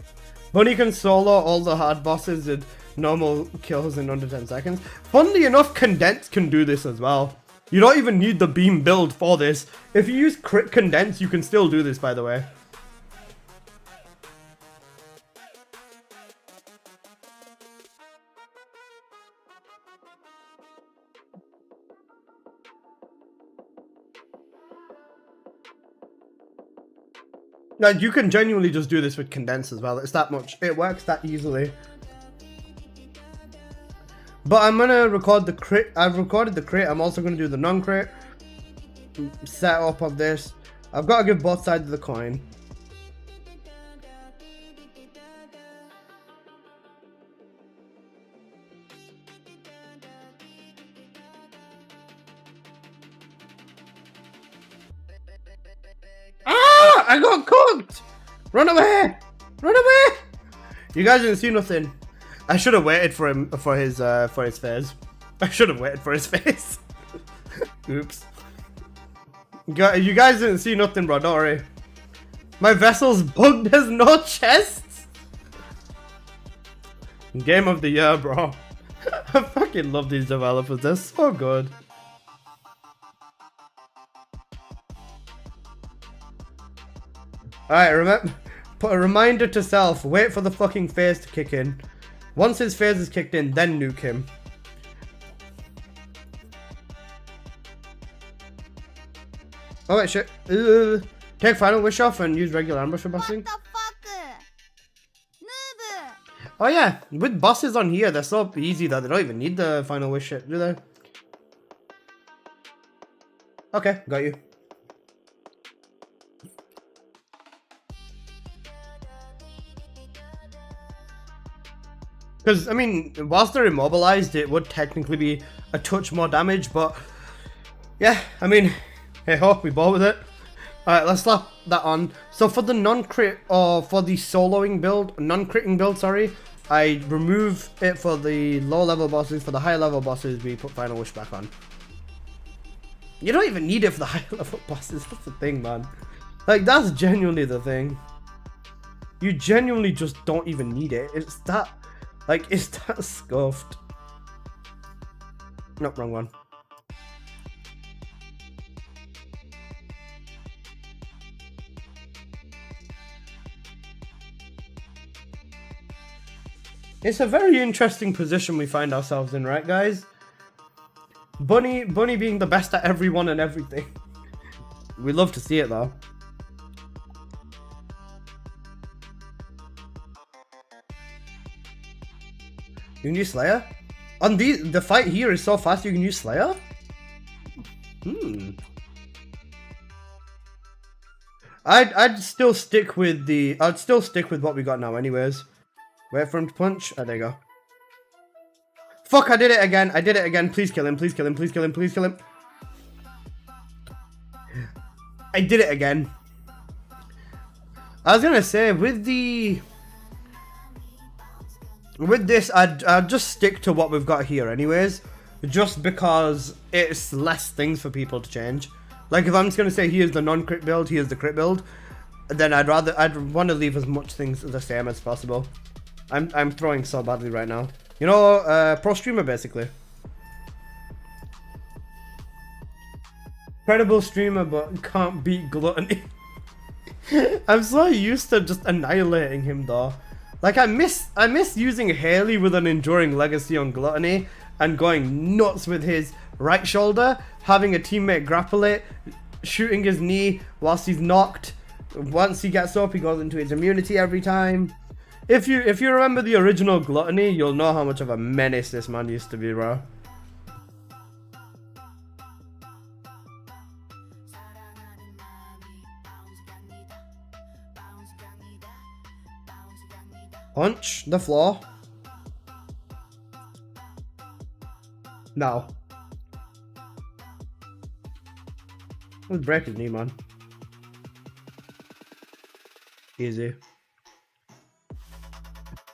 Bunny can solo all the hard bosses and normal kills in under 10 seconds. Funnily enough, Condense can do this as well. You don't even need the beam build for this. If you use crit Condense, you can still do this, by the way. Now, you can genuinely just do this with Condense as well. It's that much. It works that easily. But I'm going to record the crit. I've recorded the crit. I'm also going to do the non-crit setup of this. I've got to give both sides of the coin. Ah! I got cooked! Run away! Run away! You guys didn't see nothing. I should have waited for him for his phase. I should have waited for his face. Oops. You guys didn't see nothing, bro. Don't worry. My vessel's bugged. There's no chests. Game of the year, bro. I fucking love these developers. They're so good. Alright, remember, put a reminder to self. Wait for the fucking phase to kick in. Once his phase is kicked in, then nuke him. Oh wait, shit. Take final wish off and use regular ambush for bossing. What the fuck? Noob! Oh yeah, with bosses on here, they're so easy that they don't even need the final wish shit, do they? Okay, got you. Because, I mean, whilst they're immobilized, it would technically be a touch more damage, but yeah, I mean, hey ho, we bought with it. Alright, let's slap that on. So for the non-crit, or for the soloing build, non-critting build, sorry, I remove it for the low level bosses. For the high level bosses, we put Final Wish back on. You don't even need it for the high level bosses, that's the thing, man. Like, that's genuinely the thing. You genuinely just don't even need it. It's that... Like, is that scuffed? Nope, wrong one. It's a very interesting position we find ourselves in, right, guys? Bunny being the best at everyone and everything. We love to see it, though. You can use Slayer? On the fight here is so fast you can use Slayer? I'd still stick with what we got now anyways. Wait for him to punch. Oh, there you go. Fuck, I did it again. Please kill him. Please kill him. Please kill him. Please kill him. I did it again. I was gonna say, with this, I'd just stick to what we've got here anyways. Just because it's less things for people to change. Like, if I'm just gonna say, here's the non-crit build, here's the crit build, then I'd want to leave as much things the same as possible. I'm throwing so badly right now. You know, pro streamer basically. Incredible streamer, but can't beat Gluttony. I'm so used to just annihilating him though. Like, I miss using Haley with an enduring legacy on Gluttony and going nuts with his right shoulder, having a teammate grapple it, shooting his knee whilst he's knocked. Once he gets up, he goes into his immunity every time. If you remember the original Gluttony, you'll know how much of a menace this man used to be, bro. Punch the floor. No. Let's break his knee, man. Easy.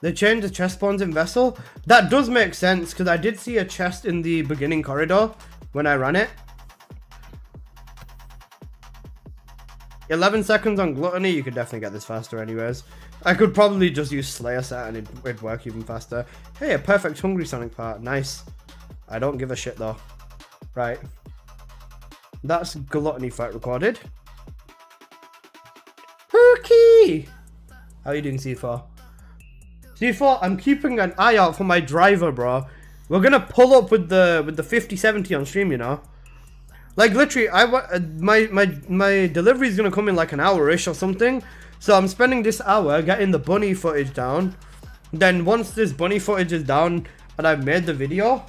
They changed the chest spawns in Vessel. That does make sense, because I did see a chest in the beginning corridor when I ran it. 11 seconds on Gluttony, you could definitely get this faster anyways. I could probably just use Slayer set and it'd work even faster. Hey, a perfect Hungry Sonic part. Nice. I don't give a shit though. Right. That's Gluttony fight recorded. Perky! How are you doing, C4? C4, I'm keeping an eye out for my driver, bro. We're gonna pull up with the 5070 on stream, you know. Like, literally, my delivery is gonna come in like an hour-ish or something. So I'm spending this hour getting the bunny footage down. Then once this bunny footage is down and I've made the video,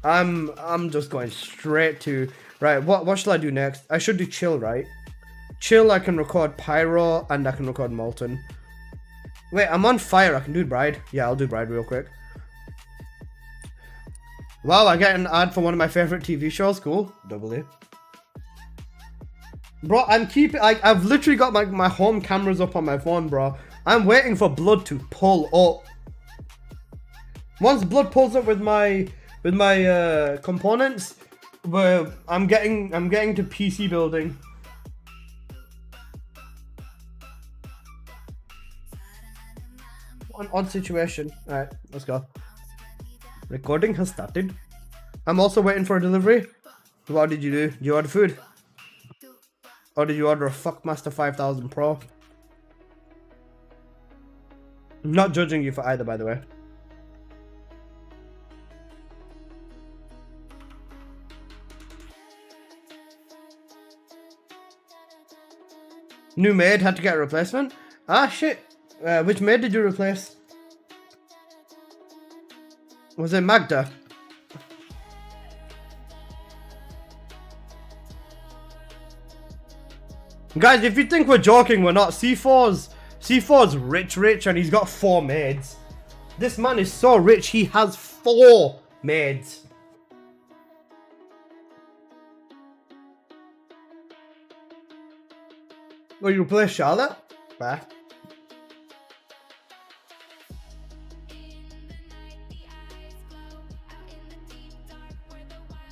I'm just going straight to, right, what shall I do next? I should do chill, right? Chill, I can record pyro and I can record molten. Wait, I'm on fire. I can do bride. Yeah, I'll do bride real quick. Wow, I get an ad for one of my favorite TV shows. Cool. Double A. Bro, I've literally got my home cameras up on my phone, bro. I'm waiting for blood to pull up. Once blood pulls up with my components, I'm getting to PC building. An odd situation. Alright, let's go. Recording has started. I'm also waiting for a delivery. What did you do? Did you order food? Or did you order a Fuckmaster 5000 Pro? I'm not judging you for either, by the way. New maid had to get a replacement? Ah, shit. Which maid did you replace? Was it Magda? Guys, if you think we're joking, we're not. C4's rich and he's got 4 maids. This man is so rich, he has 4 maids. Oh, you replace Charlotte? Bah.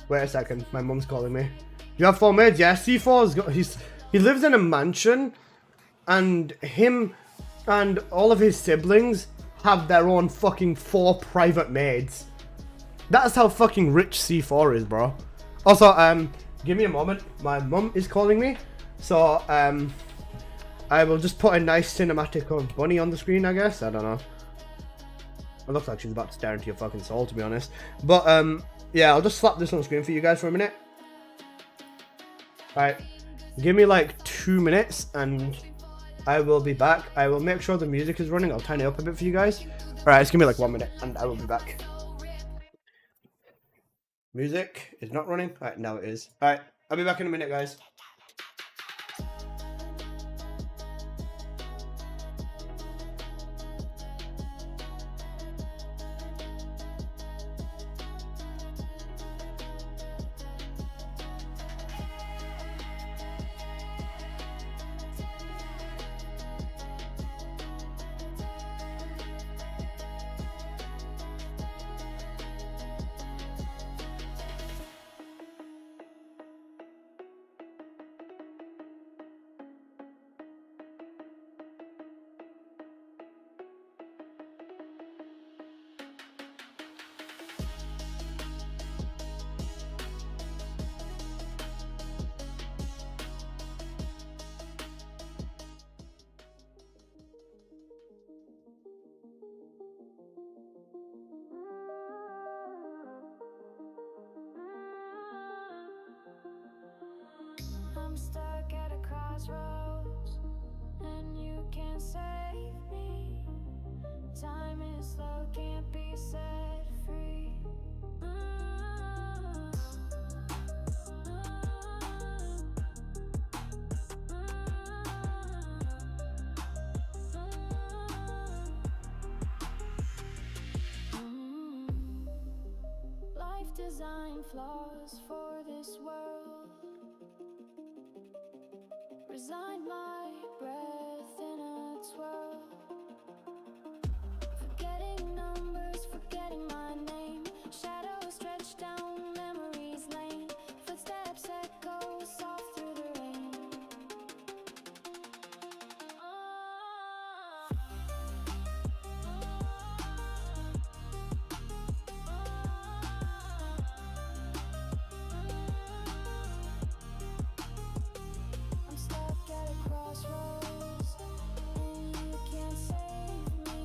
Wait a second, my mum's calling me. You have 4 maids? Yeah, C4's got, he lives in a mansion, and him and all of his siblings have their own fucking 4 private maids. That's how fucking rich C4 is, bro. Also, give me a moment. My mum is calling me, so I will just put a nice cinematic of Bunny on the screen, I guess. I don't know. It looks like she's about to stare into your fucking soul, to be honest. But, yeah, I'll just slap this on screen for you guys for a minute. Alright, give me like 2 minutes and I will be back. I will make sure the music is running. I'll turn it up a bit for you guys. Alright, just give me like 1 minute and I will be back. Music is not running. Alright, now it is. Alright, I'll be back in a minute, guys. I'm stuck at a crossroads, and you can't save me. Time is slow, can't be set free. Life design flaws for this world. Resign my breath in a twirl. Forgetting numbers, forgetting my name. Shadows stretch down memory's lane. Footsteps echo soft through the rain. I'm stuck at a crossroads, and you can't save me.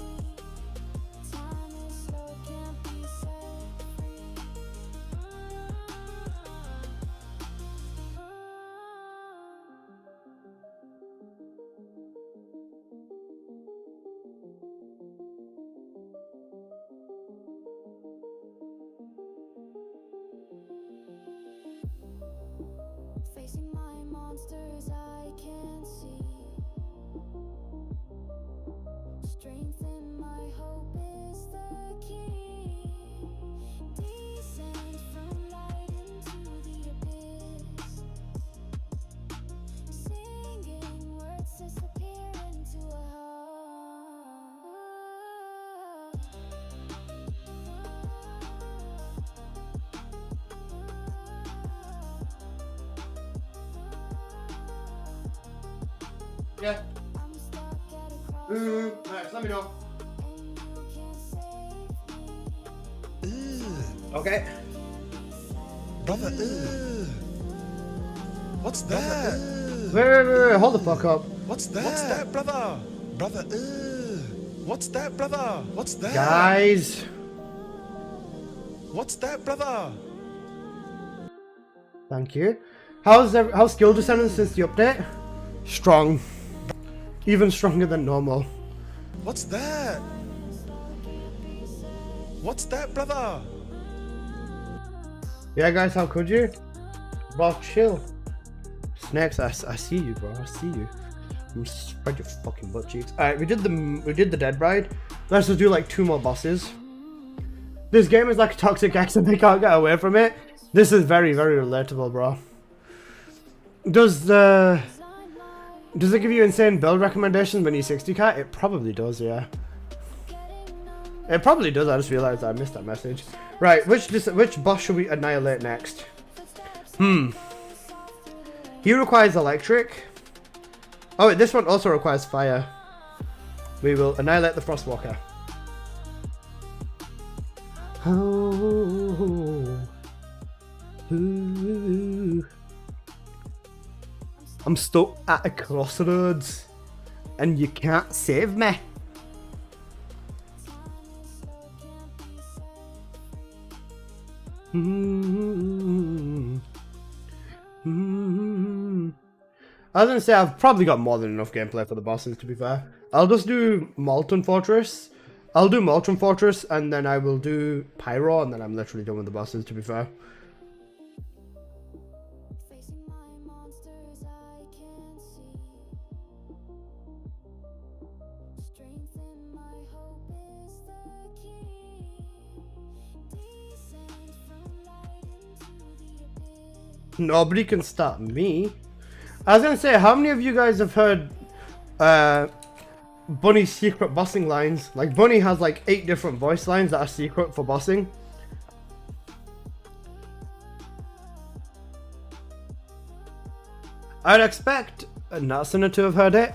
Time is slow, can't be set free. Facing my monsters I can't see. Strength in my hope is the key. Descend from light into the abyss. Singing words disappear into a Yeah. I'm stuck at a crossroads, Alright, let me know. and you can't save me. Okay. Brother, what's that? Wait, hold the fuck up. What's that? What's that, brother? Brother, what's that, brother? What's that? Guys. What's that, brother? Thank you. How's Skill Descendant since the update? Strong. Even stronger than normal. What's that? What's that, brother? Yeah, guys, how could you? Bro, chill. Snakes, I see you, bro. I see you. You spread your fucking butt cheeks. Alright, we did the Dead Bride. Let's just do like 2 more bosses. This game is like a toxic X and they can't get away from it. This is very, very relatable, bro. Does it give you insane build recommendations when you 60k? It probably does, yeah. It probably does. I just realized I missed that message. Right, which boss should we annihilate next? He requires electric. Oh, wait, this one also requires fire. We will annihilate the Frostwalker. Oh, ooh. I'm stuck at a crossroads, and you can't save me. I was gonna say I've probably got more than enough gameplay for the bosses, to be fair. I'll just do Molten Fortress. I'll do Molten Fortress and then I will do Pyro and then I'm literally done with the bosses, to be fair. Facing my monsters I can't see. Strength in my hope is the key. Descend from light into the abyss. Nobody can stop me. I was gonna say, how many of you guys have heard Bunny's secret bossing lines? Like, Bunny has like 8 different voice lines that are secret for bossing. I'd expect Natsuna to have heard it.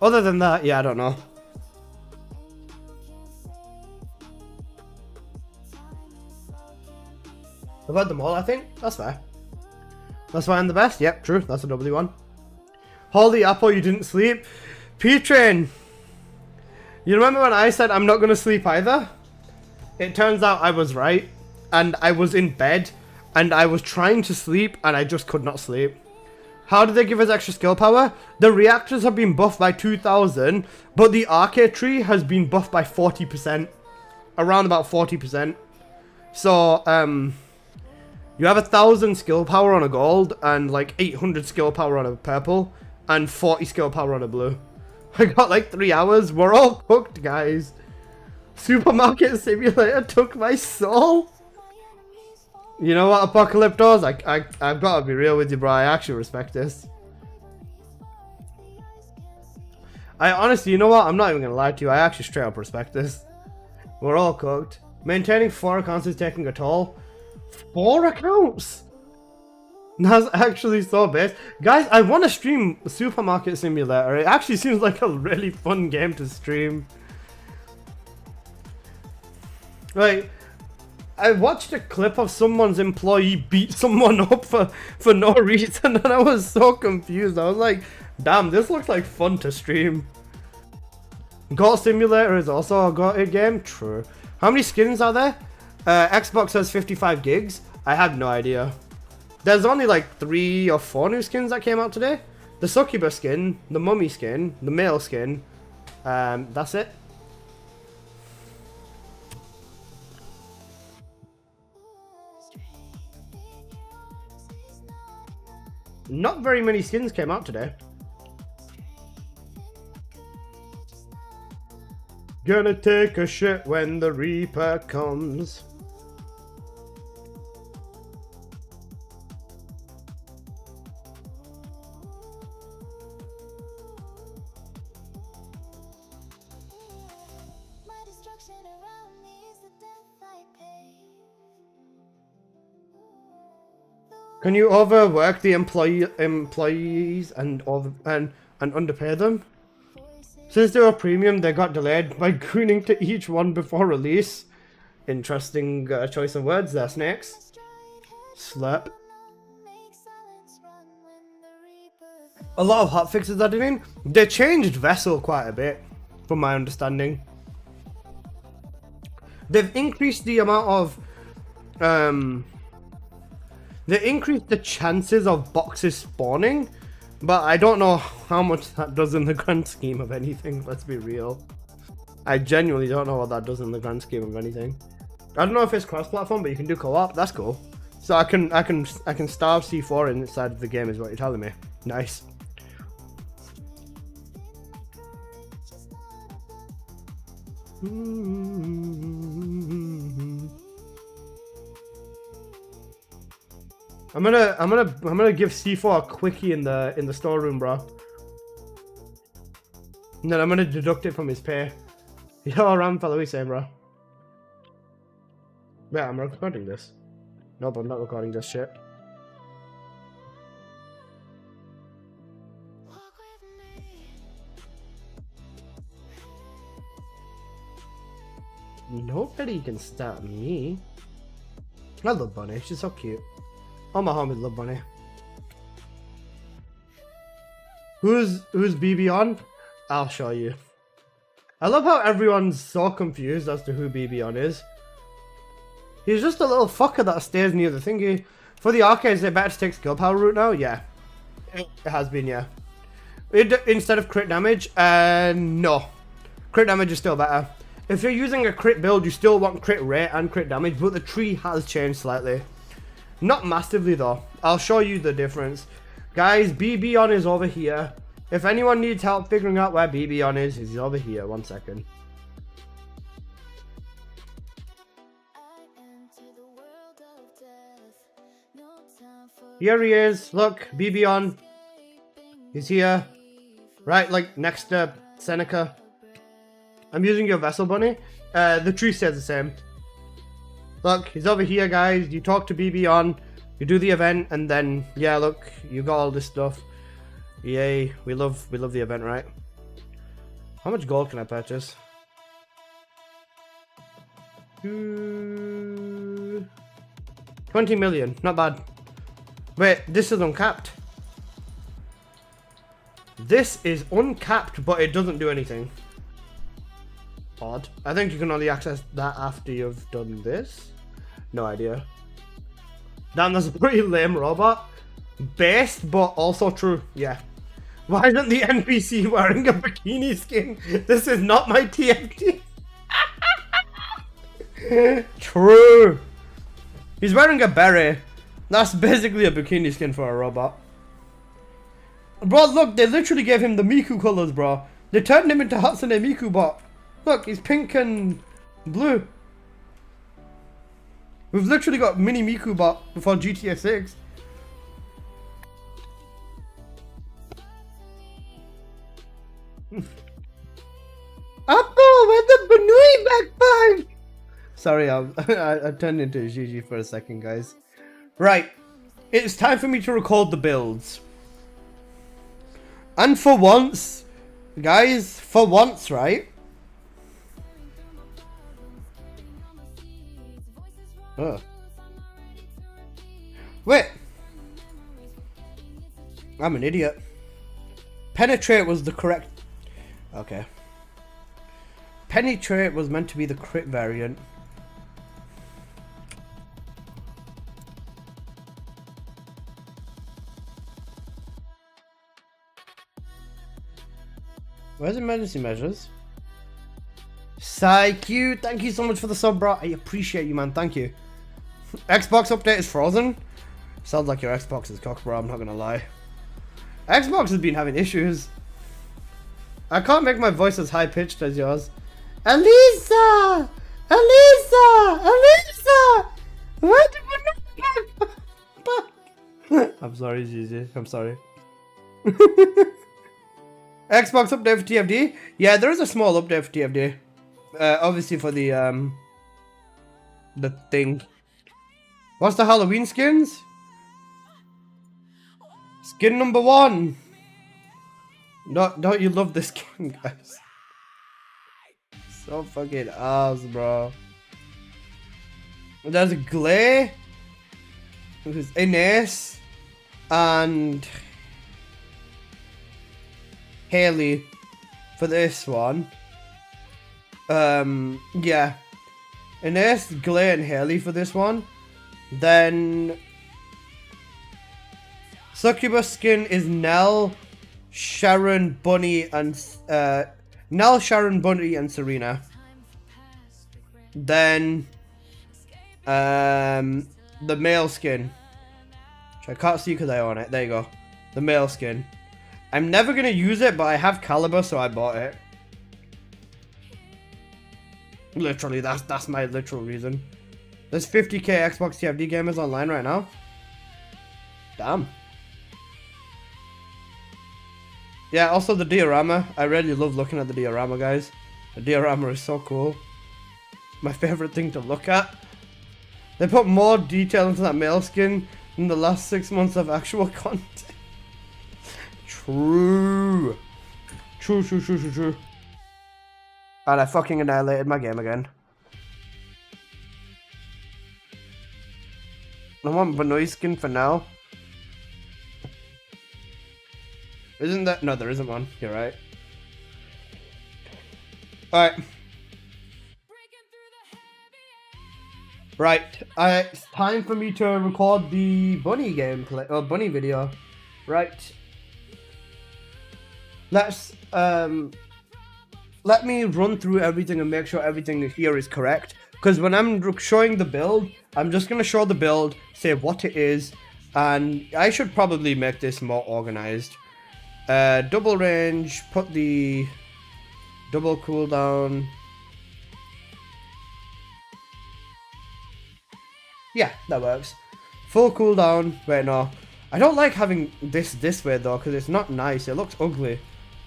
Other than that, yeah, I don't know. I've heard them all, I think. That's fair. That's why I'm the best. Yep, true. That's a W1. Holy apple, you didn't sleep. P-Train. You remember when I said I'm not going to sleep either? It turns out I was right. And I was in bed. And I was trying to sleep. And I just could not sleep. How did they give us extra skill power? The reactors have been buffed by 2,000. But the arcade tree has been buffed by 40%. Around about 40%. So, you have 1,000 skill power on a gold, and like 800 skill power on a purple, and 40 skill power on a blue. I got like 3 hours. We're all cooked, guys. Supermarket Simulator took my soul. You know what, Apocalyptos? I've got to be real with you, bro. I actually respect this. I honestly, you know what? I'm not even going to lie to you. I actually straight up respect this. We're all cooked. Maintaining 4 accounts is taking a toll. 4 accounts? That's actually so base. Guys, I want to stream Supermarket Simulator. It actually seems like a really fun game to stream. Like, I watched a clip of someone's employee beat someone up for no reason and I was so confused. I was like, damn, this looks like fun to stream. Goat Simulator is also a goated game? True. How many skins are there? Xbox has 55 gigs. I have no idea. There's only like 3 or 4 new skins that came out today. The Succubus skin, the Mummy skin, the Male skin. That's it. Not very many skins came out today. Gonna take a shit when the Reaper comes. My destruction around me is the death I pay. Can you overwork the employees and underpay them? Since they were premium, they got delayed by crooning to each one before release. Interesting choice of words there, Snakes. Slurp. Make silence run when the reaper A lot of hotfixes are doing. They changed Vessel quite a bit, from my understanding. They've increased the amount of they increased the chances of boxes spawning, but I don't know how much that does in the grand scheme of anything, let's be real. I genuinely don't know what that does in the grand scheme of anything. I don't know if it's cross-platform, but you can do co-op, that's cool. So I can starve C4 inside of the game is what you're telling me. Nice. I'm gonna give C4 a quickie in the storeroom, bro. And then I'm gonna deduct it from his pay. Yo, Ram fellow, what are you saying, bro? Yeah, I'm recording this. Nope, I'm not recording this shit. walk with me. Nobody can stop me. I love Bunny, she's so cute. All my homies love Bunny. Who's BB on? I'll show you. I love how everyone's so confused as to who BB on is. He's just a little fucker that stays near the thingy. For the arcades, they better to take skill power route now? Yeah. It has been, yeah. Instead of crit damage, no. Crit damage is still better. If you're using a crit build, you still want crit rate and crit damage, but the tree has changed slightly. Not massively though. I'll show you the difference. Guys, BB on is over here. If anyone needs help figuring out where BB on is, he's over here. 1 second. Here he is. Look, BB on. He's here. Right, like next to Seneca. I'm using your vessel bunny. The tree stays the same. Look, he's over here, guys. You talk to BB on. You do the event, and then yeah, look, you got all this stuff. Yay, we love the event, right? How much gold can I purchase? 20 million, not bad. Wait, this is uncapped. This is uncapped, but it doesn't do anything. Odd. I think you can only access that after you've done this. No idea. Damn, that's a pretty lame robot. Based, but also true. Yeah. Why isn't the NPC wearing a bikini skin? This is not my TFT. True. He's wearing a beret. That's basically a bikini skin for a robot. Bro, look, they literally gave him the Miku colors, bro. They turned him into Hatsune Miku bot. Look, he's pink and blue. We've literally got mini Miku bot before GTA 6. Apple with the Banui backpack! Sorry, I turned into Gigi for a second, guys. Right, it's time for me to record the builds. And for once, guys, for once, right? Oh. Wait. I'm an idiot. Penetrate was the correct... Okay. Penetrate was meant to be the crit variant. Where's emergency measures? Psyq, thank you so much for the sub, bro. I appreciate you, man. Thank you. Xbox update is frozen. Sounds like your Xbox is cocked, bro. I'm not gonna lie. Xbox has been having issues. I can't make my voice as high pitched as yours. Elisa! Elisa! Elisa! What? I'm sorry, Gigi. I'm sorry. Xbox update for TFD? Yeah, there is a small update for TFD. Obviously for the thing. What's the Halloween skins? Skin number 1. Don't you love this skin, guys? So fucking ass, bro. There's Glay, who's Ines, and Haley for this one. Yeah. Ines, Glay, and Haley for this one. Then Succubus skin is Nell, Sharon, Bunny, and Nell, Sharon, Bunny, and Serena. Then the male skin, which I can't see because I own it. There you go. The male skin. I'm never gonna use it, but I have Caliber, so I bought it. Literally, that's my literal reason. There's 50k Xbox TFD gamers online right now. Damn. Yeah, also the diorama. I really love looking at the diorama, guys. The diorama is so cool. My favorite thing to look at. They put more detail into that male skin in the last 6 months of actual content. True. True. And I fucking annihilated my game again. I want Banoi skin for now. Isn't that? No, there isn't one. You're right. Alright. Right, it's time for me to record the bunny gameplay or bunny video. Right. Let me run through everything and make sure everything here is correct. Because when I'm showing the build, I'm just gonna show the build, say what it is, and I should probably make this more organized. Double range, put the double cooldown. Yeah, that works. Full cooldown. Wait, no. I don't like having this way though, because it's not nice. It looks ugly.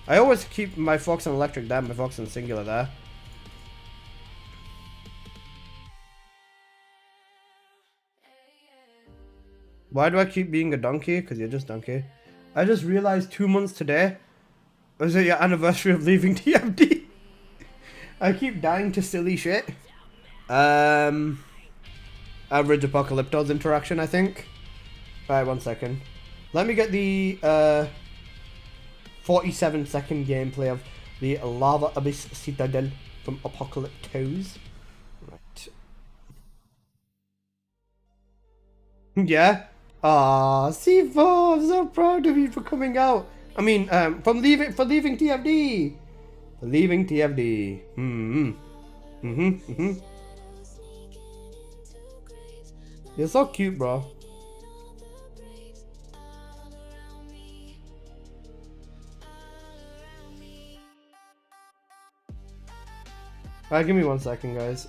I always keep my focus on electric there, my focus on singular there. Why do I keep being a donkey? Because you're just donkey. I just realized 2 months today. Was it your anniversary of leaving TFD? I keep dying to silly shit. Average Apocalypto's interaction, I think. Alright, 1 second. Let me get the 47-second gameplay of the Lava Abyss Citadel from Apocalyptos. Right. Yeah. Ah, C4, I'm so proud of you for coming out. I mean, for leaving TFD. For leaving TFD. You're so cute, bro. Alright, give me 1 second, guys.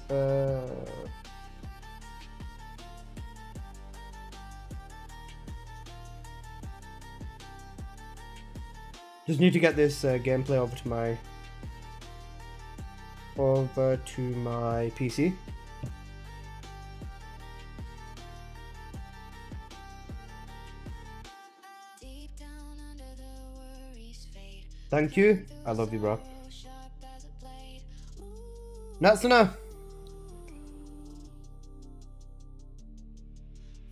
Just need to get this gameplay over to my PC. Deep down under the worries fade. Thank you. I love you, bro. Sharp as a blade. That's enough.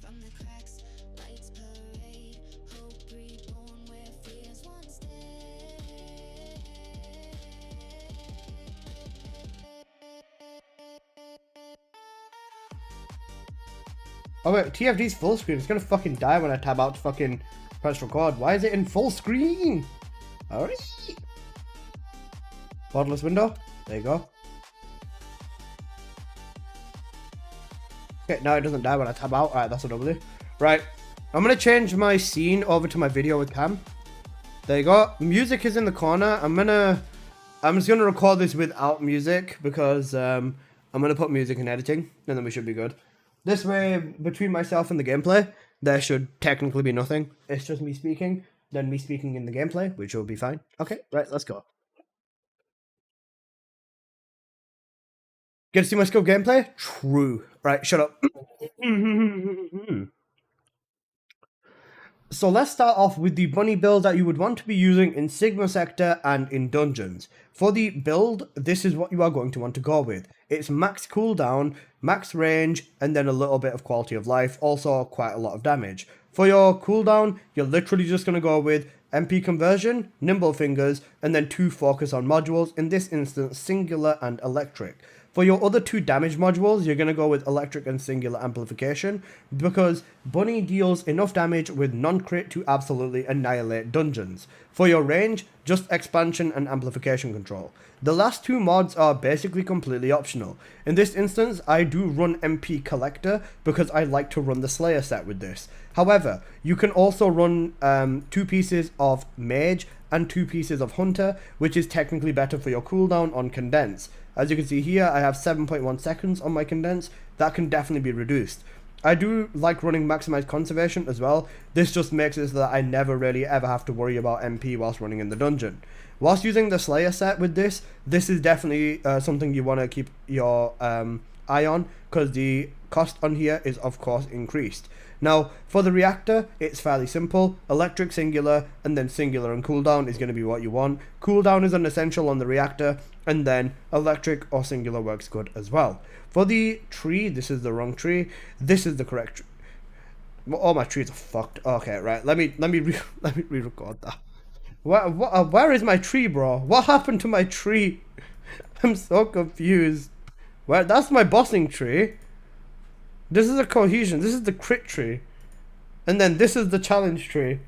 From the cracks, lights parade. Hope reborn where fears once Oh wait, TFD's full screen. It's gonna fucking die when I tab out to fucking press record. Why is it in full screen? Alright. Borderless window. There you go. Okay, now it doesn't die when I tab out. Alright, that's what I'll do. Right. I'm gonna change my scene over to my video with cam. There you go. Music is in the corner. I'm just gonna record this without music because I'm gonna put music in editing and then we should be good. This way, between myself and the gameplay, there should technically be nothing. It's just me speaking, then me speaking in the gameplay, which will be fine. Okay, right, let's go. Get to see my scope gameplay? True. Right, shut up. So let's start off with the bunny build that you would want to be using in Sigma Sector and in dungeons. For the build, this is what you are going to want to go with. It's max cooldown, max range, and then a little bit of quality of life, also quite a lot of damage. For your cooldown, you're literally just going to go with MP conversion, nimble fingers, and then 2 focus on modules, in this instance singular and electric. For your other 2 damage modules, you're going to go with electric and singular amplification because bunny deals enough damage with non-crit to absolutely annihilate dungeons. For your range, just expansion and amplification control. The last 2 mods are basically completely optional. In this instance, I do run MP Collector because I like to run the Slayer set with this. However, you can also run 2 pieces of Mage and 2 pieces of Hunter, which is technically better for your cooldown on Condense. As you can see here, I have 7.1 seconds on my Condense. That can definitely be reduced. I do like running Maximized Conservation as well. This just makes it so that I never really ever have to worry about MP whilst running in the dungeon. Whilst using the Slayer set with this is definitely something you want to keep your eye on because the cost on here is of course increased. Now, for the reactor, it's fairly simple. Electric, singular, and then singular and cooldown is going to be what you want. Cooldown is an essential on the reactor, and then electric or singular works good as well. For the tree, this is the wrong tree. This is the correct tree. All my trees are fucked. Okay, right. Let me re-record that. Where is my tree, bro? What happened to my tree? I'm so confused. Where? That's my bossing tree. This is a cohesion. This is the crit tree. And then this is the challenge tree.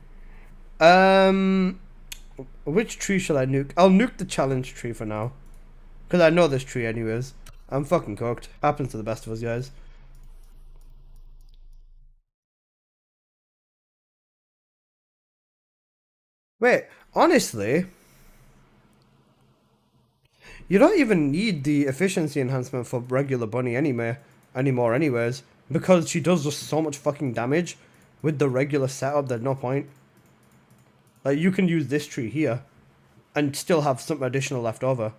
Which tree shall I nuke? I'll nuke the challenge tree for now. Because I know this tree anyways. I'm fucking cooked. Happens to the best of us, guys. Wait, honestly, you don't even need the efficiency enhancement for regular Bunny anymore anyways. Because she does just so much fucking damage with the regular setup, there's no point. Like, you can use this tree here and still have some additional left over.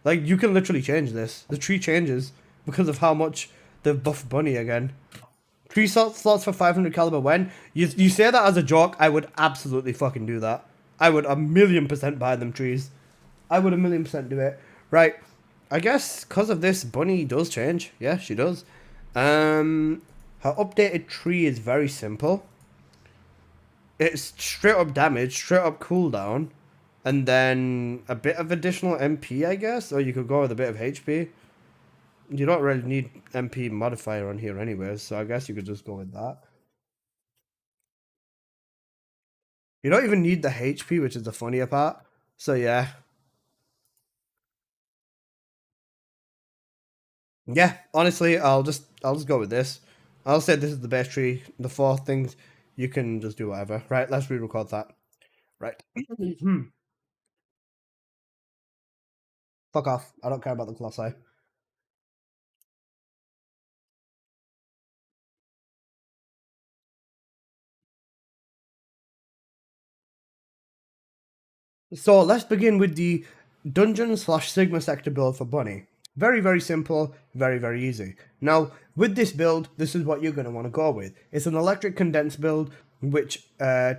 Like, you can literally change this. The tree changes because of how much they've buffed Bunny again. Tree slots for 500 caliber when? You say that as a joke, I would absolutely fucking do that. I would 1,000,000% buy them trees. I would 1,000,000% do it. Right. I guess because of this, Bunny does change. Yeah, she does. Her updated tree is very simple. It's straight up damage, straight up cooldown, and then a bit of additional MP, I guess, or you could go with a bit of HP. You don't really need MP modifier on here anyways, so I guess you could just go with that. You don't even need the HP, which is the funnier part. So yeah. Yeah, honestly, I'll just go with this. I'll say this is the best tree. The four things, you can just do whatever. Right, let's re-record that. Right. Fuck off. I don't care about the Colossi. So let's begin with the dungeon slash Sigma sector build for Bunny. Very, very simple, very, very easy. Now, with this build, this is what you're going to want to go with. It's an electric condense build, which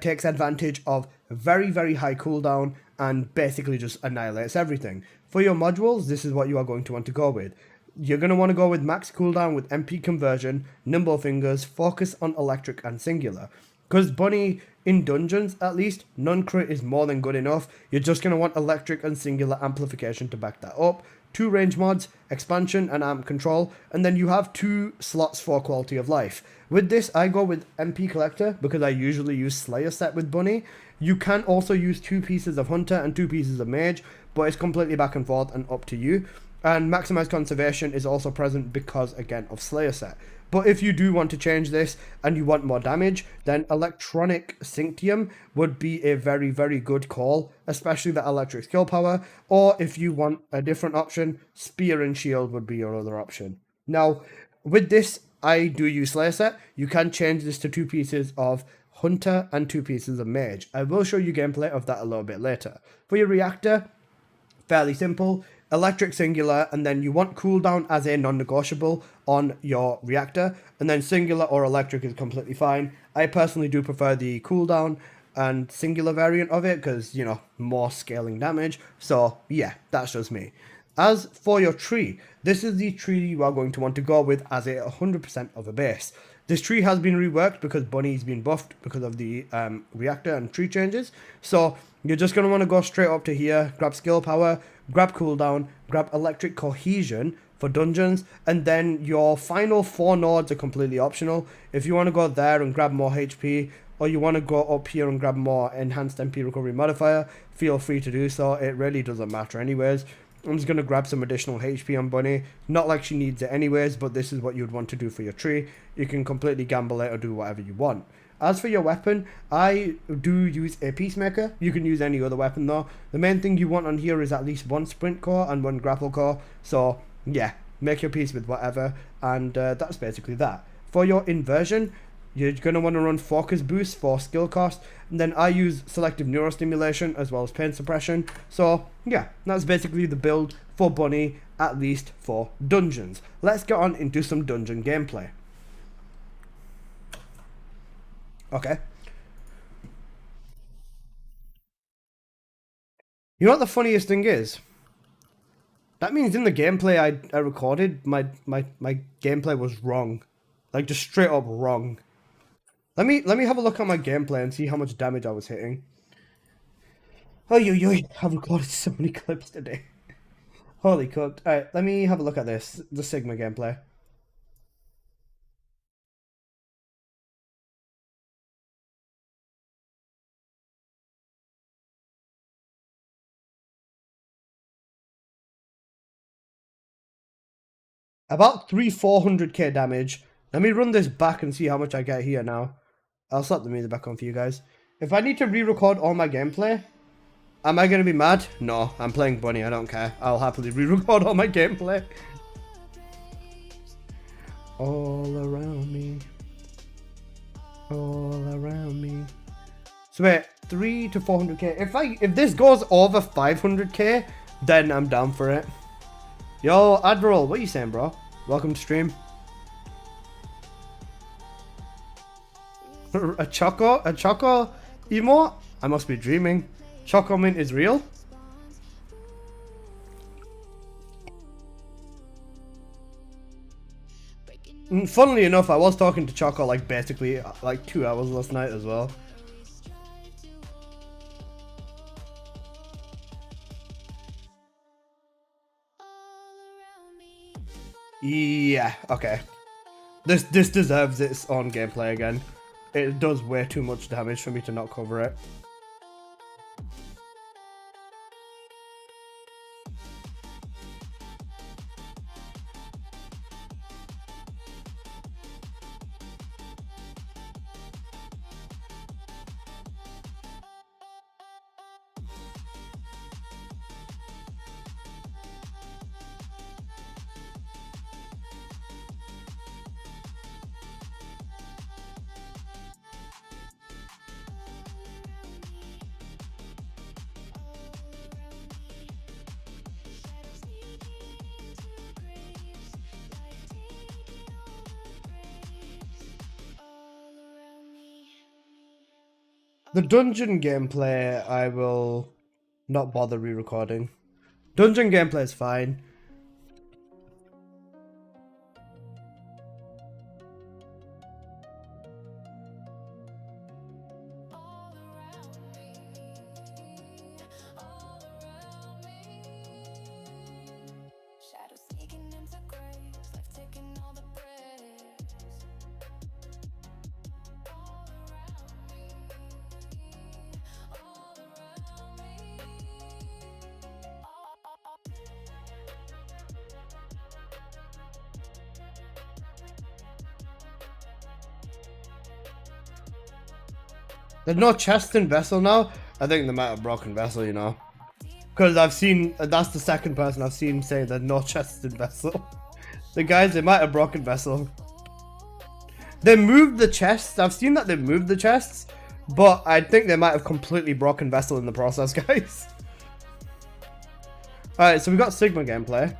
takes advantage of very, very high cooldown and basically just annihilates everything. For your modules, this is what you are going to want to go with. You're going to want to go with max cooldown with MP conversion, nimble fingers, focus on electric and singular. Because Bunny, in dungeons at least, non-crit is more than good enough. You're just going to want electric and singular amplification to back that up. 2 range mods, expansion and amp control, and then you have 2 slots for quality of life. With this, I go with MP collector because I usually use Slayer set with Bunny. You can also use 2 pieces of hunter and 2 pieces of mage, but it's completely back and forth and up to you. And maximize conservation is also present because, again, of Slayer set. But if you do want to change this and you want more damage, then electronic Synctium would be a very, very good call, especially the electric skill power. Or if you want a different option, Spear and Shield would be your other option. Now, with this, I do use Slayer set. You can change this to 2 pieces of Hunter and 2 pieces of Mage. I will show you gameplay of that a little bit later. For your reactor, fairly simple. Electric singular, and then you want cooldown as a non-negotiable on your reactor, and then singular or electric is completely fine. I personally do prefer the cooldown and singular variant of it because, you know, more scaling damage. So yeah, that's just me. As for your tree, this is the tree you are going to want to go with as a 100% of a base. This tree has been reworked because Bunny's been buffed because of the reactor and tree changes. So you're just going to want to go straight up to here, grab skill power, grab cooldown, grab electric cohesion for dungeons, and then your final 4 nodes are completely optional. If you want to go there and grab more HP, or you want to go up here and grab more enhanced MP recovery modifier, feel free to do so. It really doesn't matter anyways. I'm just going to grab some additional HP on Bunny. Not like she needs it anyways, but this is what you'd want to do for your tree. You can completely gamble it or do whatever you want. As for your weapon, I do use a Peacemaker. You can use any other weapon though. The main thing you want on here is at least 1 sprint core and 1 grapple core. So yeah, make your peace with whatever. And that's basically that. For your inversion, you're going to want to run focus boost for skill cost, and then I use selective neurostimulation as well as pain suppression. So yeah, that's basically the build for Bunny, at least for dungeons. Let's get on into some dungeon gameplay. Okay. You know what the funniest thing is? That means in the gameplay I recorded, my gameplay was wrong. Like, just straight up wrong. Let me have a look at my gameplay and see how much damage I was hitting. Oh, I've recorded so many clips today. Holy cooked. Alright, let me have a look at this. The Sigma gameplay. About 400k damage. Let me run this back and see how much I get here now. I'll slap the music back on for you guys. If I need to re-record all my gameplay, am I going to be mad? No, I'm playing Bunny, I don't care. I'll happily re-record all my gameplay. All around me. All around me. So wait, 3 to 400k. If this goes over 500k, then I'm down for it. Yo, Admiral, what are you saying, bro? Welcome to stream. A choco emote? I must be dreaming. Choco mint is real? Funnily enough, I was talking to Choco like basically like 2 hours last night as well. Yeah, okay. This deserves its own gameplay again. It does way too much damage for me to not cover it. The dungeon gameplay, I will not bother re-recording. Dungeon gameplay is fine. Shadows sneaking into graves, life taking all the breaths. All around me, all around me. There's no chest in Vessel now. I think they might have broken Vessel, you know. Because I've seen, that's the second person I've seen say there's no chest in Vessel. The guys, they might have broken Vessel. They moved the chests. I've seen that they moved the chests. But I think they might have completely broken Vessel in the process, guys. Alright, so we got Sigma gameplay.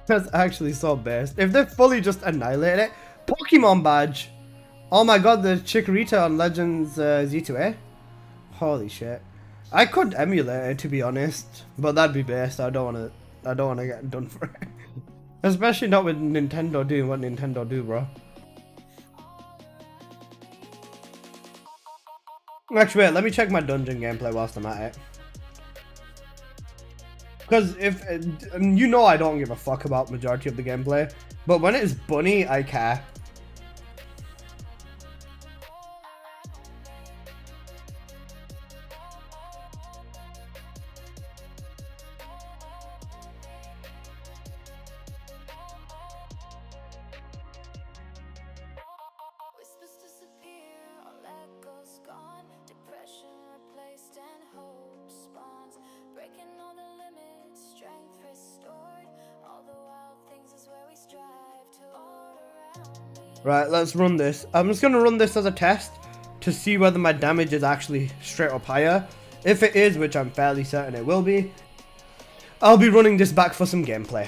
That's actually so best. If they fully just annihilate it. Pokemon badge. Oh my god, the Chikorita on Legends Z2A. Holy shit. I could emulate it, to be honest, but that'd be best. I don't want to get done for it. Especially not with Nintendo doing what Nintendo do, bro. Actually, wait, let me check my dungeon gameplay whilst I'm at it. Because if you know, I don't give a fuck about majority of the gameplay, but when it's Bunny, I care. Whispers disappear, all echoes gone. Depression replaced and hope spawns. Breaking all the limits, strength restored. All the wild things is where we strive to all around me. Right, let's run this. I'm just gonna run this as a test to see whether my damage is actually straight up higher. If it is, which I'm fairly certain it will be, I'll be running this back for some gameplay.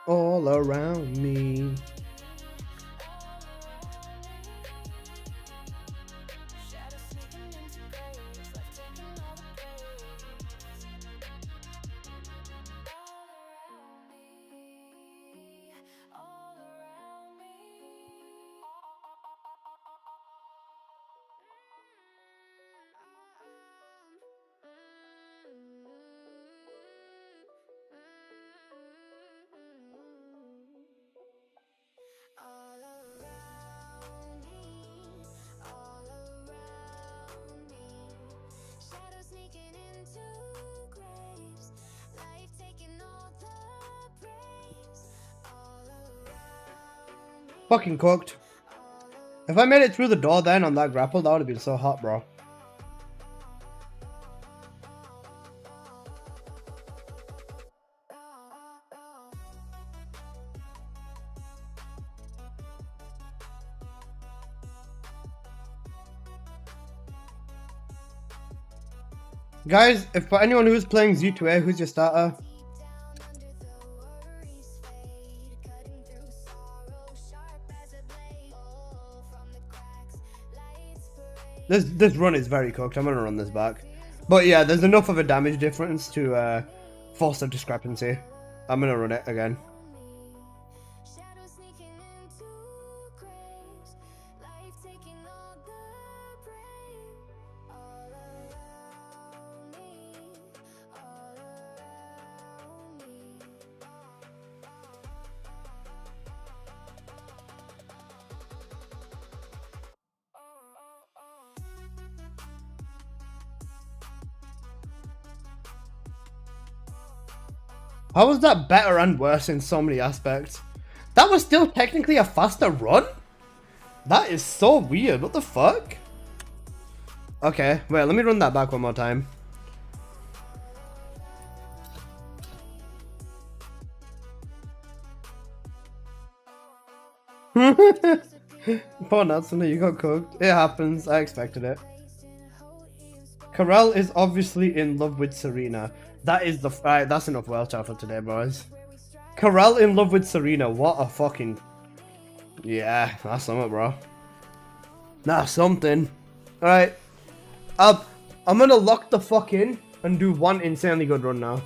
All around me. Shadows sneaking into graves, life taking all the breaths. All around me, all around me. fucking cooked. If I made it through the door then on that grapple, that would have been so hot, bro. Guys, if for anyone who's playing Z2A, who's your starter? This run is very cooked. I'm gonna run this back. But yeah, there's enough of a damage difference to force a discrepancy. I'm gonna run it again. How was that better and worse in so many aspects? That was still technically a faster run? That is so weird. What the fuck? Okay, wait, let me run that back one more time. Poor Natsuna, you got cooked. It happens. I expected it. Karel is obviously in love with Serena. That is the that's enough well chat for today, boys. Karel in love with Serena. What a fucking yeah, that's something, bro. That's something. All right, I'm gonna lock the fuck in and do one insanely good run now.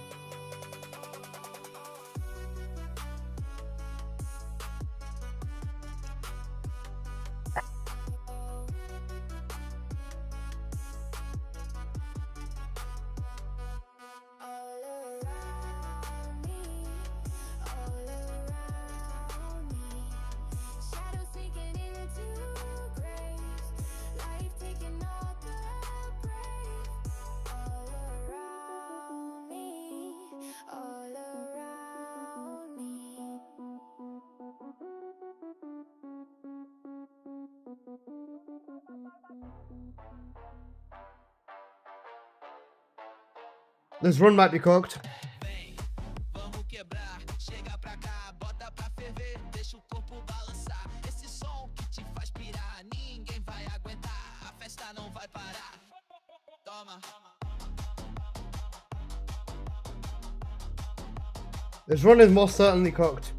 This run might be cooked. This run is most certainly cooked.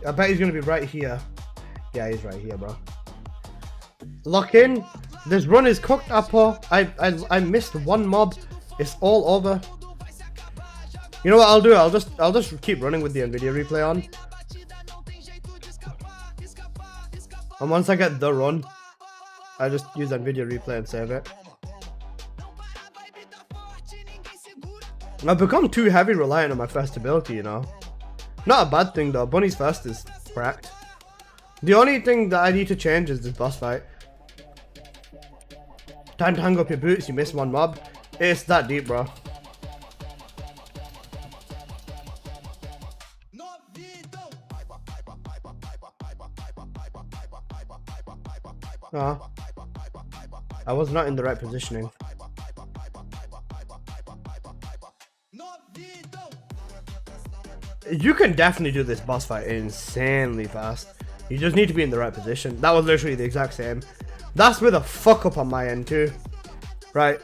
I bet he's gonna be right here. Yeah, he's right here, bro. Lock in. This run is cooked, Apo. I missed one mob. It's all over. You know what I'll do? I'll just keep running with the NVIDIA replay on. And once I get the run, I just use NVIDIA replay and save it. I've become too heavy reliant on my first ability, you know. Not a bad thing though. Bunny's first is cracked. The only thing that I need to change is this boss fight. Time to hang up your boots, you miss one mob. It's that deep, bro. I was not in the right positioning. You can definitely do this boss fight insanely fast. You just need to be in the right position. That was literally the exact same. That's with a fuck up on my end too. Right.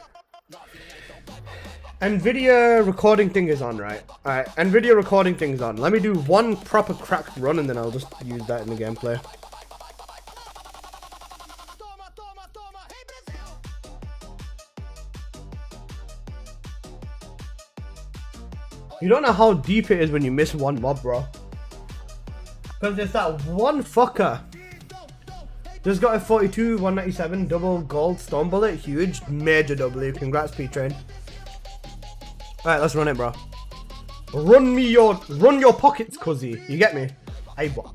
NVIDIA recording thing is on, right? Alright, NVIDIA recording thing is on. Let me do one proper cracked run and then I'll just use that in the gameplay. You don't know how deep it is when you miss one mob, bro. Because there's that one fucker. Just got a 42, 197, double gold stone bullet. Huge, major W. Congrats, P-Train. Alright, let's run it, bro. Run your pockets, cuzzy. You get me? Aibo.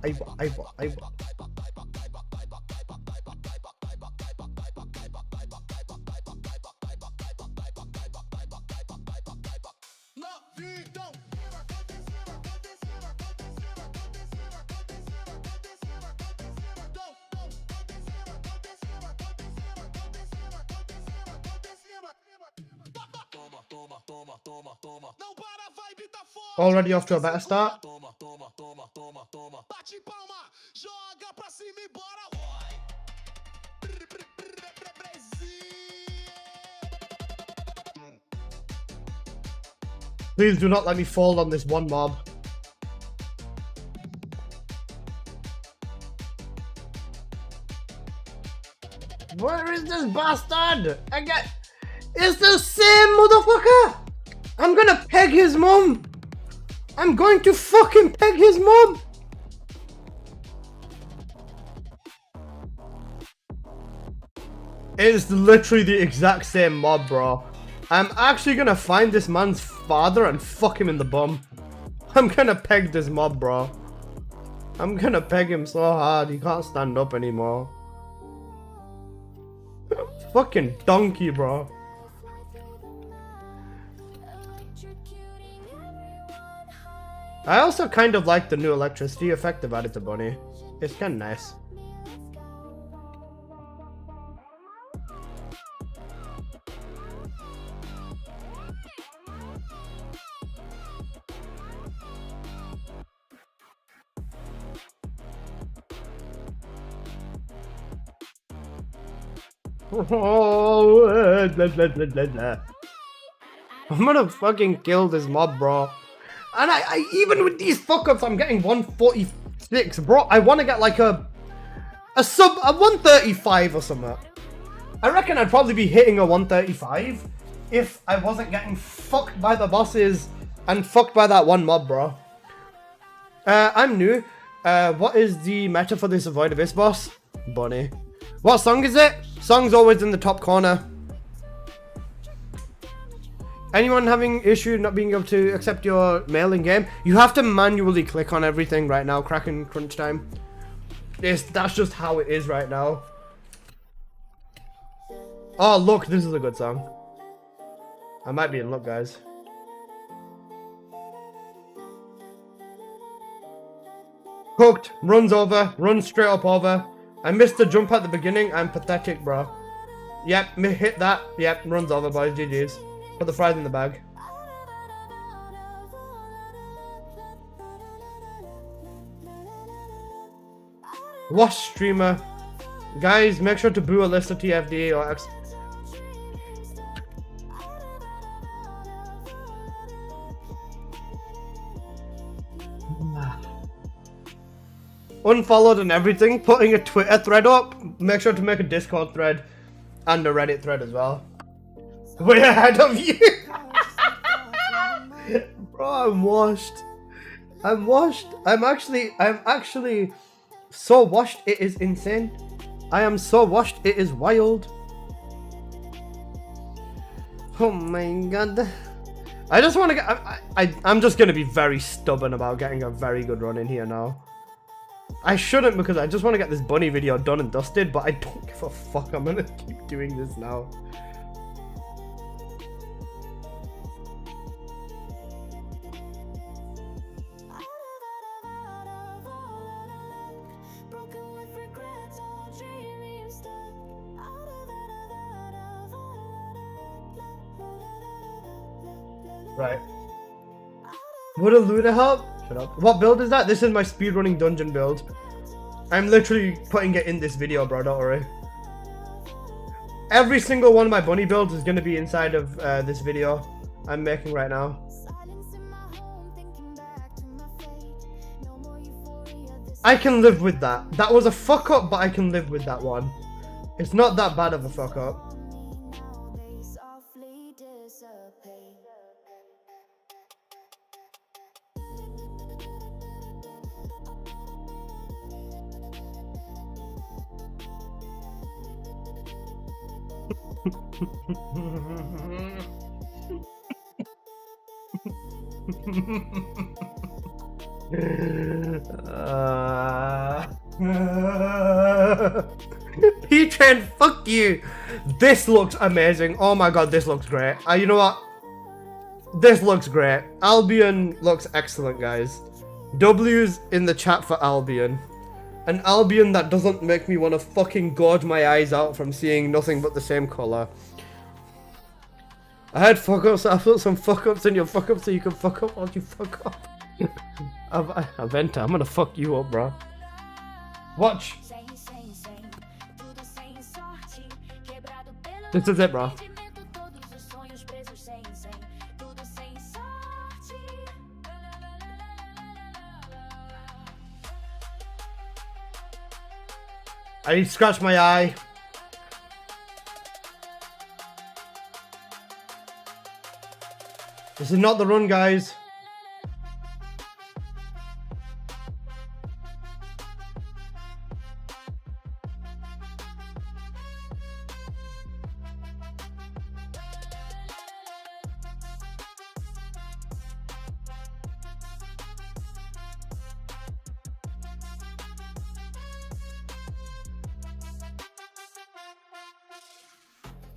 Already off to a better start. Please do not let me fall on this one mob. Where is this bastard? It's the same motherfucker! I'm gonna peg his mom! I'm going to fucking peg his mom! It's literally the exact same mob, bro. I'm actually gonna find this man's father and fuck him in the bum. I'm gonna peg this mob, bro. I'm gonna peg him so hard he can't stand up anymore. Fucking donkey, bro. I also kind of like the new electricity effect they've added to Bunny. It's kind of nice. Oh, blah, blah, blah, blah, blah. I'm gonna fucking kill this mob, bro. And I even with these fuck-ups, I'm getting 146, bro. I want to get like a 135 or something. I reckon I'd probably be hitting a 135 if I wasn't getting fucked by the bosses and fucked by that one mob, bro. I'm new. What is the meta for this Avoid Abyss boss? Bunny. What song is it? Song's always in the top corner. Anyone having issue not being able to accept your mail in game? You have to manually click on everything right now, cracking crunch time. That's just how it is right now. Oh look, this is a good song. I might be in luck, guys. Hooked, runs over, runs straight up over. I missed the jump at the beginning. I'm pathetic, bro. Yep, hit that. Yep, runs over, boys. GG's. Put the fries in the bag. Watch streamer. Guys, make sure to boo Alyssa TFD or X. Unfollowed and everything, putting a Twitter thread up. Make sure to make a Discord thread and a Reddit thread as well. Way ahead of you. Bro, I'm washed. I'm washed. I'm actually so washed it is insane. I am so washed it is wild. Oh my god. I just want to get I'm just gonna be very stubborn about getting a very good run in here now. I shouldn't because I just want to get this bunny video done and dusted, but I don't give a fuck. I'm gonna keep doing this now. Right. Would a looter help? Shut up. What build is that? This is my speedrunning dungeon build. I'm literally putting it in this video, bro. Don't worry. Every single one of my bunny builds is going to be inside of this video I'm making right now. I can live with that. That was a fuck up, but I can live with that one. It's not that bad of a fuck up. P-Train, fuck you. This looks amazing. Oh my god, this looks great. You know what? This looks great. Albion looks excellent, guys. W's in the chat for Albion. An Albion that doesn't make me want to fucking gorge my eyes out from seeing nothing but the same color. I had fuck ups, I put some fuck ups in your fuck up so you can fuck up while you fuck up. Aventa, I'm gonna fuck you up, bro. Watch. This is it, bro. I need to scratch my eye. This is not the run, guys.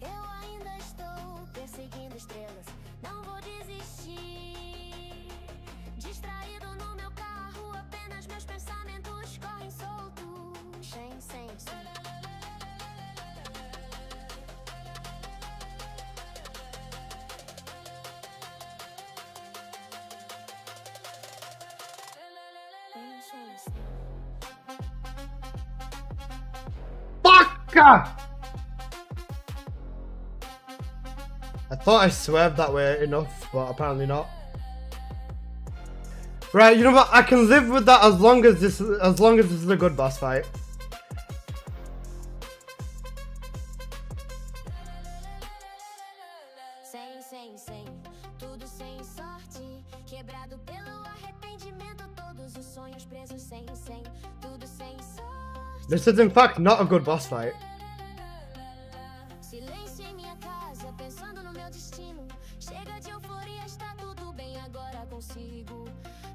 Eu ainda estou perseguindo estrelas, não vou desistir. Distraído no meu carro, apenas meus pensamentos correm soltos. Sem. Fuck! I thought I swerved that way enough, but apparently not. Right, you know what? I can live with that as long as this is a good boss fight. Sem, tudo sem sorte, quebrado pelo arrependimento, todos os sonhos presos sem, tudo sem sorte. This is in fact not a good boss fight. Silêncio em minha casa, pensando no meu destino. Chega de euforia, está tudo bem, agora consigo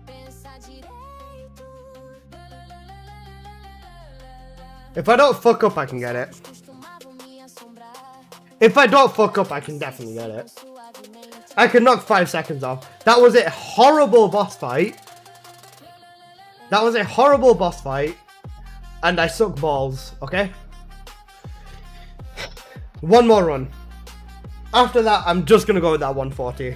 pensar direito. If I don't fuck up, I can get it. Costumavam me assombrar If I don't fuck up, I can definitely get it. suavemente. I can knock 5 seconds off. That was a horrible boss fight. That was a horrible boss fight. And I suck balls, okay? One more run. After that, I'm just gonna go with that 140.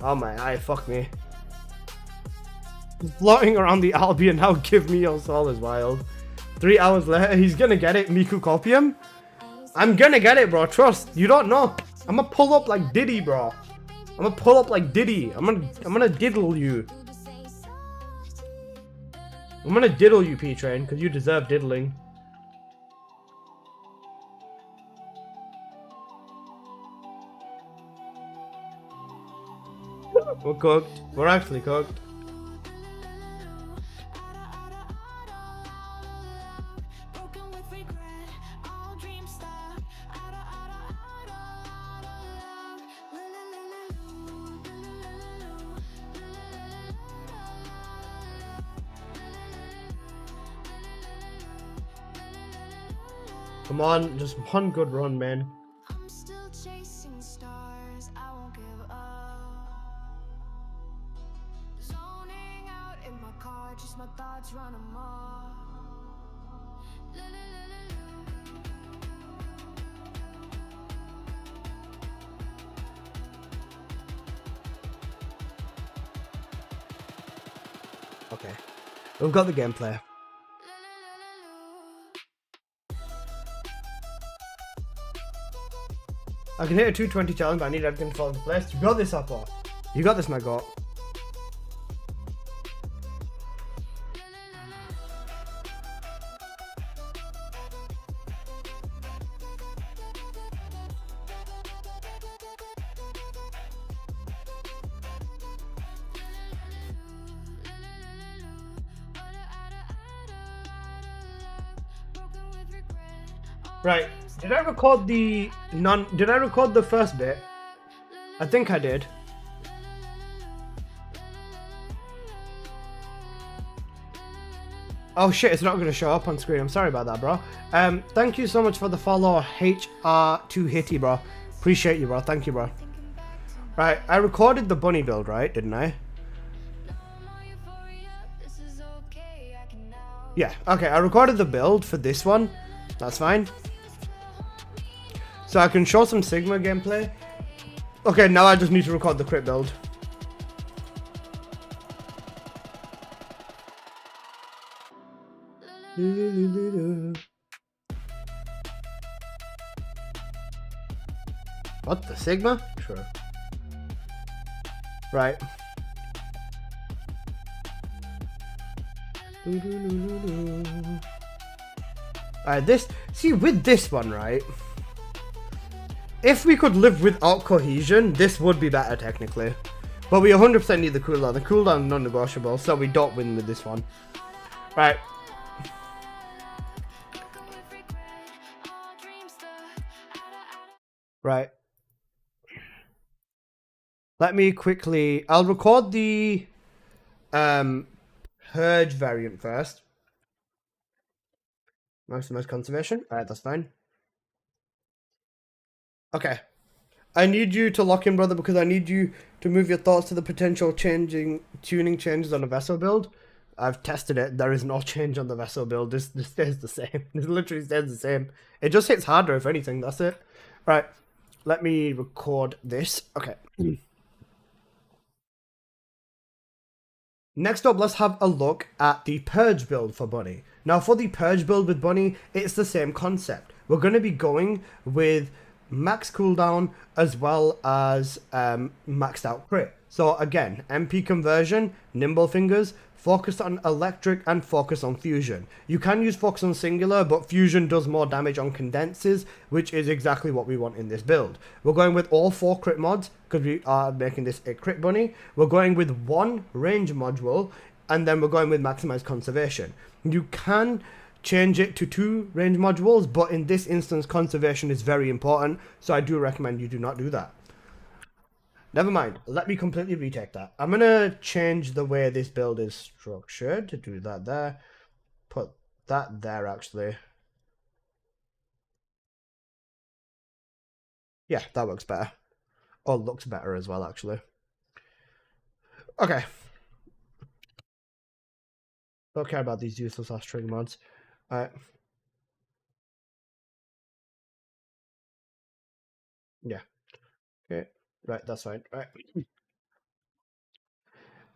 Oh my eye, fuck me. Floating around the Albion now, give me your soul is wild. 3 hours later, he's gonna get it, Miku Copium. I'm gonna get it, bro, trust. You don't know. I'm gonna pull up like Diddy, bro. I'm gonna pull up like Diddy. I'm gonna diddle you. I'm gonna diddle you, P-Train, because you deserve diddling. We're cooked. We're actually cooked. Broken with regret, all dreams stop. Come on, just one good run, man. I'm still chasing stars, I won't give up. Zoning out in my car, just my thoughts run amok. Okay. We've got the gameplay. I can hit a 220 challenge, but I need everything to fall into place. You got this, Apple. You got this, my god. Right. Did I record the Did I record the first bit? I think I did. Oh shit, it's not going to show up on screen. I'm sorry about that, bro. Thank you so much for the follow, HR2Hitty, bro. Appreciate you, bro. Thank you, bro. Right, I recorded the bunny build, right? Didn't I? Yeah, okay, I recorded the build for this one. That's fine. So I can show some Sigma gameplay. Okay, now I just need to record the crit build. What, the Sigma? Sure. Right. Alright, with this one, right? If we could live without cohesion, this would be better technically. But we 100% need the cooldown. The cooldown is non-negotiable, so we don't win with this one. Right. Right. Let me quickly... I'll record the Purge variant first. Maximize conservation. Alright, that's fine. Okay. I need you to lock in, brother, because I need you to move your thoughts to the potential tuning changes on a vessel build. I've tested it. There is no change on the vessel build. This stays the same. This literally stays the same. It just hits harder, if anything. That's it. Right. Let me record this. Okay. Next up, let's have a look at the Purge build for Bunny. Now, for the Purge build with Bunny, it's the same concept. We're going to be going with max cooldown as well as maxed out crit. So again, MP conversion, nimble fingers, focus on electric and focus on fusion. You can use focus on singular, but fusion does more damage on condenses, which is exactly what we want in this build. We're going with all 4 crit mods because we are making this a crit bunny. We're going with 1 range module, and then we're going with maximize conservation. You can change it to 2 range modules, but in this instance conservation is very important, so I do recommend you do not do that. Never mind, let me completely retake that. I'm gonna change the way this build is structured to do that there. Put that there actually. Yeah, that works better. Or looks better as well actually. Okay. Don't care about these useless ass trigger mods. Alright. Yeah. Okay. Right, that's fine. Right.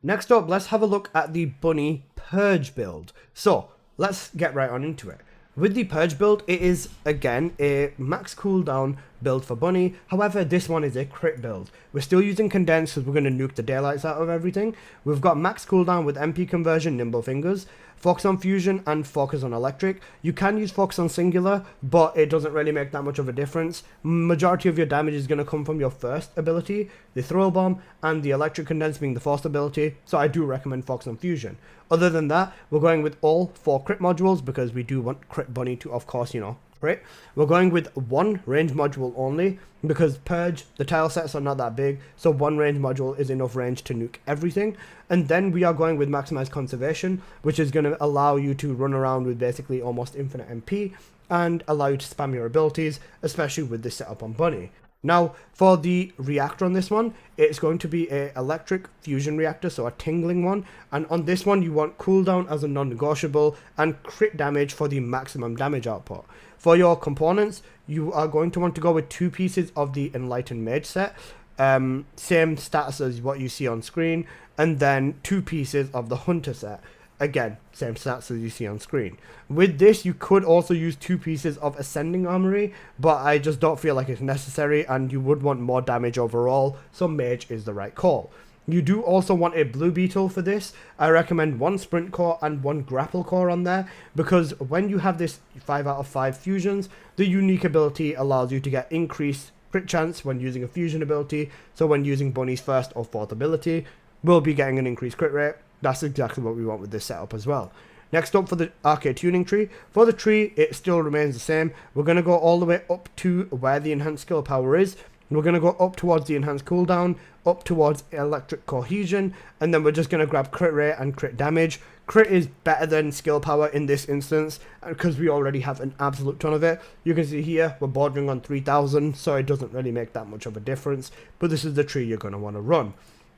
Next up, let's have a look at the Bunny Purge build. So, let's get right on into it. With the Purge build, it is, again, a max cooldown build for Bunny. However, this one is a crit build. We're still using Condense because we're going to nuke the daylights out of everything. We've got max cooldown with MP conversion, nimble fingers, focus on fusion, and focus on electric. You can use focus on singular, but it doesn't really make that much of a difference. Majority of your damage is going to come from your first ability, the throw bomb, and the electric condense being the first ability, so I do recommend focus on fusion. Other than that, we're going with all 4 crit modules because we do want crit bunny to, of course, crit. We're going with 1 range module only because Purge, the tile sets are not that big, so 1 range module is enough range to nuke everything. And then we are going with maximize conservation, which is going to allow you to run around with basically almost infinite MP and allow you to spam your abilities, especially with this setup on Bunny. Now, for the reactor on this one, it's going to be a electric fusion reactor, so a tingling one. And on this one, you want cooldown as a non-negotiable and crit damage for the maximum damage output. For your components, you are going to want to go with 2 pieces of the Enlightened Mage set. Same stats as what you see on screen. And then 2 pieces of the Hunter set. Again, same stats as you see on screen. With this, you could also use 2 pieces of Ascending Armory, but I just don't feel like it's necessary, and you would want more damage overall, so Mage is the right call. You do also want a Blue Beetle for this. I recommend 1 Sprint Core and 1 Grapple Core on there, because when you have this 5 out of 5 fusions, the unique ability allows you to get increased crit chance when using a fusion ability, so when using Bunny's first or 4th ability, we'll be getting an increased crit rate. That's exactly what we want with this setup as well. Next up for the arcade tuning tree. For the tree, it still remains the same. We're going to go all the way up to where the enhanced skill power is. We're going to go up towards the enhanced cooldown, up towards electric cohesion, and then we're just going to grab crit rate and crit damage. Crit is better than skill power in this instance because we already have an absolute ton of it. You can see here we're bordering on 3000, so it doesn't really make that much of a difference, but this is the tree you're going to want to run.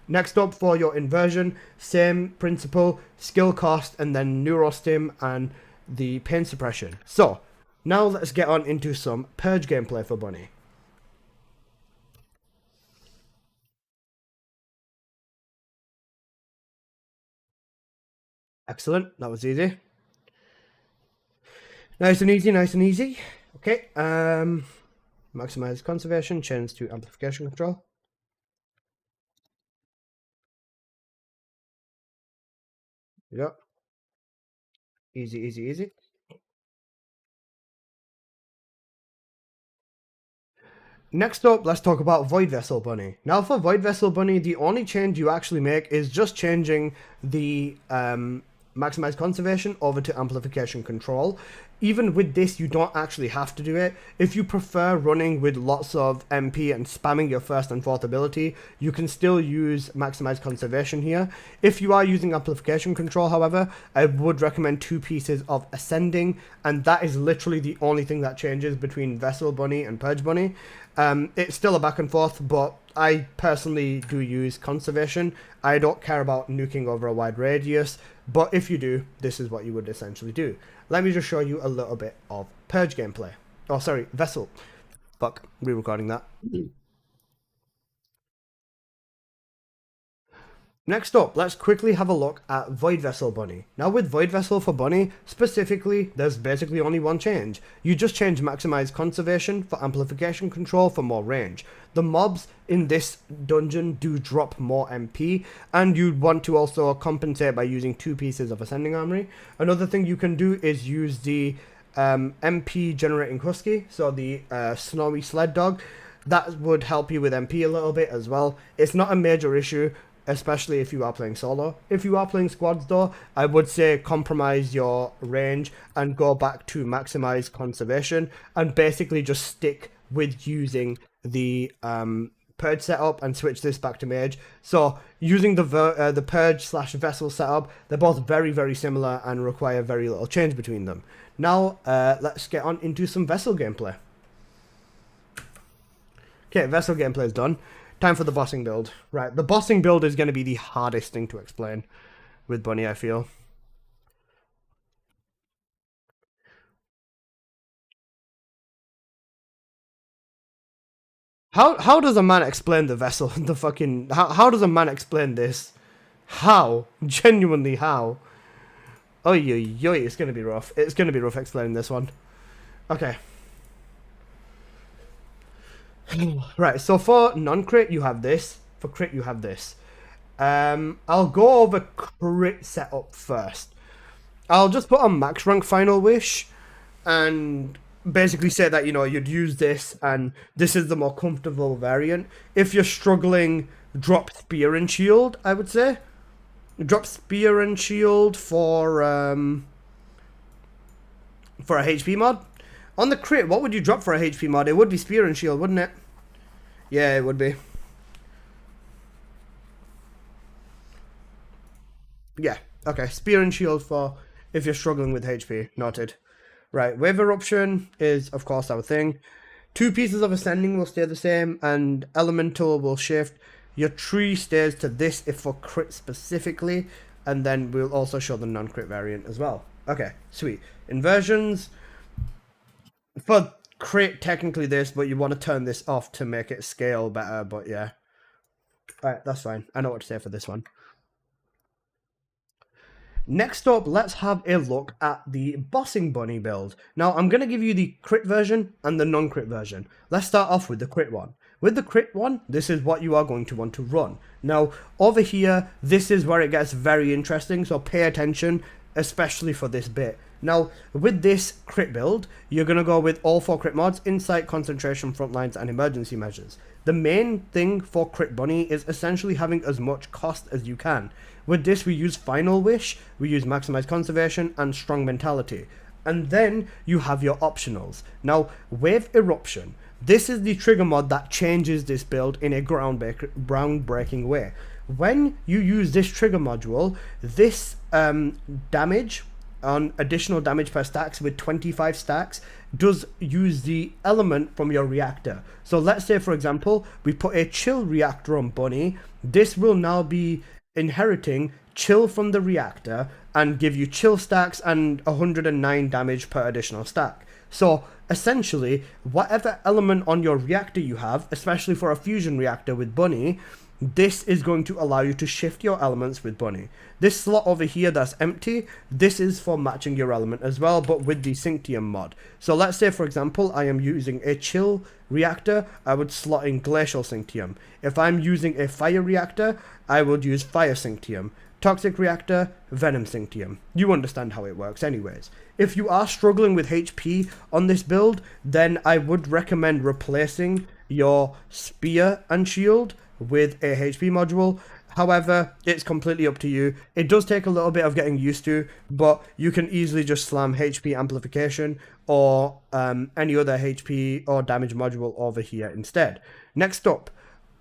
Next up for your inversion, same principle, skill cost, and then neurostim and the pain suppression. So, now let's get on into some Purge gameplay for Bunny. Excellent. That was easy. Nice and easy, nice and easy. Okay, maximize conservation, change to amplification control. Yep. Easy, easy, easy. Next up, let's talk about Void Vessel Bunny. Now for Void Vessel Bunny, the only change you actually make is just changing the maximize conservation over to amplification control. Even with this, you don't actually have to do it. If you prefer running with lots of MP and spamming your first and fourth ability, you can still use maximize conservation here. If you are using amplification control, however, I would recommend 2 pieces of ascending, and that is literally the only thing that changes between Vessel Bunny and Purge Bunny. It's still a back and forth, but I personally do use conservation. I don't care about nuking over a wide radius, but if you do, this is what you would essentially do. Let me just show you a little bit of Purge gameplay. Oh, sorry, Vessel. Fuck, re-recording that. Next up, let's quickly have a look at Void Vessel Bunny. Now with Void Vessel for Bunny, specifically, there's basically only one change. You just change Maximize Conservation for amplification control for more range. The mobs in this dungeon do drop more MP, and you'd want to also compensate by using 2 pieces of Ascending Armory. Another thing you can do is use the MP Generating Husky, so the Snowy Sled Dog. That would help you with MP a little bit as well. It's not a major issue, especially if you are playing solo. If you are playing squads though, I would say compromise your range and go back to maximize conservation and basically just stick with using the purge setup and switch this back to mage. So using the purge / vessel setup, they're both very, very similar and require very little change between them. Now let's get on into some vessel gameplay. Okay, vessel gameplay is done. Time for the bossing build. Right, the bossing build is going to be the hardest thing to explain with Bunny, I feel. How does a man explain the vessel? The fucking... How does a man explain this? How? Genuinely, how? Oh, it's going to be rough. It's going to be rough explaining this one. Okay. Right, so for non-crit, you have this. For crit, you have this. I'll go over crit setup first. I'll just put on max rank Final Wish and basically say that, you know, you'd use this and this is the more comfortable variant. If you're struggling, drop Spear and Shield, I would say. Drop Spear and Shield for a HP mod. On the crit, what would you drop for a HP mod? It would be Spear and Shield, wouldn't it? Yeah, it would be. Yeah, okay. Spear and Shield for if you're struggling with HP. Noted. Right, Wave Eruption is, of course, our thing. 2 pieces of Ascending will stay the same, and Elemental will shift. Your tree stays to this if for crit specifically, and then we'll also show the non-crit variant as well. Okay, sweet. Inversions. For crit, technically this, but you want to turn this off to make it scale better, but yeah. Alright, that's fine. I know what to say for this one. Next up, let's have a look at the Bossing Bunny build. Now, I'm going to give you the crit version and the non-crit version. Let's start off with the crit one. With the crit one, this is what you are going to want to run. Now, over here, this is where it gets very interesting, so pay attention, especially for this bit. Now, with this crit build, you're going to go with all 4 crit mods: Insight, Concentration, Frontlines, and Emergency Measures. The main thing for Crit Bunny is essentially having as much cost as you can. With this, we use Final Wish, we use Maximize Conservation, and Strong Mentality. And then you have your optionals. Now, Wave Eruption. This is the trigger mod that changes this build in a groundbreaking way. When you use this trigger module, this damage on additional damage per stacks with 25 stacks does use the element from your reactor. So let's say, for example, we put a chill reactor on Bunny. This will now be inheriting chill from the reactor and give you chill stacks and 109 damage per additional stack. So essentially, whatever element on your reactor you have, especially for a fusion reactor with Bunny, this is going to allow you to shift your elements with Bunny. This slot over here that's empty, this is for matching your element as well, but with the Synctium mod. So let's say, for example, I am using a chill reactor, I would slot in glacial Synctium. If I'm using a fire reactor, I would use fire Synctium. Toxic reactor, venom Synctium. You understand how it works anyways. If you are struggling with HP on this build, then I would recommend replacing your spear and shield with a HP module. However, it's completely up to you. It does take a little bit of getting used to, but you can easily just slam HP amplification or any other HP or damage module over here instead. Next up,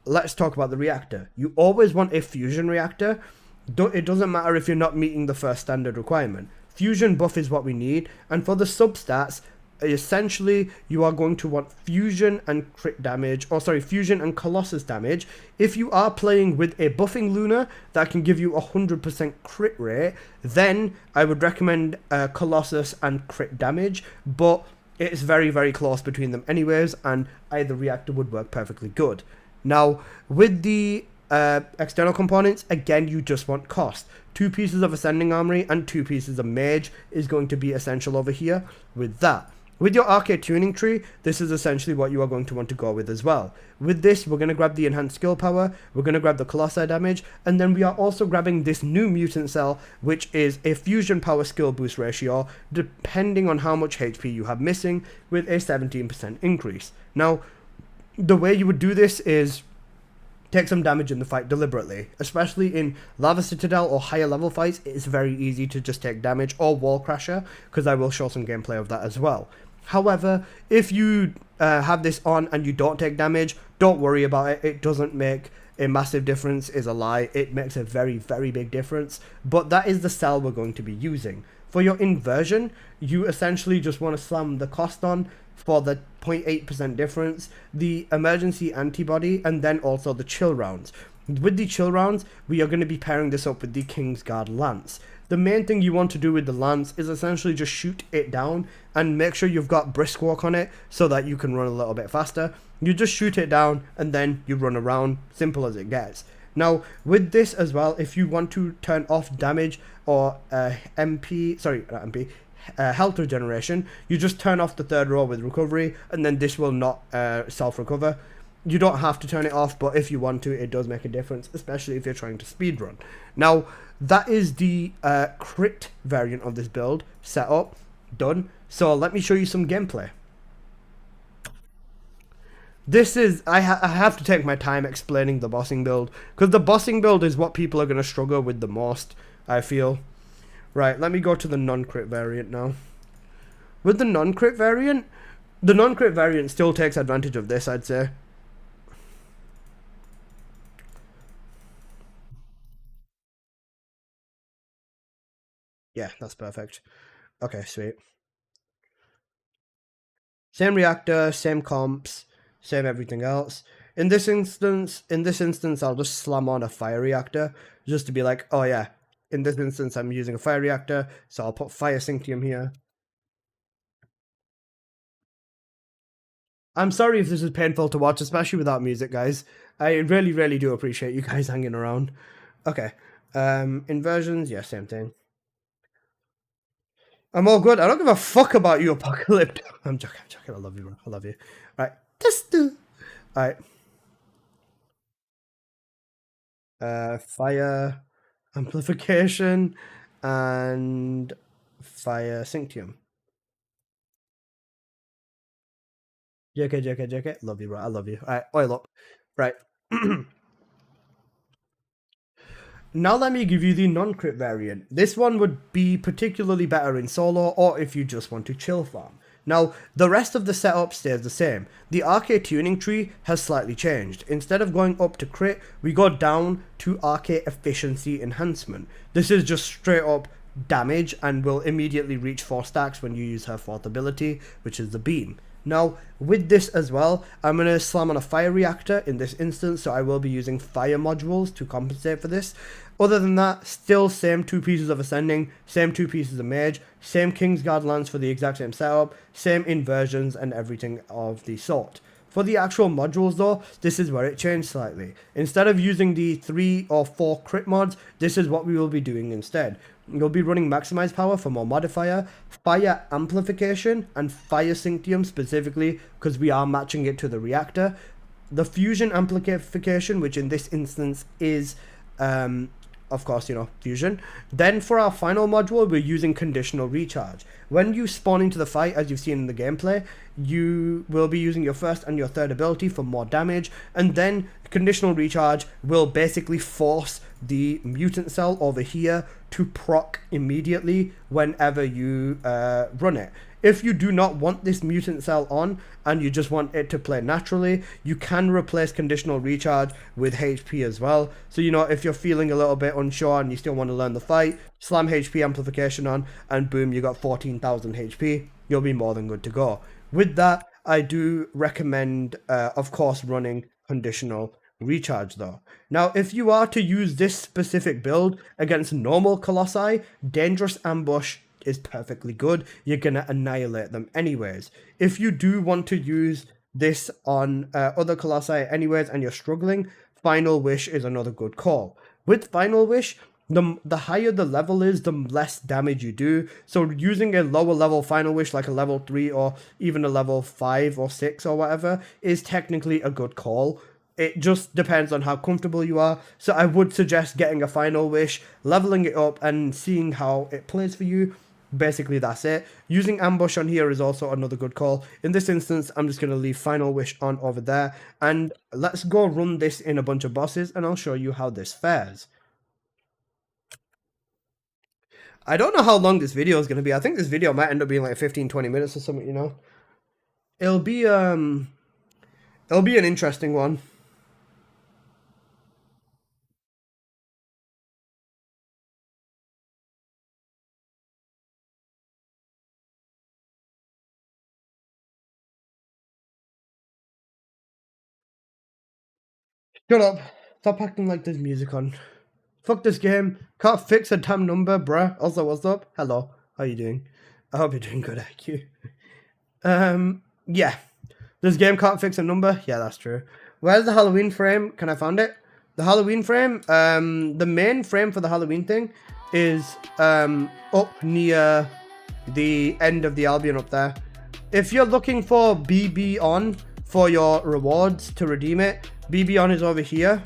let's talk about the reactor. You always want a fusion reactor. It doesn't matter if you're not meeting the first standard requirement. Fusion buff is what we need, and for the substats, essentially you are going to want fusion and crit damage, or sorry, fusion and colossus damage. If you are playing with a buffing Luna that can give you 100% crit rate, then I would recommend colossus and crit damage, but it's very, very close between them anyways, and either reactor would work perfectly good. Now, with the external components, again, you just want cost. 2 pieces of ascending armory and 2 pieces of mage is going to be essential over here with that. With your arcade tuning tree, this is essentially what you are going to want to go with as well. With this, we're going to grab the enhanced skill power, we're going to grab the colossi damage, and then we are also grabbing this new mutant cell, which is a fusion power skill boost ratio, depending on how much HP you have missing, with a 17% increase. Now, the way you would do this is take some damage in the fight deliberately. Especially in Lava Citadel or higher level fights, it's very easy to just take damage, or Wall Crasher, because I will show some gameplay of that as well. However, if you have this on and you don't take damage, don't worry about it. It doesn't make a massive difference, is a lie. It makes a very, very big difference. But that is the cell we're going to be using. For your inversion, you essentially just want to slam the cost on for the 0.8% difference, the emergency antibody, and then also the chill rounds. With the chill rounds, we are going to be pairing this up with the Kingsguard Lance. The main thing you want to do with the Lance is essentially just shoot it down and make sure you've got brisk walk on it so that you can run a little bit faster. You just shoot it down and then you run around, simple as it gets. Now, with this as well, if you want to turn off damage or health regeneration, you just turn off the third row with recovery, and then this will not self-recover. You don't have to turn it off, but if you want to, it does make a difference, especially if you're trying to speedrun. Now, that is the crit variant of this build set up, done. So let me show you some gameplay. This is, I have to take my time explaining the bossing build, because the bossing build is what people are going to struggle with the most, I feel. Right, let me go to the non-crit variant now. With the non-crit variant still takes advantage of this, I'd say. Yeah, that's perfect. Okay, sweet. Same reactor, same comps, same everything else. In this instance, I'll just slam on a fire reactor, just to be like, oh yeah, in this instance, I'm using a fire reactor, so I'll put fire Synctium here. I'm sorry if this is painful to watch, especially without music, guys. I really, really do appreciate you guys hanging around. Okay. Inversions, yeah, same thing. I'm all good. I don't give a fuck about you, Apocalypse. I'm joking. I love you, bro. I love you. All right. All right. Fire amplification and fire Synctium. JK. Love you, bro. I love you. All right. Oil up. Right. Now let me give you the non-crit variant. This one would be particularly better in solo, or if you just want to chill farm. Now, the rest of the setup stays the same. The arcade tuning tree has slightly changed. Instead of going up to crit, we go down to arcade efficiency enhancement. This is just straight up damage and will immediately reach 4 stacks when you use her 4th ability, which is the beam. Now, with this as well, I'm going to slam on a fire reactor in this instance, so I will be using fire modules to compensate for this. Other than that, still same 2 pieces of ascending, same 2 pieces of mage, same Kingsguard Lance for the exact same setup, same inversions and everything of the sort. For the actual modules though, this is where it changed slightly. Instead of using the 3 or 4 crit mods, this is what we will be doing instead. You'll be running maximize power for more modifier, fire amplification, and fire synctium specifically because we are matching it to the reactor. The fusion amplification, which in this instance is of course, you know, fusion. Then for our final module, we're using conditional recharge. When you spawn into the fight, as you've seen in the gameplay, you will be using your first and your third ability for more damage, and then conditional recharge will basically force the mutant cell over here to proc immediately whenever you run it. If you do not want this mutant cell on and you just want it to play naturally, you can replace conditional recharge with HP as well. So, you know, if you're feeling a little bit unsure and you still want to learn the fight, slam HP amplification on and boom, you got 14,000 HP. You'll be more than good to go. With that, I do recommend, of course, running conditional recharge though. Now, if you are to use this specific build against normal Colossi, Dangerous Ambush is perfectly good. You're gonna annihilate them anyways. If you do want to use this on other Colossi anyways and you're struggling, Final Wish is another good call. With Final Wish, the higher the level is, the less damage you do. So using a lower level Final Wish like a level 3 or even a level 5 or 6 or whatever is technically a good call. It just depends on how comfortable you are. So I would suggest getting a Final Wish, leveling it up and seeing how it plays for you. Basically, that's it. Using ambush on here is also another good call. In this instance, I'm just going to leave Final Wish on over there. And let's go run this in a bunch of bosses and I'll show you how this fares. I don't know how long this video is going to be. I think this video might end up being like 15-20 minutes or something, you know. It'll be an interesting one. Shut up. Stop acting like there's music on. Fuck this game. Can't fix a damn number, bruh. Also, what's up? Hello. How you doing? I hope you're doing good, IQ. Yeah. This game can't fix a number? Yeah, that's true. Where's the Halloween frame? Can I find it? The Halloween frame? The main frame for the Halloween thing is up near the end of the Albion up there. If you're looking for BB on for your rewards to redeem it, BB on is over here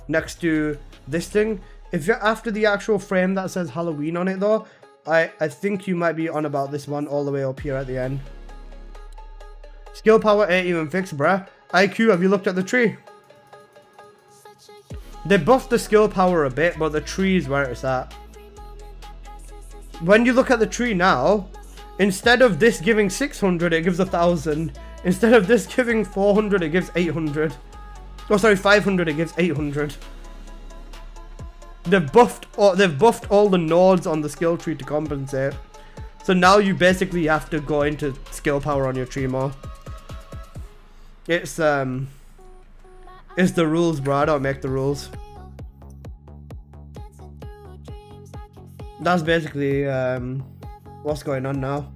next to this thing. If you're after the actual frame that says Halloween on it though, I think you might be on about this one all the way up here at the end. Skill power ain't even fixed, bruh. IQ, have you looked at the tree? They buffed the skill power a bit, but the tree is where it's at. When you look at the tree now, instead of this giving 600, it gives 1,000. Instead of this giving 400, it gives 800. Oh, sorry, 500, it gives 800. They've buffed all the nodes on the skill tree to compensate. So now you basically have to go into skill power on your tree more. It's the rules, bro. I don't make the rules. That's basically what's going on now.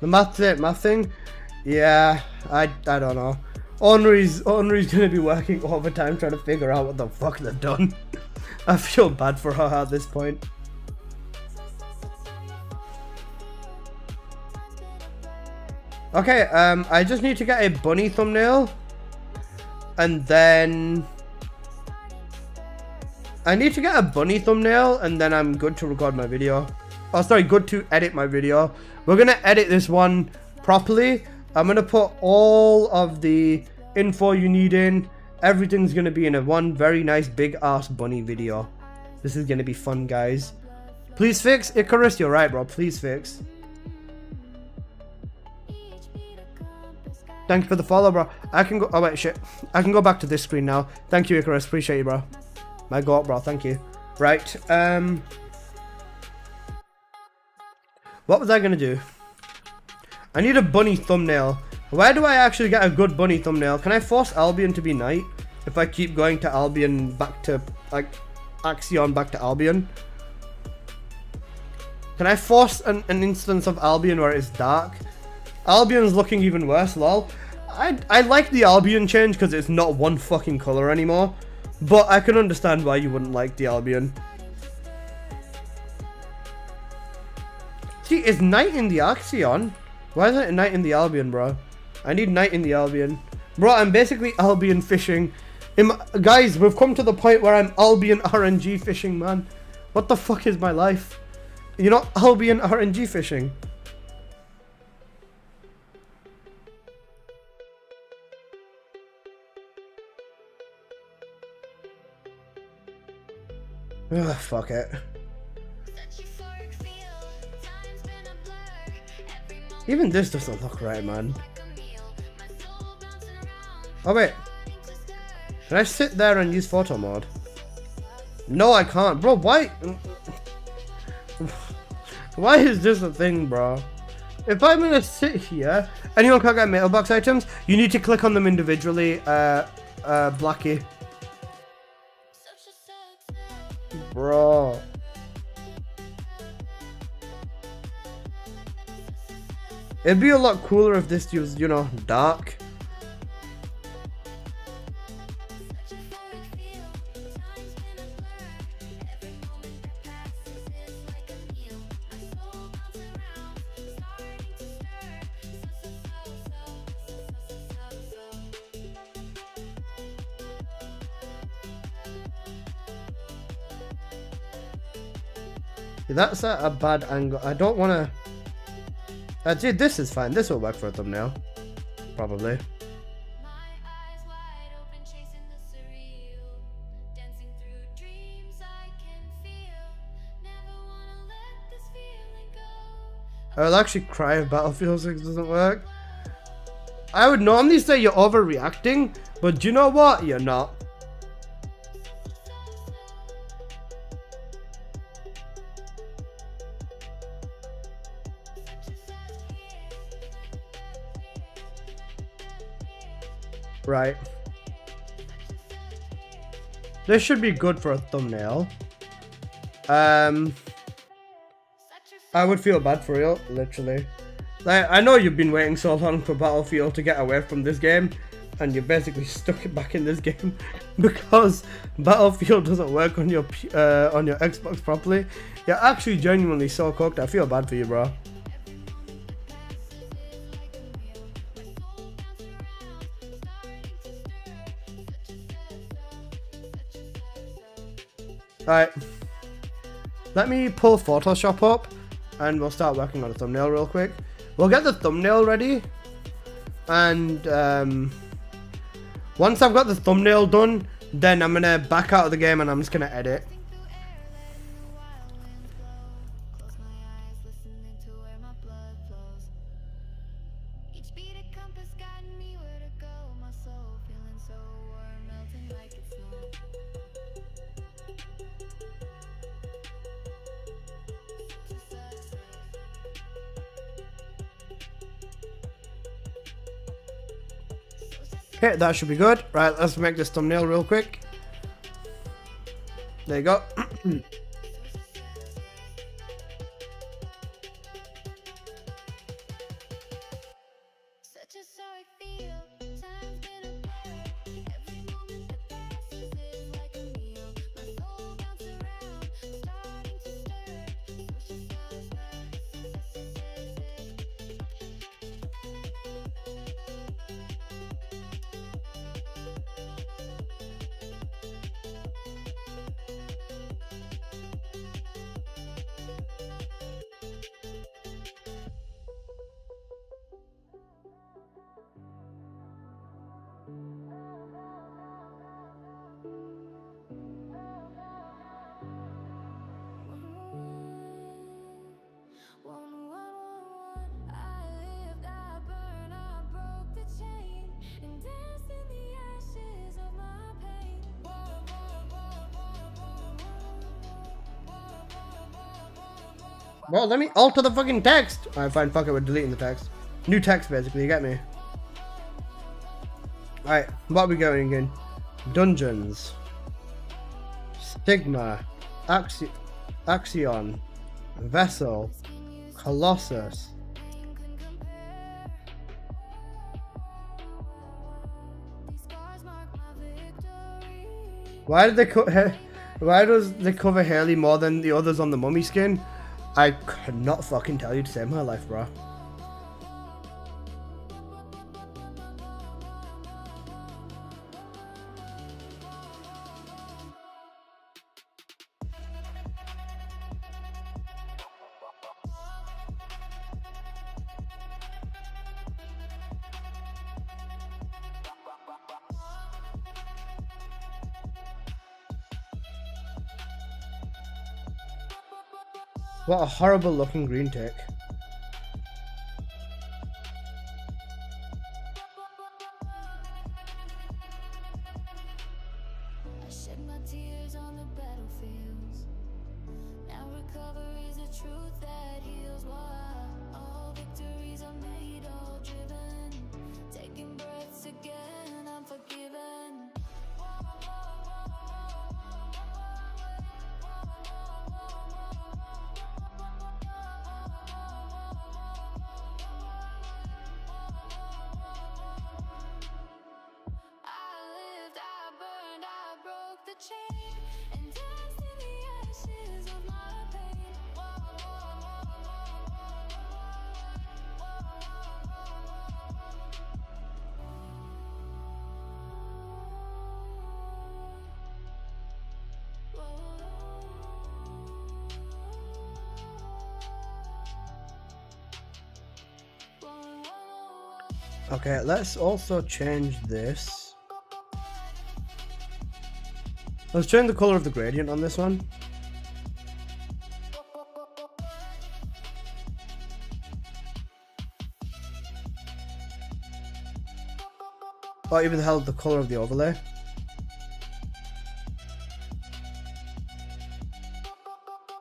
The math thing? Yeah, I don't know. Ornery's gonna be working overtime trying to figure out what the fuck they've done. I feel bad for her at this point. Okay, I just need to get a bunny thumbnail. And then I need to get a bunny thumbnail and then I'm good to record my video. Oh, sorry, good to edit my video. We're gonna edit this one properly. I'm gonna put all of the info you need in. Everything's gonna be in a one very nice big ass bunny video. This is gonna be fun, guys. Please fix. Icarus, you're right, bro. Please fix. Thank you for the follow, bro. I can go. Oh, wait, shit. I can go back to this screen now. Thank you, Icarus. Appreciate you, bro. My god, bro. Thank you. Right. What was I gonna do? I need a bunny thumbnail. Where do I actually get a good bunny thumbnail? Can I force Albion to be night? if I keep going to Albion back to, like, Axion back to Albion. Can I force an instance of Albion where it's dark? Albion's looking even worse, lol. I like the Albion change because it's not one fucking color anymore. But I can understand why you wouldn't like the Albion. See, it's night in the Axion. Why isn't it night in the Albion, bro? I need night in the Albion. Bro, I'm basically Albion fishing. Guys, we've come to the point where I'm Albion RNG fishing, man. What the fuck is my life? You're not Albion RNG fishing. Ugh, fuck it. Even this doesn't look right, man. Oh wait. Can I sit there and use photo mode? No, I can't. Bro, why? Why is this a thing, bro? If I'm gonna sit here, anyone can't get mailbox items, you need to click on them individually, Blackie. Bro. It'd be a lot cooler if this was, you know, dark. That's a bad angle. I don't want to... dude, this is fine. This will work for a thumbnail. Probably. I'll actually cry if Battlefield 6 doesn't work. I would normally say you're overreacting, but do you know what? You're not. Right. This should be good for a thumbnail. I would feel bad for you, literally. Like, I know you've been waiting so long for Battlefield to get away from this game, and you basically stuck it back in this game because Battlefield doesn't work on your Xbox properly. You're actually genuinely so cooked. I feel bad for you, bro. Alright, let me pull Photoshop up and we'll start working on a thumbnail real quick. We'll get the thumbnail ready, and once I've got the thumbnail done, then I'm gonna back out of the game and I'm just gonna edit. Okay, that should be good. Right, let's make this thumbnail real quick. There you go. Well, let me alter the fucking text. Alright, fine, fuck it, we're deleting the text. New text, basically, you get me? Alright, what are we going again? Dungeons. Stigma. Axion. Vessel. Colossus. Why did they why does they cover Haley more than the others on the mummy skin? I could not fucking tell you to save my life, bro. What a horrible looking green tick. I shed my tears on the battlefields. Now recovery is a truth that heals. Why all victories are made, all driven. Taking breaths again, I'm forgiven. Chain and danced in the ashes of my pain. Okay, let's also change this. Let's change the color of the gradient on this one. Or even the hell the color of the overlay.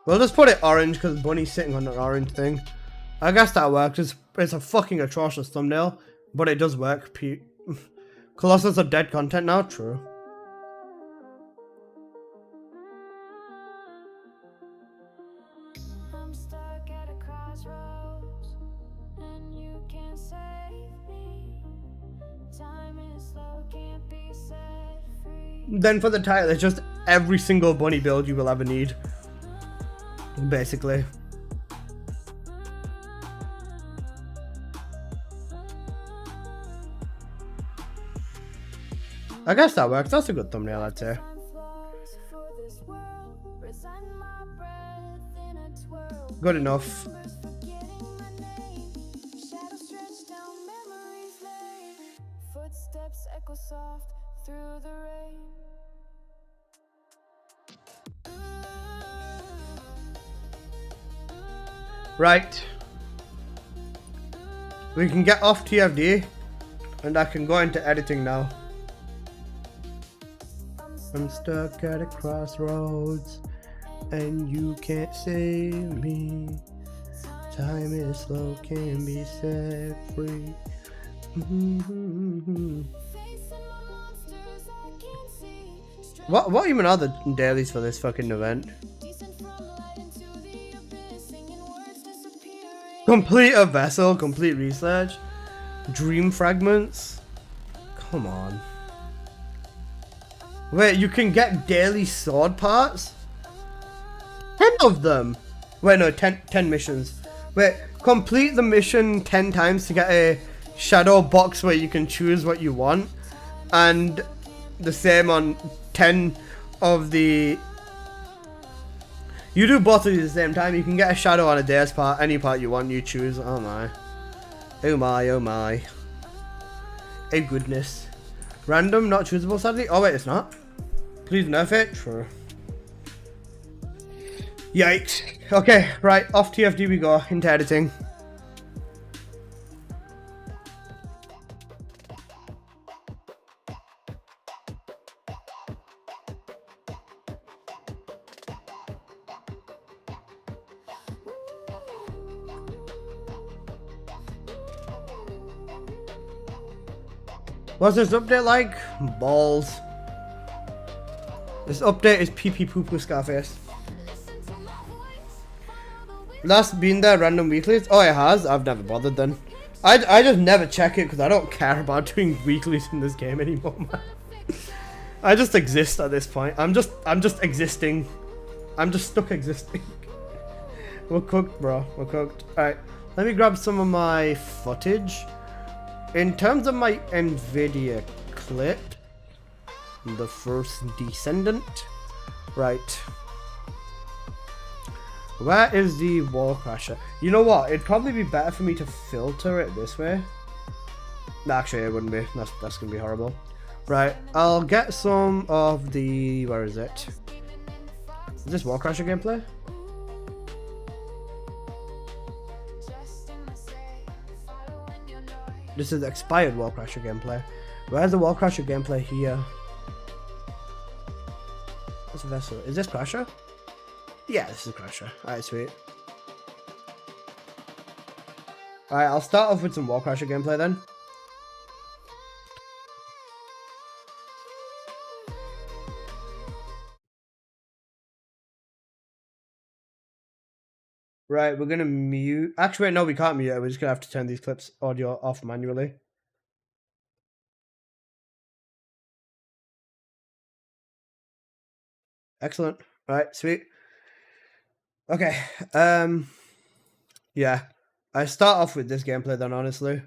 We'll just put it orange because Bunny's sitting on an orange thing. I guess that works. It's a fucking atrocious thumbnail, but it does work. Colossus are dead content now, true. I'm stuck at a crossroads, and you can't save me. Time is slow, can't be set free. Then for the title, it's just every single bunny build you will ever need. Basically. I guess that works. That's a good thumbnail, I'd say. Good enough. Footsteps echo soft through the rain. Right. We can get off TFD and I can go into editing now. I'm stuck at a crossroads and you can't save me. Time is slow, can be set free. What even are the dailies for this fucking event? Complete a vessel, complete research, dream fragments. Come on. Wait, you can get daily sword parts? 10 of them. Wait, no, 10 missions. Wait, complete the mission 10 times to get a shadow box where you can choose what you want. And the same on 10 of the... You do both of these at the same time. You can get a shadow on a day's part, any part you want, you choose. Oh my. Oh my, oh my. Oh goodness. Random, not choosable sadly. Oh wait, it's not. Please nerf it. True. Yikes. Okay, right, off TFD we go, into editing. What's this update like? Balls. This update is pee pee poo poo Scarface. Last been there random weeklies? Oh, it has? I've never bothered then. I just never check it because I don't care about doing weeklies in this game anymore, man. I just exist at this point. I'm just existing. I'm just stuck existing. We're cooked, bro. We're cooked. Alright. Let me grab some of my footage. In terms of my Nvidia clip, the First Descendant. Right. Where is the wall crasher? You know what? It'd probably be better for me to filter it this way. Actually, it wouldn't be. That's gonna be horrible. Right. I'll get some of the... Where is it? Is this wall crasher gameplay? This is expired wall crasher gameplay. Where's the wall crasher gameplay here? What's a vessel? Is this crasher? Yeah, this is crasher. Alright, sweet. Alright, I'll start off with some wall crasher gameplay then. Right, we're gonna mute. Actually, wait, no, we can't mute it. We're just gonna have to turn these clips audio off manually. Excellent. Right, sweet. Okay. Yeah. I start off with this gameplay then, honestly.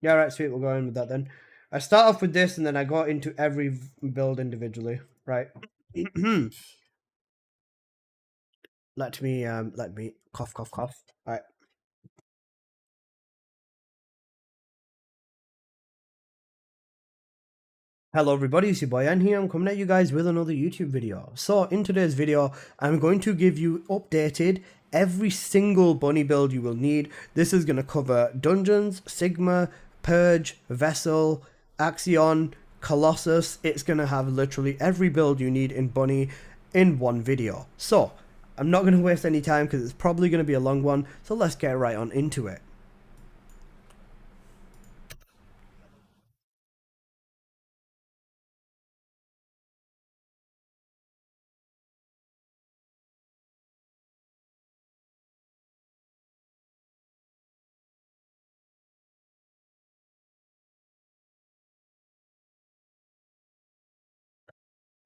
Yeah, right, sweet. We'll go in with that then. I start off with this and then I go into every build individually. Right. Let me cough, cough, cough. Alright. Hello everybody, it's your boy Ann here. I'm coming at you guys with another YouTube video. So in today's video, I'm going to give you updated every single bunny build you will need. This is going to cover Dungeons, Sigma, Purge, Vessel, Axion, Colossus. It's going to have literally every build you need in bunny in one video. So I'm not going to waste any time because it's probably going to be a long one. So let's get right on into it.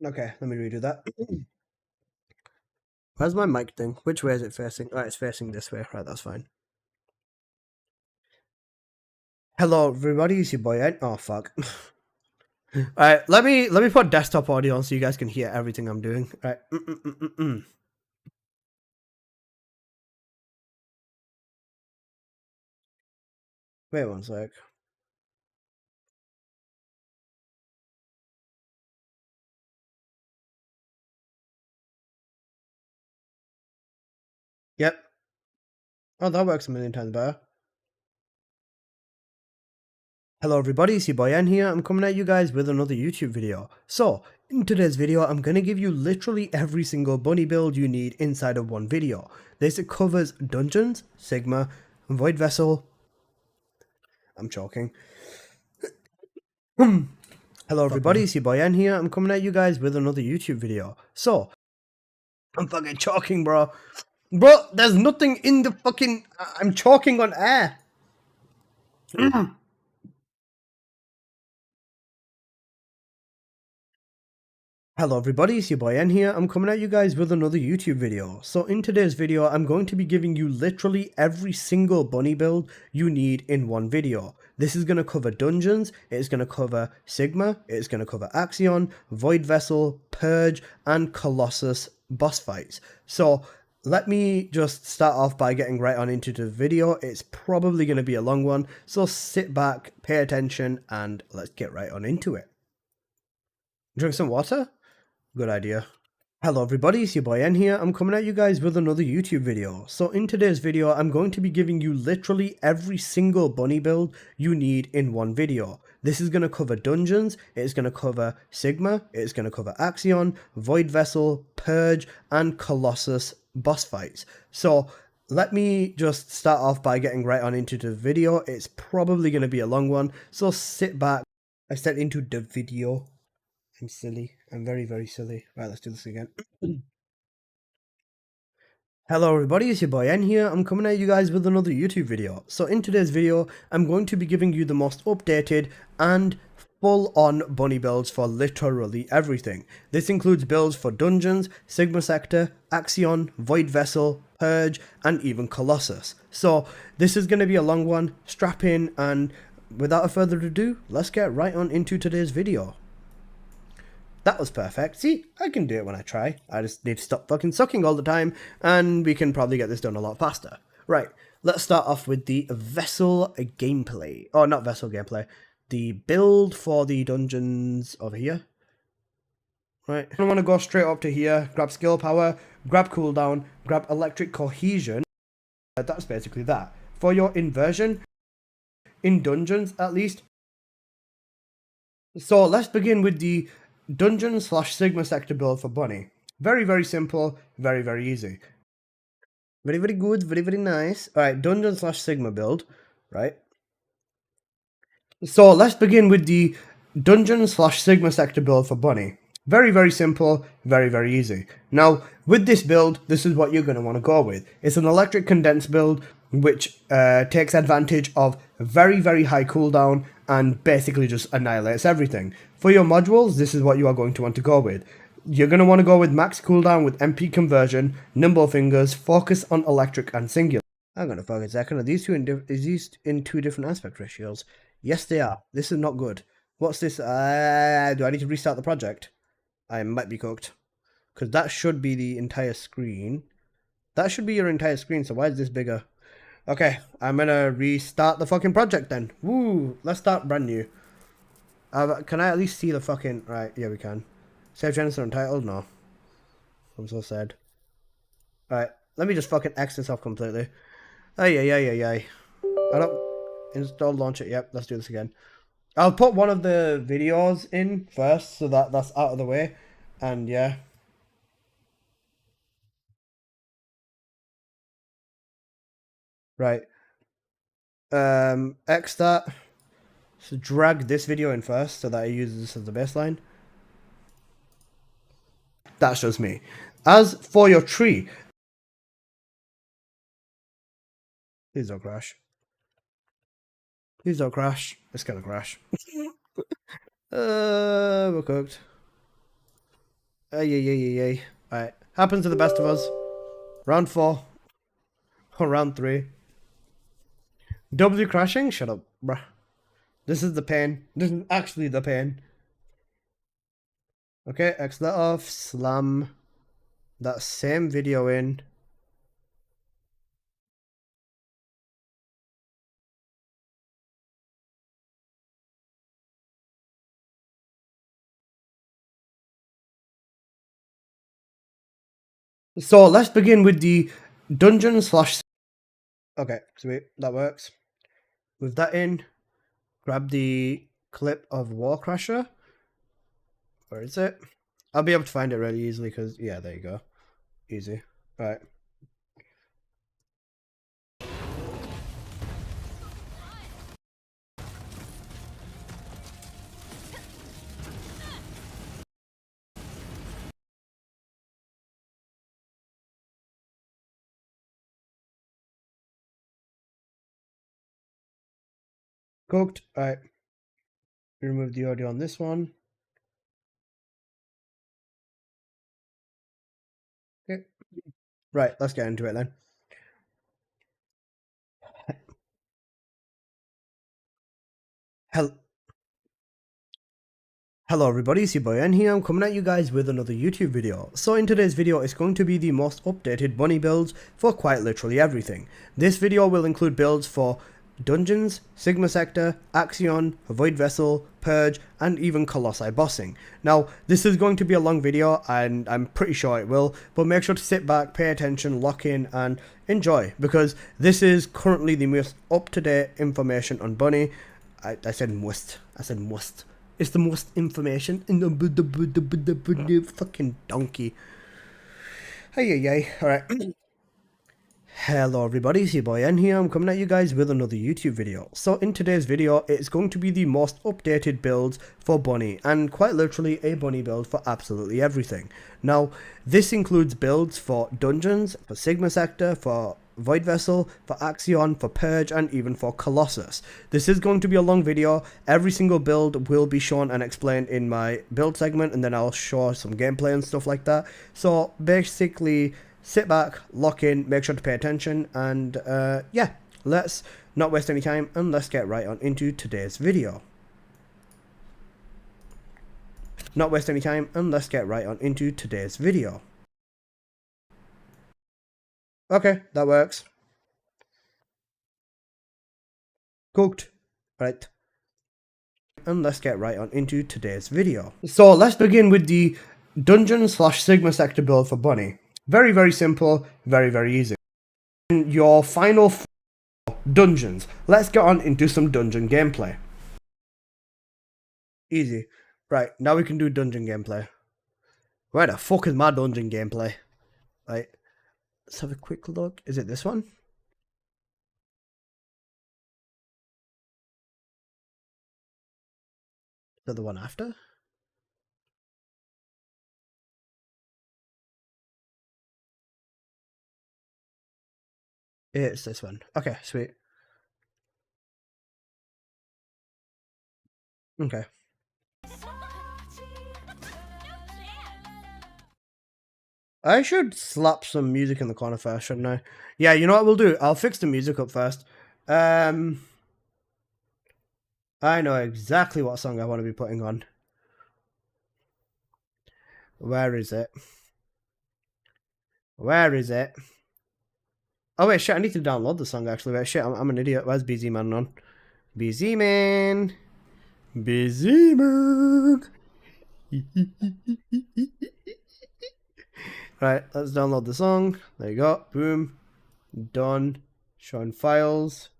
Okay, let me redo that. Where's my mic thing? Which way is it facing? Alright, it's facing this way. Right, that's fine. Hello everybody, it's your boy Ed. Oh fuck. Alright, let me put desktop audio on so you guys can hear everything I'm doing. Alright. Wait one sec. Yep. Oh, that works a million times better. Hello everybody, it's your boy N here. I'm coming at you guys with another YouTube video. So, in today's video, I'm going to give you literally every single bunny build you need inside of one video. This covers Dungeons, Sigma, Void Vessel. I'm choking. Hello everybody, it's your boy N here. I'm coming at you guys with another YouTube video. So, I'm fucking choking, bro. Bro, there's nothing in the fucking... I'm choking on air. Hello everybody, it's your boy N here. I'm coming at you guys with another YouTube video. So in today's video, I'm going to be giving you literally every single bunny build you need in one video. This is going to cover Dungeons, it's going to cover Sigma, it's going to cover Axion, Void Vessel, Purge, and Colossus boss fights. So let me just start off by getting right on into the video. It's probably going to be a long one, so sit back, pay attention, and let's get right on into it. Drink some water? Good idea. Hello everybody, it's your boy N here. I'm coming at you guys with another YouTube video. So in today's video, I'm going to be giving you literally every single bunny build you need in one video. This is going to cover Dungeons, it's going to cover Sigma, it's going to cover Axion, Void Vessel, Purge, and Colossus boss fights. So let me just start off by getting right on into the video. It's probably going to be a long one, so sit back. I stepped into the video. I'm silly. I'm very, very silly. Right, let's do this again. Hello everybody, it's your boy N here. I'm coming at you guys with another YouTube video. So in today's video, I'm going to be giving you the most updated and full-on bunny builds for literally everything. This includes builds for Dungeons, Sigma Sector, Axion, Void Vessel, Purge, and even Colossus. So this is going to be a long one, strap in, and without further ado, let's get right on into today's video. That was perfect. See, I can do it when I try. I just need to stop fucking sucking all the time, and we can probably get this done a lot faster. Right, let's start off with the Vessel gameplay. Oh, not Vessel gameplay. The build for the dungeons over here. Right, I want to go straight up to here, grab skill power, grab cooldown, grab electric cohesion. That's basically that. For your inversion, in dungeons at least. So let's begin with the Dungeon / Sigma Sector build for Bunny. Very, very simple, very, very easy. Very, very good, very, very nice. Alright, Dungeon / Sigma build, right? So let's begin with the Dungeon / Sigma Sector build for Bunny. Very, very simple, very, very easy. Now, with this build, this is what you're going to want to go with. It's an electric condense build, which takes advantage of very, very high cooldown and basically just annihilates everything. For your modules, this is what you are going to want to go with. You're going to want to go with max cooldown with MP conversion, nimble fingers, focus on electric and singular. I'm going to fucking second. Are these two in two different aspect ratios? Yes, they are. This is not good. What's this? Do I need to restart the project? I might be cooked. Because that should be the entire screen. That should be your entire screen, so why is this bigger? Okay, I'm gonna restart the fucking project then. Woo! Let's start brand new. Can I at least see the fucking... Right, yeah we can. Save Genesis Untitled? No. I'm so sad. Alright, let me just fucking X this off completely. Ay. I don't... Install, launch it. Yep, let's do this again. I'll put one of the videos in first, so that's out of the way. And yeah. Right. X that. So drag this video in first, so that it uses this as the baseline. That's just me. As for your tree... Please don't crash. Please don't crash. It's gonna crash. We're cooked. Ay. Alright. Happens to the best of us. Round 4. Or round 3. W crashing? Shut up, bruh. This is the pain. This is actually the pain. Okay, X that off. Slam that same video in. So let's begin with the Dungeon / Okay, sweet, that works. With that in, grab the clip of Warcrasher. Where is it? I'll be able to find it really easily because, yeah, there you go. Easy. Right. Cooked. Alright. Remove the audio on this one. Okay. Right, let's get into it then. Hello everybody, it's your boy N here. I'm coming at you guys with another YouTube video. So in today's video, it's going to be the most updated bunny builds for quite literally everything. This video will include builds for Dungeons, Sigma Sector, Axion, Void Vessel, Purge, and even Colossi bossing. Now, this is going to be a long video, and I'm pretty sure it will, but make sure to sit back, pay attention, lock in, and enjoy, because this is currently the most up-to-date information on Bunny. I said must. It's the most information in the fucking donkey. Hey. Alright. Hello everybody, it's your boy N here. I'm coming at you guys with another YouTube video. So in today's video, it's going to be the most updated builds for Bunny, and quite literally a Bunny build for absolutely everything. Now, this includes builds for Dungeons, for Sigma Sector, for Void Vessel, for Axion, for Purge, and even for Colossus. This is going to be a long video. Every single build will be shown and explained in my build segment, and then I'll show some gameplay and stuff like that. So basically, sit back, lock in, make sure to pay attention, and yeah, let's not waste any time and let's get right on into today's video. Not waste any time and let's get right on into today's video. Okay, that works. Cooked. Right. And let's get right on into today's video. So let's begin with the Dungeon/Sigma Sector build for Bunny. Very, very simple, very, very easy. And your final dungeons. Let's get on into some dungeon gameplay. Easy. Right, now we can do dungeon gameplay. Where the fuck is my dungeon gameplay? Right, let's have a quick look. Is it this one? Is that the one after? It's this one. Okay, sweet. Okay. I should slap some music in the corner first, shouldn't I? Yeah, you know what we'll do? I'll fix the music up first. I know exactly what song I want to be putting on. Where is it? Where is it? Oh wait, shit, I need to download the song actually. Wait, shit, I'm an idiot. Where's BZ Man on? BZ Man. BZ Man. Right, let's download the song. There you go. Boom. Done. Showing files.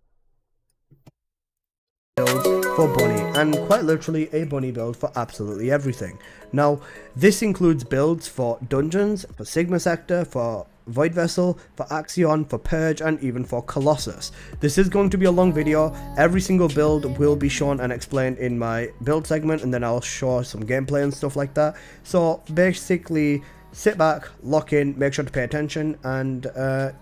Build for Bunny, and quite literally a Bunny build for absolutely everything. Now, this includes builds for Dungeons, for Sigma Sector, for Void Vessel, for Axion, for Purge, and even for Colossus. This is going to be a long video. Every single build will be shown and explained in my build segment, and then I'll show some gameplay and stuff like that. So basically, sit back, lock in, make sure to pay attention, and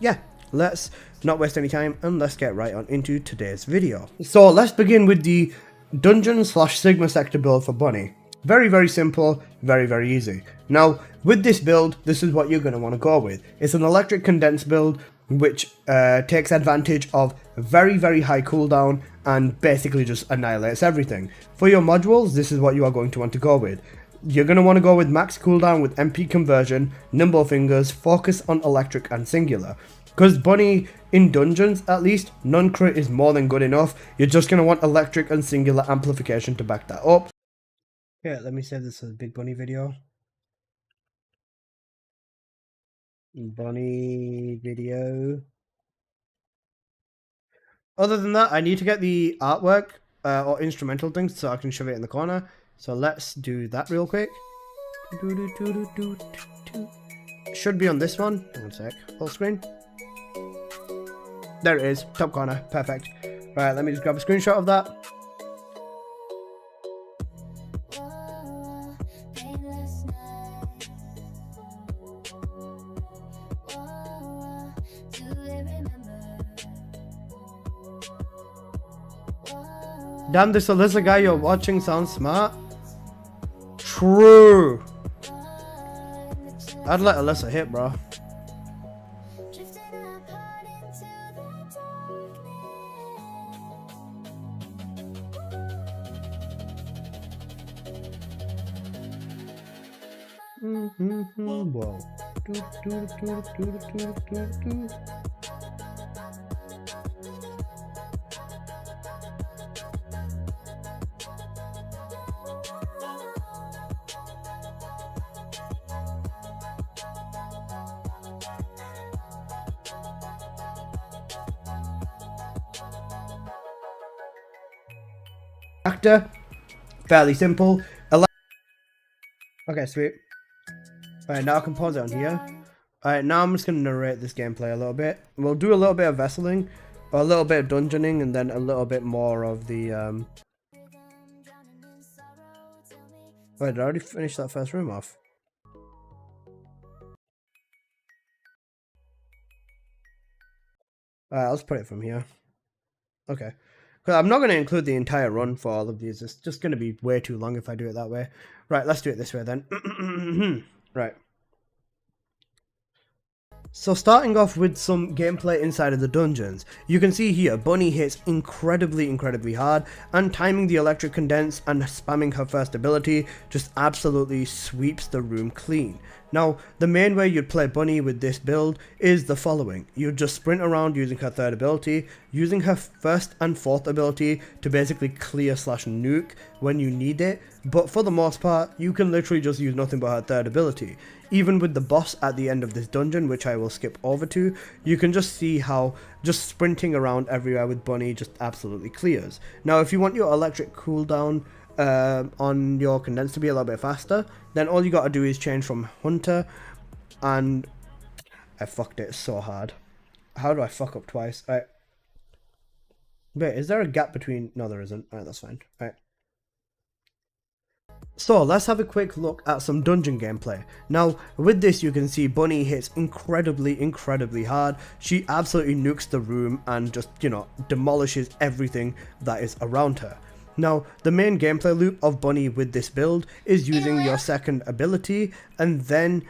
yeah, let's not waste any time and let's get right on into today's video. So let's begin with the Dungeon/Sigma Sector build for Bunny. Very, very simple, very, very easy. Now, with this build, this is what you're going to want to go with. It's an electric condense build, which takes advantage of very, very high cooldown and basically just annihilates everything. For your modules, this is what you are going to want to go with. You're going to want to go with max cooldown with MP conversion, nimble fingers, focus on electric and singular. Because Bunny, in dungeons at least, non-crit is more than good enough. You're just going to want electric and singular amplification to back that up. Yeah, let me save this as a big Bunny video. Bunny video. Other than that, I need to get the artwork or instrumental things so I can shove it in the corner. So let's do that real quick. Should be on this one. One sec. Full screen. There it is. Top corner. Perfect. Right, let me just grab a screenshot of that. Damn, this Alyssa guy you're watching sounds smart. True. I'd let Alyssa hit, bro. Whoa. Actor, fairly simple. Okay, sweet. Alright, now I can pause it on here. Alright, now I'm just going to narrate this gameplay a little bit. We'll do a little bit of vesseling, or a little bit of dungeoning, and then a little bit more of the... Wait, did I already finish that first room off? Alright, let's put it from here. Okay. Because I'm not going to include the entire run for all of these. It's just going to be way too long if I do it that way. Right, let's do it this way then. Right. So starting off with some gameplay inside of the dungeons, you can see here Bunny hits incredibly hard, and timing the electric condense and spamming her first ability just absolutely sweeps the room clean. Now, the main way you'd play Bunny with this build is the following. You'd just sprint around using her third ability, using her first and fourth ability to basically clear / nuke when you need it, but for the most part, you can literally just use nothing but her third ability. Even with the boss at the end of this dungeon, which I will skip over to, you can just see how just sprinting around everywhere with Bunny just absolutely clears. Now, if you want your electric cooldown on your condense to be a little bit faster, then all you gotta do is change from Hunter, and I fucked it so hard. How do I fuck up twice? Wait, is there a gap between... No, there isn't. Alright, that's fine. Alright. So let's have a quick look at some dungeon gameplay. Now with this you can see Bunny hits incredibly hard. She absolutely nukes the room and just, you know, demolishes everything that is around her. Now the main gameplay loop of Bunny with this build is using your second ability and then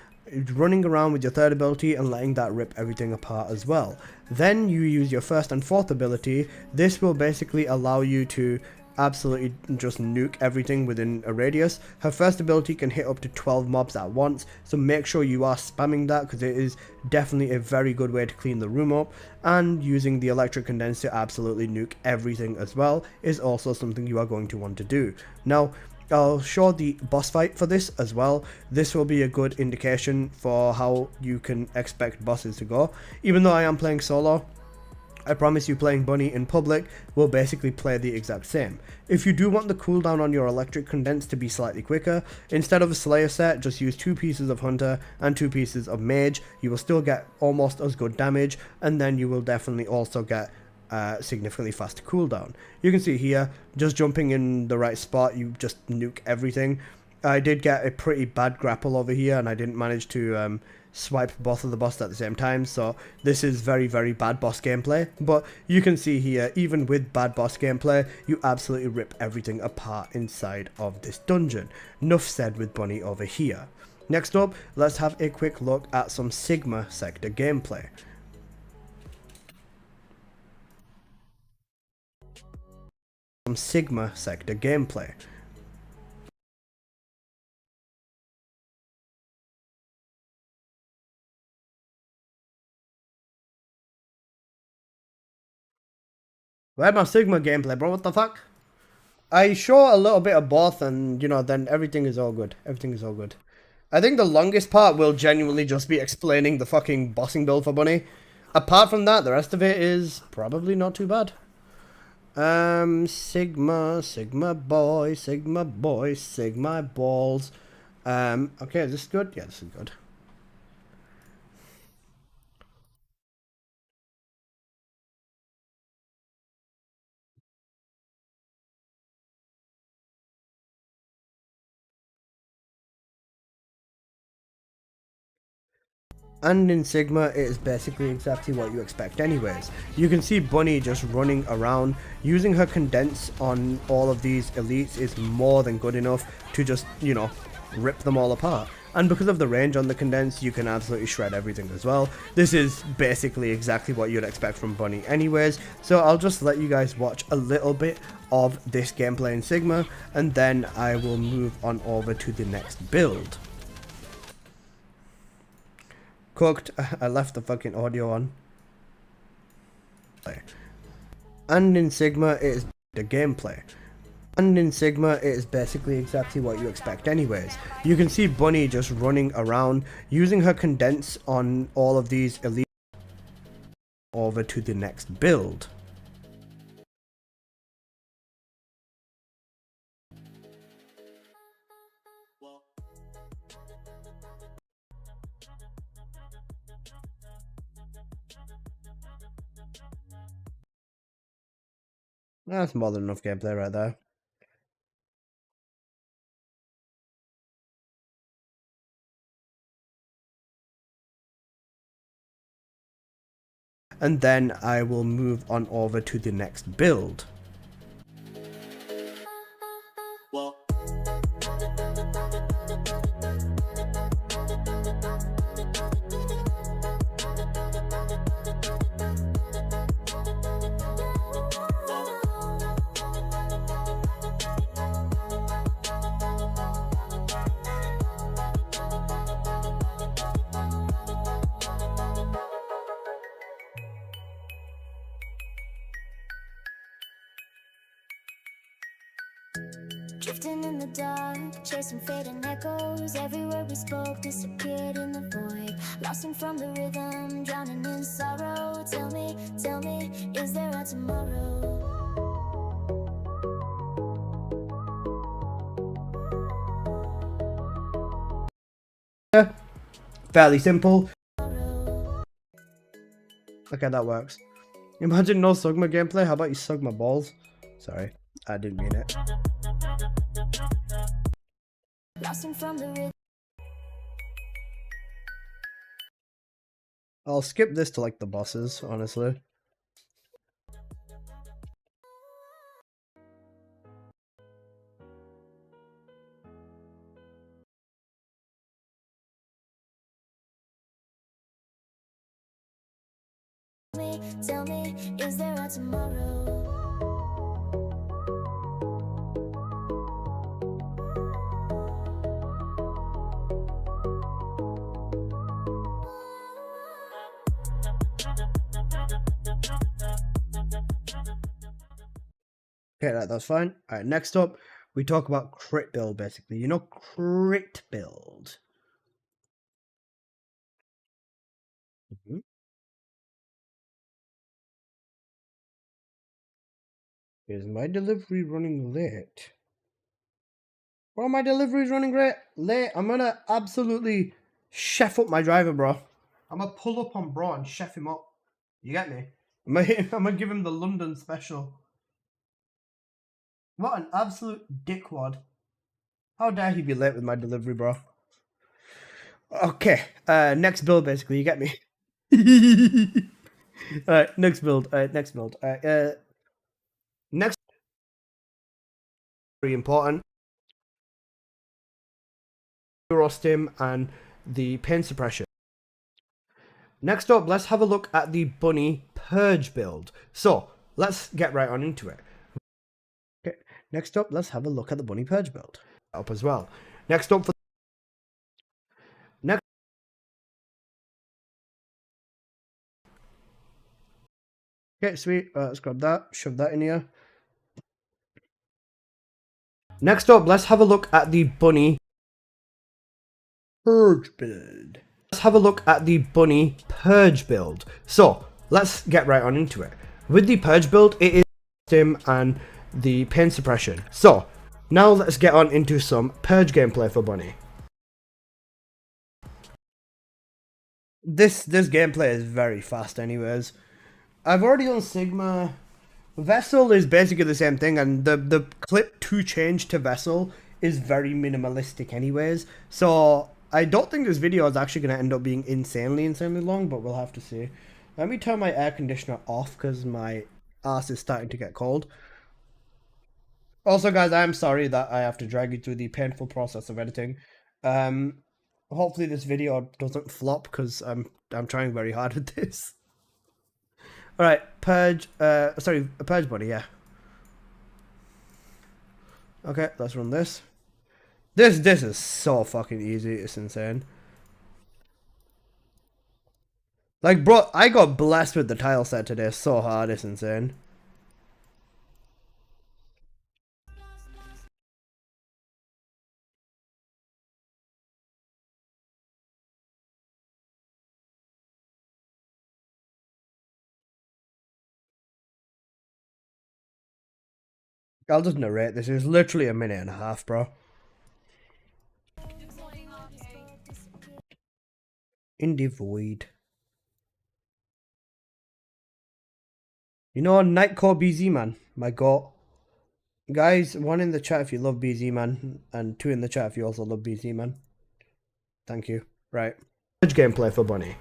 running around with your third ability and letting that rip everything apart as well. Then you use your first and fourth ability. This will basically allow you to absolutely just nuke everything within a radius. Her first ability can hit up to 12 mobs at once, so make sure you are spamming that because it is definitely a very good way to clean the room up. And using the electric condense to absolutely nuke everything as well is also something you are going to want to do. Now I'll show the boss fight for this as well. This will be a good indication for how you can expect bosses to go. Even though I am playing solo, I promise you playing Bunny in public will basically play the exact same. If you do want the cooldown on your electric condense to be slightly quicker, instead of a Slayer set, just use 2 pieces of Hunter and 2 pieces of Mage. You will still get almost as good damage, and then you will definitely also get significantly faster cooldown. You can see here, just jumping in the right spot, you just nuke everything. I did get a pretty bad grapple over here, and I didn't manage to swipe both of the boss at the same time, so this is very bad boss gameplay. But you can see here, even with bad boss gameplay, you absolutely rip everything apart inside of this dungeon. Enough said with Bunny over here. Next up, let's have a quick look at some Sigma sector gameplay. Some Sigma sector gameplay. Where's my Sigma gameplay, bro? What the fuck? I show a little bit of both, and, you know, then everything is all good. Everything is all good. I think the longest part will genuinely just be explaining the fucking bossing build for Bunny. Apart from that, the rest of it is probably not too bad. Sigma boy, Sigma balls. Okay, is this good? Yeah, this is good. And in Sigma, it is basically exactly what you expect anyways. You can see Bunny just running around. Using her condense on all of these elites is more than good enough to just, you know, rip them all apart. And because of the range on the condense, you can absolutely shred everything as well. This is basically exactly what you'd expect from Bunny anyways, so I'll just let you guys watch a little bit of this gameplay in Sigma, and then I will move on over to the next build. Cooked. I left the fucking audio on. And in Sigma, it is the gameplay. And in Sigma, it is basically exactly what you expect anyways. You can see Bunny just running around, using her condense on all of these elite. Over to the next build. That's more than enough gameplay right there. And then I will move on over to the next build. Drifting in the dark, chasing fading echoes. Everywhere we spoke disappeared in the void. Lost from the rhythm, drowning in sorrow. Tell me, is there a tomorrow? Fairly simple. Okay, that works. Imagine no Sugma gameplay. How about you sug my balls? Sorry, I didn't mean it. Lost from the rhythm. I'll skip this to like the bosses, honestly. Tell me, is there a tomorrow? Okay, that's fine. Alright, next up, we talk about crit build, basically. You know, crit build. Is my delivery running late? Well, my delivery's running late. I'm gonna absolutely chef up my driver, bro. I'm gonna pull up on bro and chef him up. You get me? I'm gonna give him the London special. What an absolute dickwad. How dare he be late with my delivery, bro? Okay, next build, basically. You get me? Alright, next build. Next. Next, very important. Eurostim and the pain suppression. Next up, let's have a look at the bunny purge build. So, let's get right on into it. Okay, next up, let's have a look at the bunny purge build. Up as well. Next up for next. Okay, sweet. Let's grab that, shove that in here. Next up, let's have a look at the bunny purge build. Let's have a look at the bunny purge build. So, let's get right on into it. With the purge build, it is stim and the pain suppression. So, now let's get on into some purge gameplay for bunny. This gameplay is very fast anyways. I've already done Sigma. Vessel is basically the same thing, and the clip to change to Vessel is very minimalistic anyways. So I don't think this video is actually going to end up being insanely long, but we'll have to see. Let me turn my air conditioner off because my ass is starting to get cold. Also, guys, I'm sorry that I have to drag you through the painful process of editing. Hopefully this video doesn't flop because I'm trying very hard with this. All right, purge. Sorry, a purge bunny. Yeah. Okay, let's run this. This is so fucking easy. It's insane. Like, bro, I got blessed with the tile set today so hard. It's insane. I'll just narrate this. It's literally a minute and a half, bro. In the void. You know, Nightcore BZ man, my god. Guys, 1 in the chat if you love BZ man, and 2 in the chat if you also love BZ man. Thank you. Right. Gameplay for Bunny.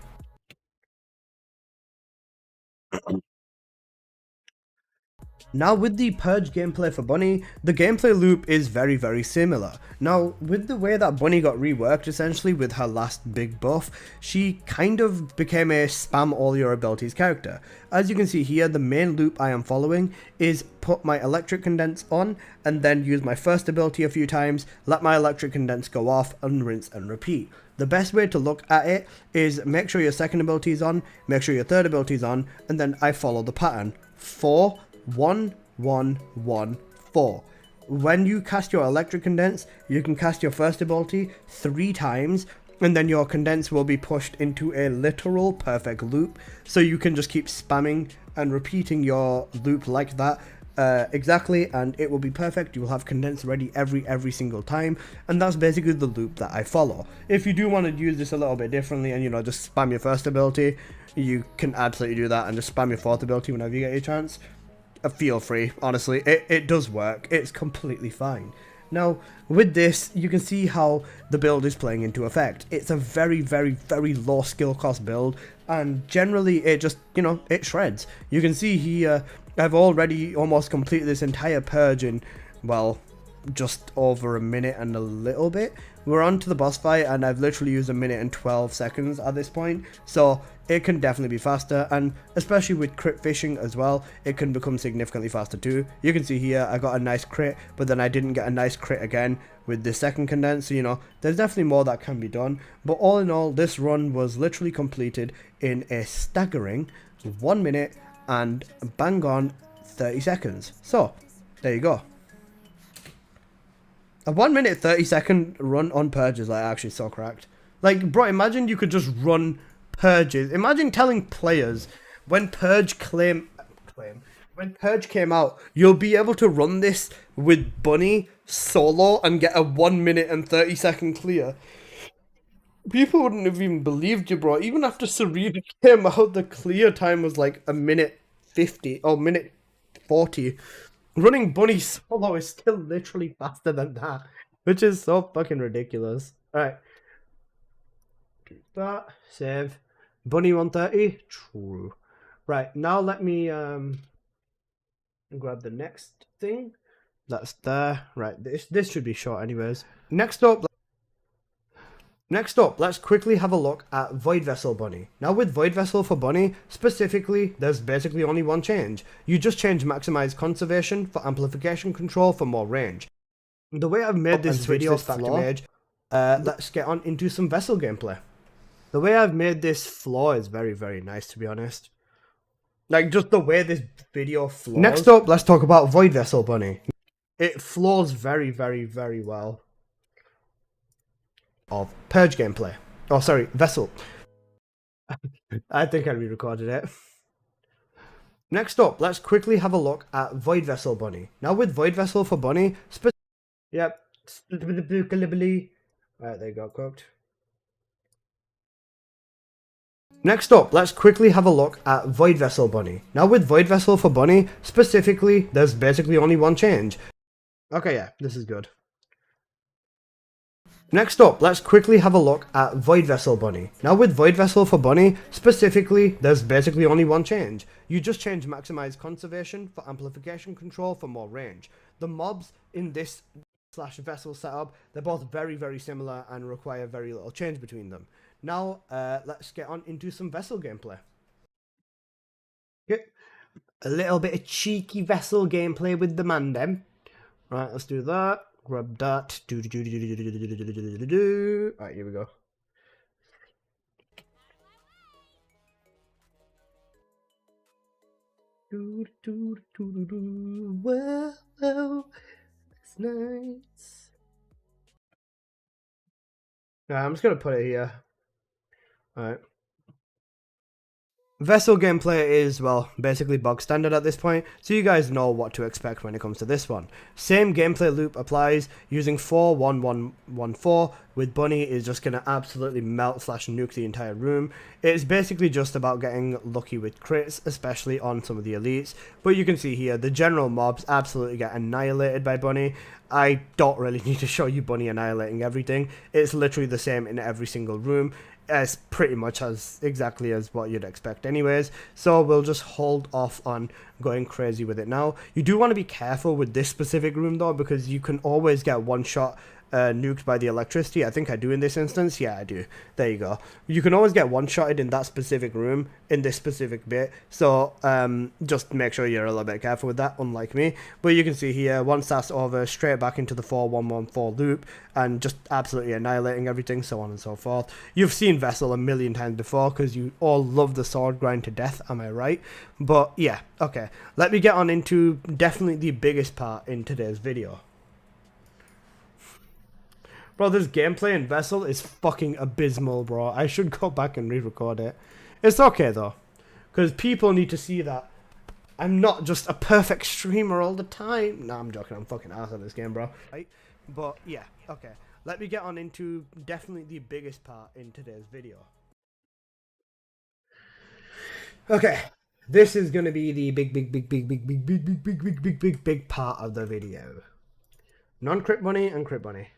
Now with the Purge gameplay for Bunny, the gameplay loop is very, very similar. Now with the way that Bunny got reworked essentially with her last big buff, she kind of became a spam all your abilities character. As you can see here, the main loop I am following is put my electric condense on and then use my first ability a few times, let my electric condense go off and rinse and repeat. The best way to look at it is make sure your second ability is on, make sure your third ability is on, and then I follow the pattern. 4, 1, 1, 1, 4. When you cast your electric condense, you can cast your first ability 3 times, and then your condense will be pushed into a literal perfect loop, so you can just keep spamming and repeating your loop like that exactly, and it will be perfect. You will have condense ready every single time, and that's basically the loop that I follow. If you do want to use this a little bit differently and, you know, just spam your first ability, you can absolutely do that, and just spam your fourth ability whenever you get your chance. Feel free, honestly, it does work. It's completely fine. Now, with this, you can see how the build is playing into effect. It's a very low skill cost build, and generally it just, you know, it shreds. You can see here, I've already almost completed this entire purge in, well, just over a minute and a little bit. We're on to the boss fight, and I've literally used 1 minute and 12 seconds at this point, so it can definitely be faster, and especially with crit fishing as well, it can become significantly faster too. You can see here I got a nice crit, but then I didn't get a nice crit again with the second condense, so, you know, there's definitely more that can be done. But all in all, this run was literally completed in a staggering 1 minute and bang on 30 seconds. So there you go. A 1 minute 30-second run on Purge is like actually so cracked. Like, bro, imagine you could just run Purges. Imagine telling players when Purge when Purge came out, you'll be able to run this with Bunny solo and get a 1 minute and 30-second clear. People wouldn't have even believed you, bro. Even after Serena came out, the clear time was like 1 minute 50 or minute 40. Running Bunny solo is still literally faster than that, which is so fucking ridiculous. Alright. That, save. Bunny 130, true. Right, now let me grab the next thing. That's there. Right, this should be short anyways. Next up, let's quickly have a look at Void Vessel Bunny. Now with Void Vessel for Bunny, specifically, there's basically only one change. You just change Maximize Conservation for Amplification Control for more range. The way I've made this video Factor Mage, let's get on into some Vessel gameplay. The way I've made this floor is very nice, to be honest. Like, just the way this video flows. Next up, let's talk about Void Vessel Bunny. It flows very well. Of Purge gameplay. Oh, sorry, Vessel. I think I re-recorded it. Next up, let's quickly have a look at Void Vessel Bunny. Now with Void Vessel for Bunny, yep. Right, there you go, cooked. Next up, let's quickly have a look at Void Vessel Bunny. Now with Void Vessel for Bunny, specifically, there's basically only one change. Okay, yeah, this is good. Next up, let's quickly have a look at Void Vessel Bunny. Now with Void Vessel for Bunny, specifically, there's basically only one change. You just change Maximize Conservation for Amplification Control for more range. The mobs in this / Vessel setup, they're both very similar and require very little change between them. Now, let's get on into some Vessel gameplay. Okay. A little bit of cheeky Vessel gameplay with the Mandem. Right, let's do that. Grab that. Alright, here we go. Whoa, that's nice. Alright, I'm just gonna put it here. Alright. Vessel gameplay is, well, basically bog standard at this point, so you guys know what to expect when it comes to this one. Same gameplay loop applies, using 4-1-1-1-4, with Bunny is just going to absolutely melt / nuke the entire room. It's basically just about getting lucky with crits, especially on some of the elites, but you can see here, the general mobs absolutely get annihilated by Bunny. I don't really need to show you Bunny annihilating everything, it's literally the same in every single room. As pretty much as exactly as what you'd expect anyways, so we'll just hold off on going crazy with it now. You do want to be careful with this specific room though, because you can always get one shot nuked by the electricity. I think I do in this instance. Yeah, I do. There you go. You can always get one-shotted in that specific room, in this specific bit. So just make sure you're a little bit careful with that, unlike me. But you can see here, once that's over, straight back into the 4-1-1-4 loop, and just absolutely annihilating everything, so on and so forth. You've seen Vessel a million times before, because you all love the sword grind to death, am I right? But yeah, okay. Let me get on into definitely the biggest part in today's video. Bro, this gameplay in Vessel is fucking abysmal, bro. I should go back and re-record it. It's okay, though. Because people need to see that I'm not just a perfect streamer all the time. Nah, I'm joking. I'm fucking ass at this game, bro. Right? But, yeah. Okay. Let me get on into definitely the biggest part in today's video. Okay. This is going to be the big part of the video. Non-crit bunny and crit bunny.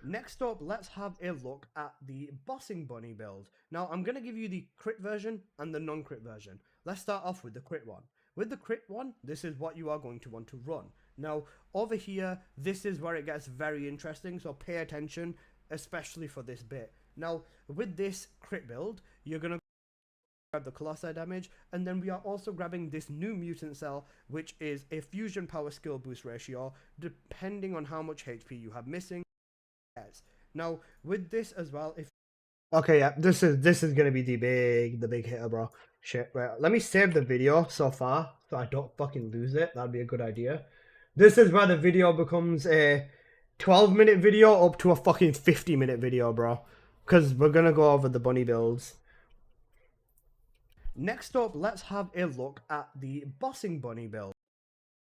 Next up, let's have a look at the bossing bunny build. Now, I'm going to give you the crit version and the non-crit version. Let's start off with the crit one. With the crit one, this is what you are going to want to run. Now, over here, this is where it gets very interesting, so pay attention, especially for this bit. Now, with this crit build, you're going to grab the Colossi damage, and then we are also grabbing this new mutant cell, which is a fusion power skill boost ratio, depending on how much HP you have missing. Now with this as well, if okay, yeah, this is gonna be the big hitter, bro. Shit, right, let me save the video so far so I don't fucking lose it. That'd be a good idea. This is where the video becomes a 12-minute video up to a fucking 50-minute video, bro, because we're gonna go over the bunny builds. Next up, let's have a look at the bossing bunny build.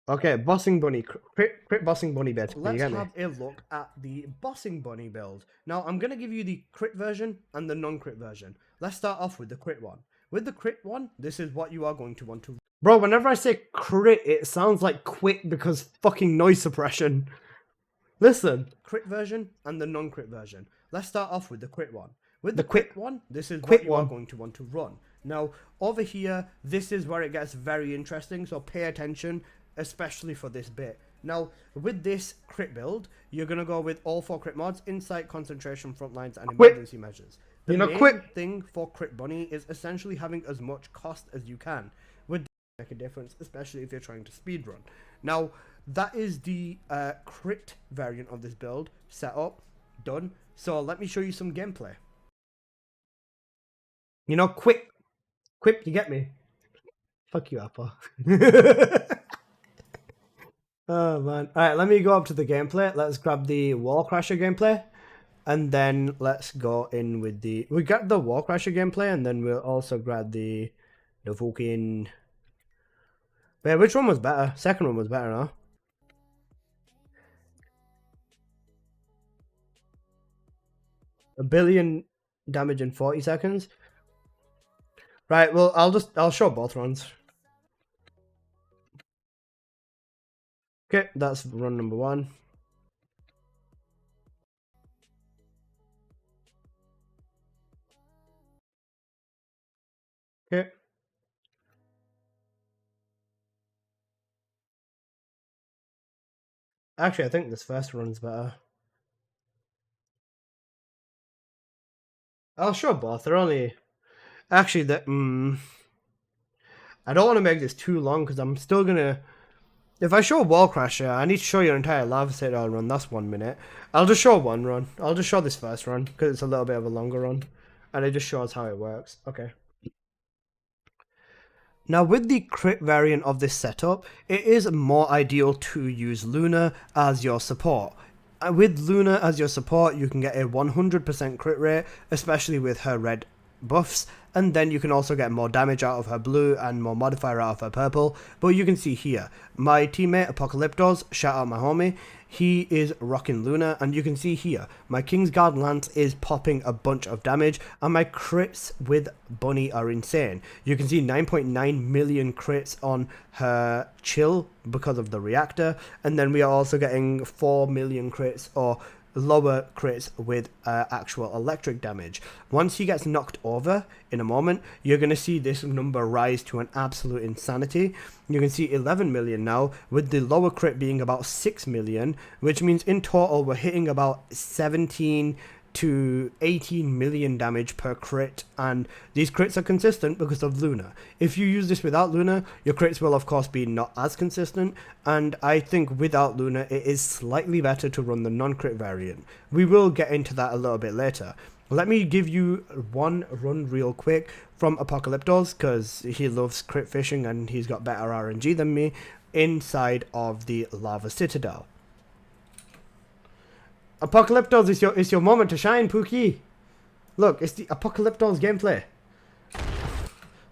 Okay, bossing bunny, crit bossing bunny bit. Let's have a look at the bossing bunny build. Now, I'm going to give you the crit version and the non-crit version. Let's start off with the crit one. With the crit one, this is what you are going to want to... Bro, whenever I say crit, it sounds like quit because fucking noise suppression. Listen. Crit version and the non-crit version. Let's start off with the crit one. With the crit one, this is what you are going to want to run. Now, over here, this is where it gets very interesting, so pay attention, especially for this bit. Now, with this crit build, you're going to go with all 4 crit mods, insight, concentration, frontlines, and emergency measures. The main thing for crit bunny is essentially having as much cost as you can. Would make a difference, especially if you're trying to speedrun. Now, that is the crit variant of this build. Set up, done. So let me show you some gameplay. You know, quip, you get me? Fuck you, Apple. Oh man. Alright, let me go up to the gameplay. Let's grab the wall crasher gameplay. And then let's go in with the... We got the wall crasher gameplay, and then we'll also grab the fucking... Wait, which one was better? Second one was better, no? A billion damage in 40 seconds. Right, well, I'll show both runs. Okay, that's run number 1. Okay. Actually, I think this first run's better. I'll show both. They're only... Actually, I don't want to make this too long because I'm still gonna... If I show Wall Crasher, I need to show your entire Lava Citadel run. That's 1 minute. I'll just show one run. I'll just show this first run because it's a little bit of a longer run. And it just shows how it works. Okay. Now, with the crit variant of this setup, it is more ideal to use Luna as your support. With Luna as your support, you can get a 100% crit rate, especially with her red buffs, and then you can also get more damage out of her blue and more modifier out of her purple. But you can see here, my teammate Apocalyptos, shout out my homie, he is rocking Luna, and you can see here, my Kingsguard Lance is popping a bunch of damage, and my crits with Bunny are insane. You can see 9.9 million crits on her chill because of the reactor, and then we are also getting 4 million crits or lower crits with actual electric damage. Once he gets knocked over in a moment, you're going to see this number rise to an absolute insanity. You can see 11 million now, with the lower crit being about 6 million, which means in total we're hitting about 17 to 18 million damage per crit, and these crits are consistent because of Luna. If you use this without Luna, your crits will of course be not as consistent, and I think without Luna it is slightly better to run the non-crit variant. We will get into that a little bit later. Let me give you one run real quick from Apocalyptos, because he loves crit fishing and he's got better RNG than me, inside of the Lava Citadel. Apocalyptos, it's your moment to shine, Pookie. Look, it's the Apocalyptos gameplay.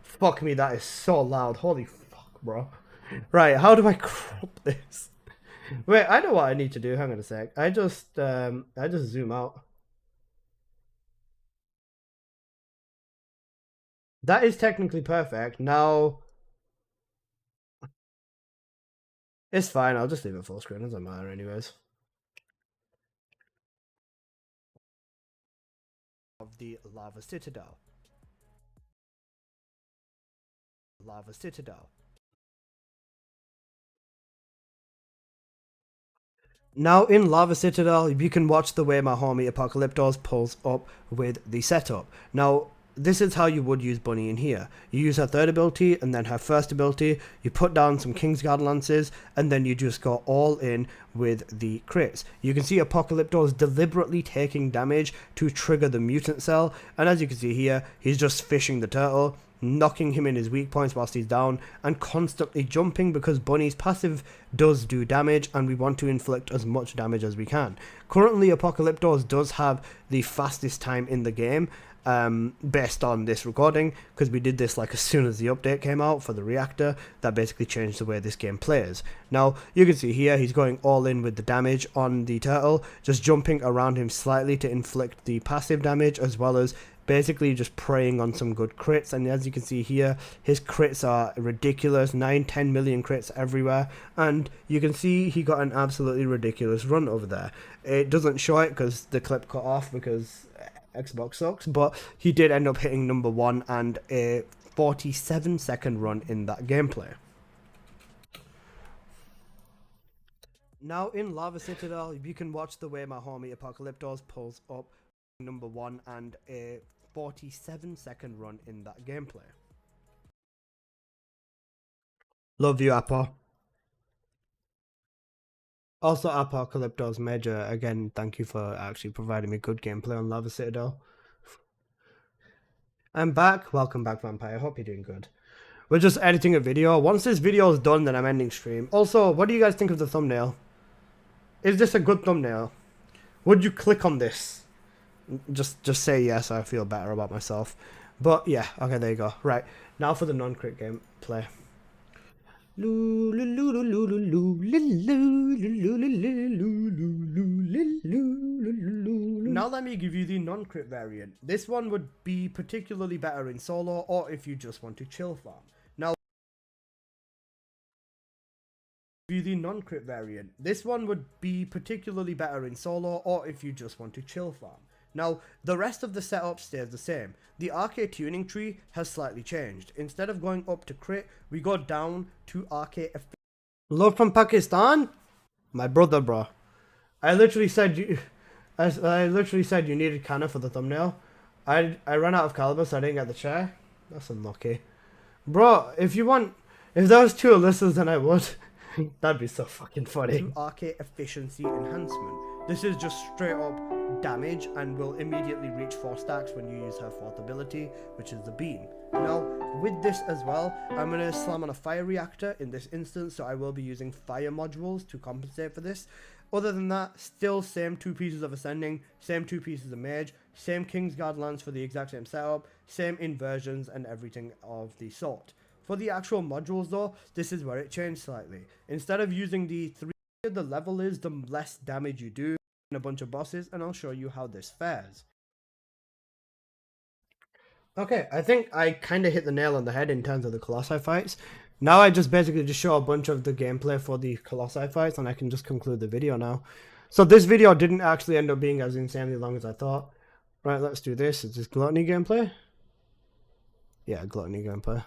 Fuck me, that is so loud. Holy fuck, bro. Right, how do I crop this? Wait, I know what I need to do. Hang on a sec. I just zoom out. That is technically perfect. Now, it's fine. I'll just leave it full screen. It doesn't matter anyways. Of the Lava Citadel. Lava Citadel. Now in Lava Citadel, you can watch the way my homie Apocalyptos pulls up with the setup. Now, this is how you would use Bunny in here. You use her third ability and then her first ability, you put down some Kingsguard Lances, and then you just go all in with the crits. You can see Apocalyptos deliberately taking damage to trigger the mutant cell, and as you can see here, he's just fishing the turtle, knocking him in his weak points whilst he's down, and constantly jumping because Bunny's passive does do damage and we want to inflict as much damage as we can. Currently, Apocalyptos does have the fastest time in the game, based on this recording, because we did this like as soon as the update came out for the reactor. That basically changed the way this game plays. Now you can see here he's going all in with the damage on the turtle, just jumping around him slightly to inflict the passive damage, as well as basically just preying on some good crits. And as you can see here, his crits are ridiculous, 9-10 million crits everywhere, and you can see he got an absolutely ridiculous run over there. It doesn't show it because the clip cut off because Xbox sucks, but he did end up hitting number 1 and a 47-second run in that gameplay. Now in Lava Citadel, you can watch the way my homie Apocalyptos pulls up number 1 and a 47-second run in that gameplay. Love you, Apo. Also, Apocalyptos Major, again, thank you for actually providing me good gameplay on Lava Citadel. I'm back. Welcome back, Vampire. Hope you're doing good. We're just editing a video. Once this video is done, then I'm ending stream. Also, what do you guys think of the thumbnail? Is this a good thumbnail? Would you click on this? Just say yes, I feel better about myself. But yeah, okay, there you go. Right, now for the non-crit gameplay. Now let me give you the non-crit variant. This one would be particularly better in solo or if you just want to chill farm. Now the non-crit variant. This one would be particularly better in solo or if you just want to chill farm. Now, the rest of the setup stays the same. The arcade tuning tree has slightly changed. Instead of going up to crit, we go down to arcade. Love from Pakistan? My brother, bro. I literally said you needed canna for the thumbnail. I ran out of caliber, so I didn't get the chair. That's unlucky. Bro, if there was 2 listeners, then I would. That'd be so fucking funny. Arcade efficiency enhancement. This is just straight up damage and will immediately reach 4 stacks when you use her 4th ability, which is the beam. Now, with this as well, I'm going to slam on a fire reactor in this instance, so I will be using fire modules to compensate for this. Other than that, still same 2 pieces of ascending, same 2 pieces of mage, same Kingsguard lance for the exact same setup, Same inversions and everything of the sort. For the actual modules though, this is where it changed slightly. Instead of using the 3 the level is, the less damage you do in a bunch of bosses, and I'll show you how this fares. Okay, I think I kind of hit the nail on the head in terms of the Colossi fights. Now I just basically just show a bunch of the gameplay for the Colossi fights, and I can just conclude the video now. So this video didn't actually end up being as insanely long as I thought. Right, let's do this. Is this gluttony gameplay? Yeah, gluttony gameplay.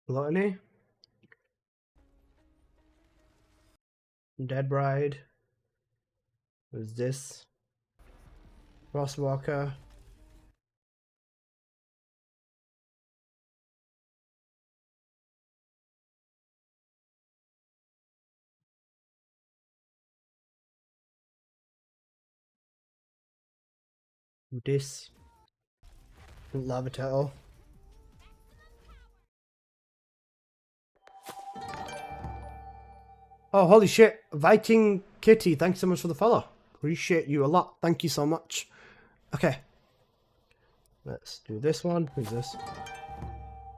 Gluttony. Dead Bride. Who's this? Crosswalker. This. Lava Turtle. Oh, holy shit. Viking Kitty, thanks so much for the follow. Appreciate you a lot. Thank you so much. Okay. Let's do this one. Who's this?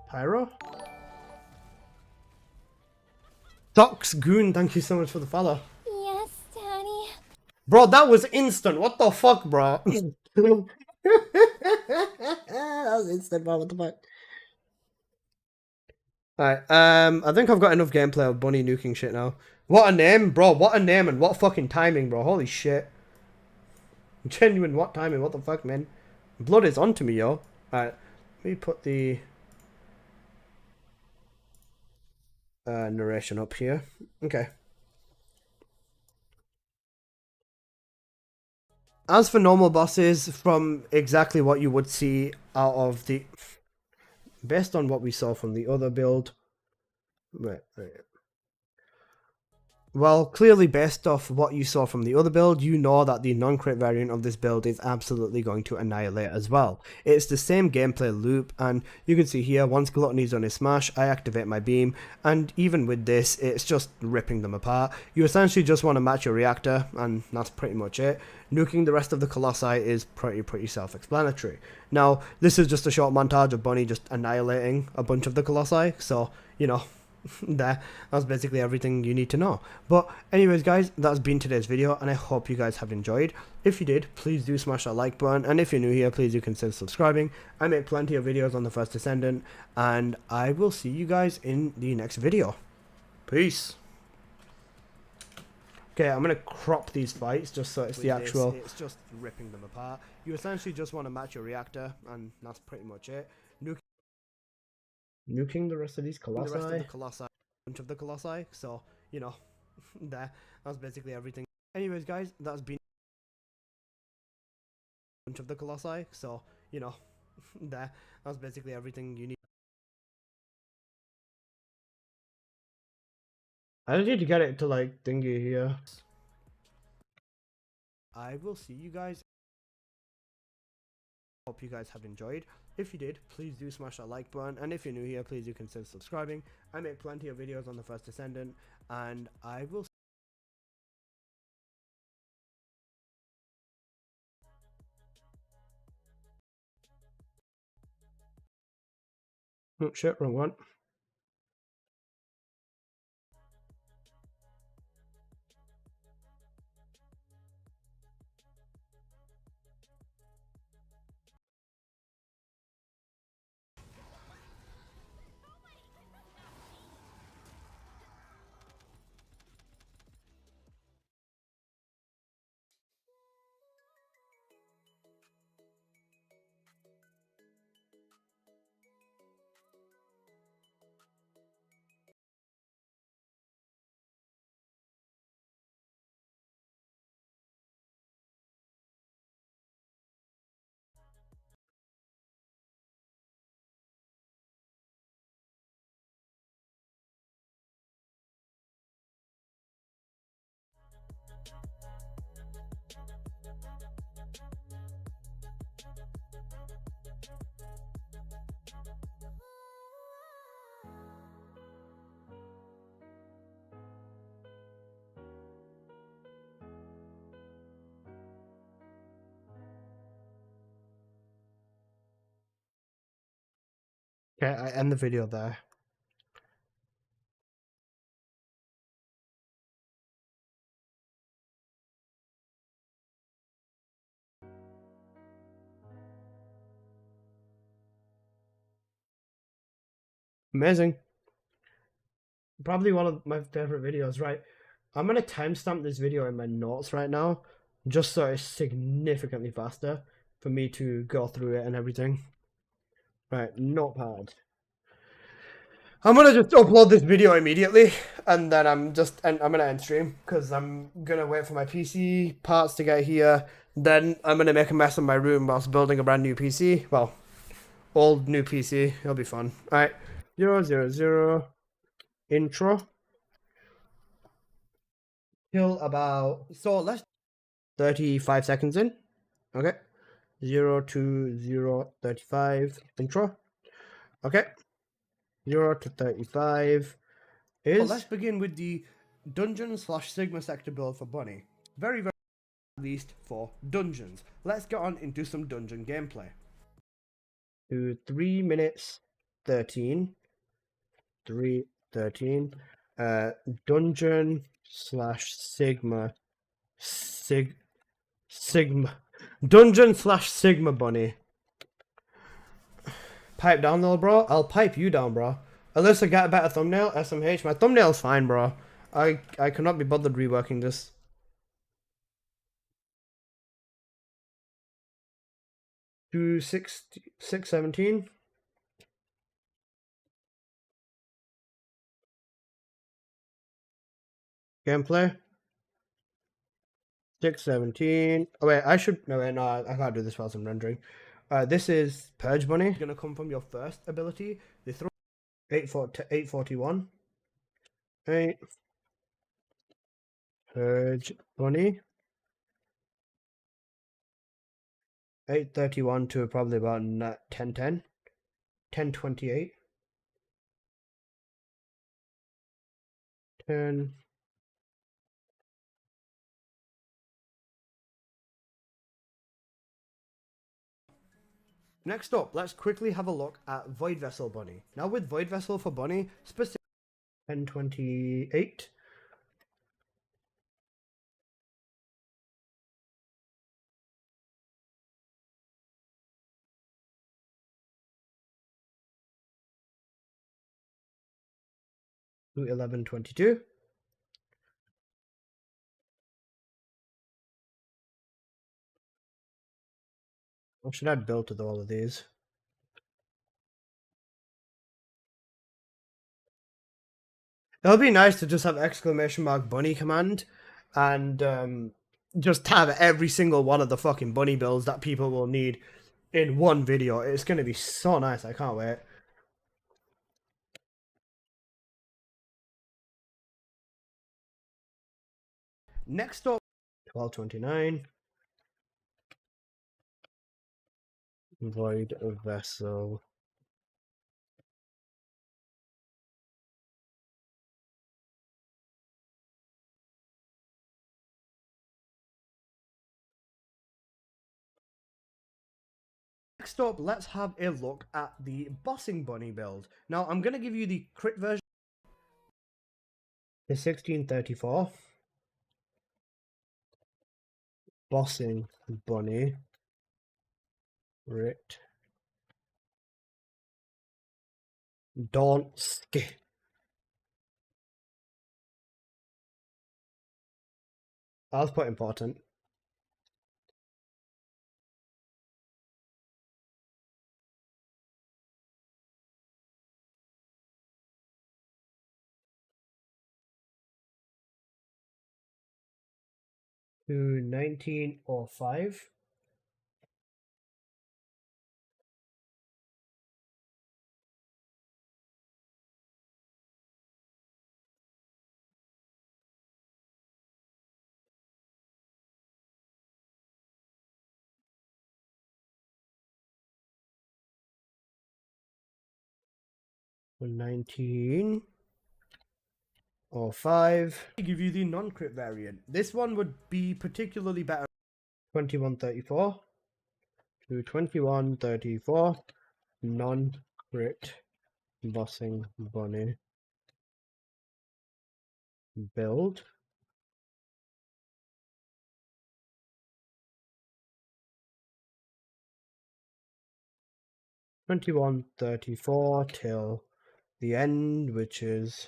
Pyro? Docs Goon, thank you so much for the follow. Yes, Daddy. Bro, that was instant. What the fuck, bro? That was instant, bro. What the fuck? Alright, I think I've got enough gameplay of Bunny nuking shit now. What a name, bro. What a name and what fucking timing, bro. Holy shit. Genuine what timing. What the fuck, man? Blood is onto me, yo. Alright, let me put the narration up here. Okay. As for normal bosses, from exactly what you would see out of the... Based on what we saw from the other build... Right. Well, clearly based off what you saw from the other build, you know that the non-crit variant of this build is absolutely going to annihilate as well. It's the same gameplay loop, and you can see here, once Gluttony's on his smash, I activate my beam, and even with this, it's just ripping them apart. You essentially just want to match your reactor, and that's pretty much it. Nuking the rest of the Colossi is pretty self-explanatory. Now, this is just a short montage of Bunny just annihilating a bunch of the Colossi, so, you know... that's basically everything you need to know. But anyways guys, that's been today's video, and I hope you guys have enjoyed. If you did, please do smash that like button, and if you're new here, please do consider subscribing. I make plenty of videos on the First Descendant, and I will see you guys in the next video. Peace. Okay, I'm gonna crop these fights just so it's the actual... It's just ripping them apart. You essentially just want to match your reactor, and that's pretty much it. Nuking the rest of these Colossi. The rest of the Colossi. Bunch of the Colossi. So, you know, that's basically everything. Anyways, guys, that's been bunch of the Colossi. So, you know, that's basically everything you need. I just need to get it to like thingy here. I will see you guys. Hope you guys have enjoyed. If you did, please do smash that like button, and if you're new here, please do consider subscribing. I make plenty of videos on the First Descendant, and I will... Oh shit, wrong one. Okay, I end the video there. Amazing. Probably one of my favorite videos, right? I'm gonna timestamp this video in my notes right now, just so it's significantly faster for me to go through it and everything. Right, notepad. I'm gonna just upload this video immediately, and then I'm gonna end stream because I'm gonna wait for my PC parts to get here. Then I'm gonna make a mess of my room whilst building a brand new PC. Well, old new PC. It'll be fun. All right, 000 intro till about let's 35 seconds in. Okay, 0 to 0 35 intro. Okay, 0 to 35 is. Let's begin with the dungeon/sigma sector build for Bunny. Very least for dungeons. Let's get on into some dungeon gameplay. To 3 minutes 13. 3:13. Dungeon/sigma sigma dungeon/sigma bunny. Pipe down, little bro. I'll pipe you down, bro. Alyssa, get a better thumbnail. SMH. My thumbnail's fine, bro. I cannot be bothered reworking this. 6:17. Gameplay. 6:17. Oh wait, I should. No wait, no, I can't do this while I'm rendering. This is Purge Bunny. It's gonna come from your first ability. They throw 841. 8 Purge Bunny. 831 to probably about 1010. 1028. 10. Next up, let's quickly have a look at Void Vessel Bunny. Now with Void Vessel for Bunny, specific 1028. To 1122. Or should I build with all of these? It would be nice to just have exclamation mark bunny command and just have every single one of the fucking bunny builds that people will need in one video. It's going to be so nice. I can't wait. Next up, 1229. Void Vessel. Next up, let's have a look at the Bossing Bunny build. Now, I'm going to give you the crit version. The 1634. Bossing Bunny. Crit. Don't skip. That was quite important. To 1905. For 1905. I give you the non-crit variant. This one would be particularly better. 2134 to 2134 non-crit Bossing bunny. Build. $21.34 till the end, which is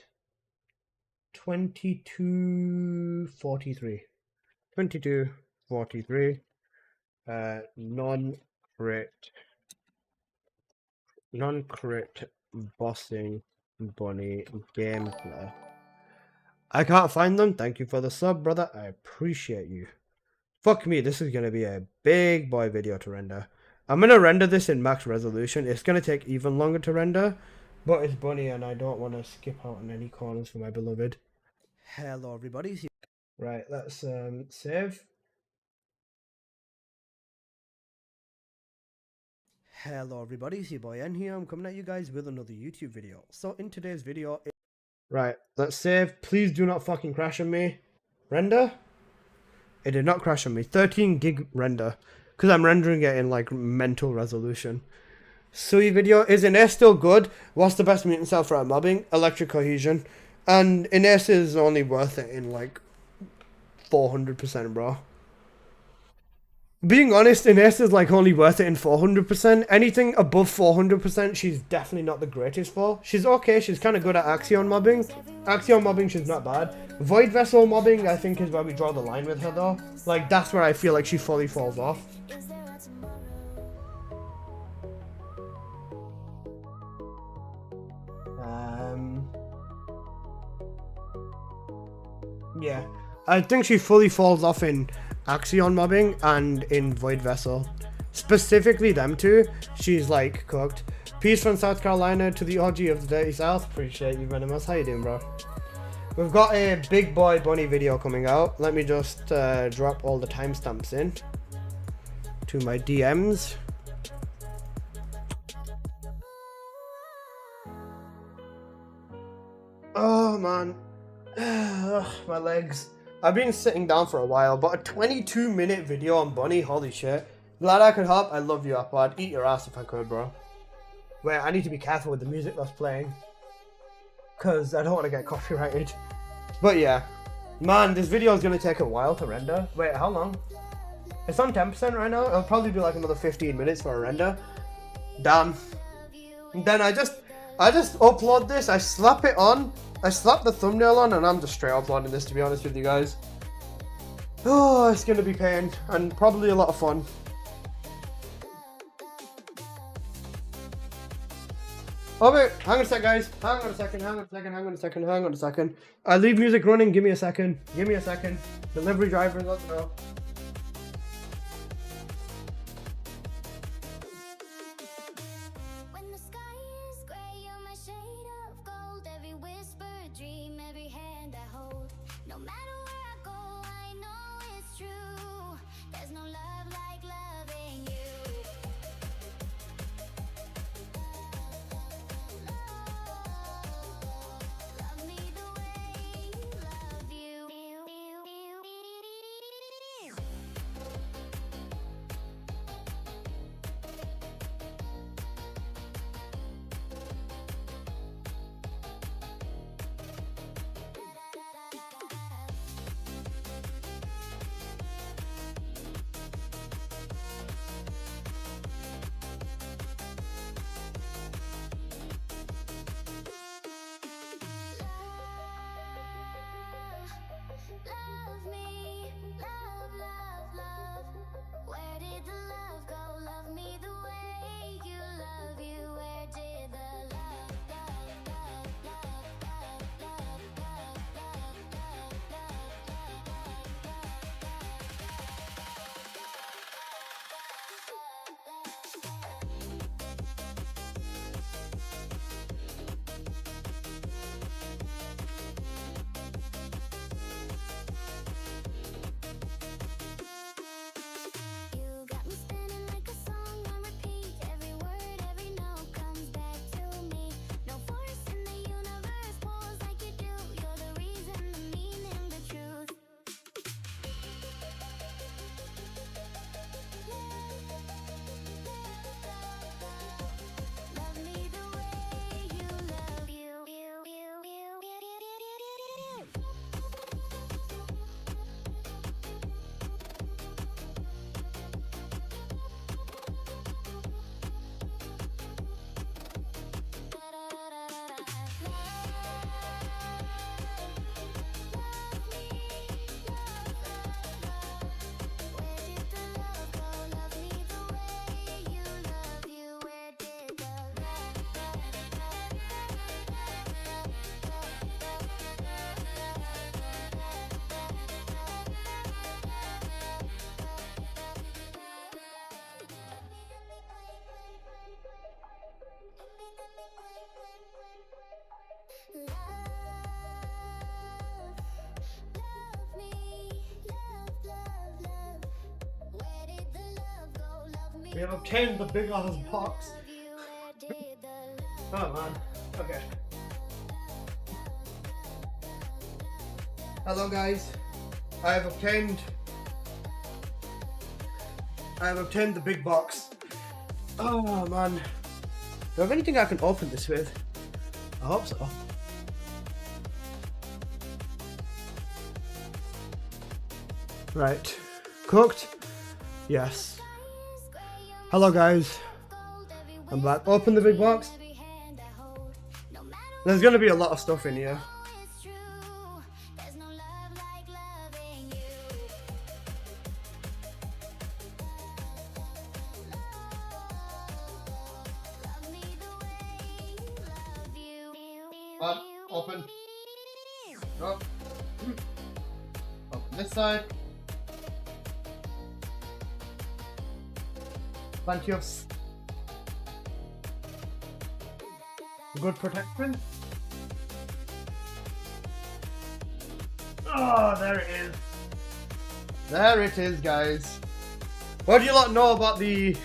$22.43. $22.43. Non-crit bossing bunny gameplay. I can't find them. Thank you for the sub, brother. I appreciate you. Fuck me, this is gonna be a big boy video to render. I'm gonna render this in max resolution. It's gonna take even longer to render, but it's bunny and I don't want to skip out on any corners for my beloved. Hello, everybody. Right, let's save. Hello, everybody. It's your boy N here. I'm coming at you guys with another YouTube video. So in today's video, right, let's save. Please do not fucking crash on me. Render. It did not crash on me. 13 gig render. Because I'm rendering it in like mental resolution. Sui video. Is Ines still good? What's the best mutant cell for our mobbing? Electric cohesion. And Ines is only worth it in like 400%, bro. Being honest, Ines is like only worth it in 400%. Anything above 400%, she's definitely not the greatest for. She's okay, she's kind of good at Axion mobbing. Axion mobbing, she's not bad. Void Vessel mobbing, I think, is where we draw the line with her, though. Like, that's where I feel like she fully falls off. Yeah. I think she fully falls off in Axion mobbing and in Void Vessel. Specifically them two, she's like cooked. Peace from South Carolina to the OG of the Dirty South. Appreciate you, Venomous. How you doing, bro? We've got a big boy bunny video coming out. Let me just drop all the timestamps in to my DMs. Oh man, my legs. I've been sitting down for a while, but a 22-minute video on bunny, holy shit. Glad I could help. I love you, Upward. Eat your ass if I could, bro. Wait, I need to be careful with the music that's playing, because I don't want to get copyrighted. But yeah, man, this video is going to take a while to render. Wait, how long? It's on 10% right now. It'll probably be like another 15 minutes for a render. Damn. And then I just upload this, I slap it on, I slap the thumbnail on, and I'm just straight uploading this, to be honest with you guys. Oh, it's gonna be pain, and probably a lot of fun. Oh wait, hang on a sec, guys. Hang on a second. I leave music running, give me a second. Delivery driver, let's go. When the sky is gray, you're my shade of gold. Every whisper, dream, every hand I hold. No matter where I go, I know it's true. There's no love like loving you. Love me the way you love you. We have obtained the big ass box. Oh man. Okay. Hello guys. I have obtained the big box. Oh man. Do I have anything I can open this with? I hope so. Right. Cooked? Yes. Hello guys. I'm back. Open the big box. There's gonna be a lot of stuff in here. Open. Oh. Open this side. Plenty of good protection. Oh, there it is. There it is, guys. What do you lot know about the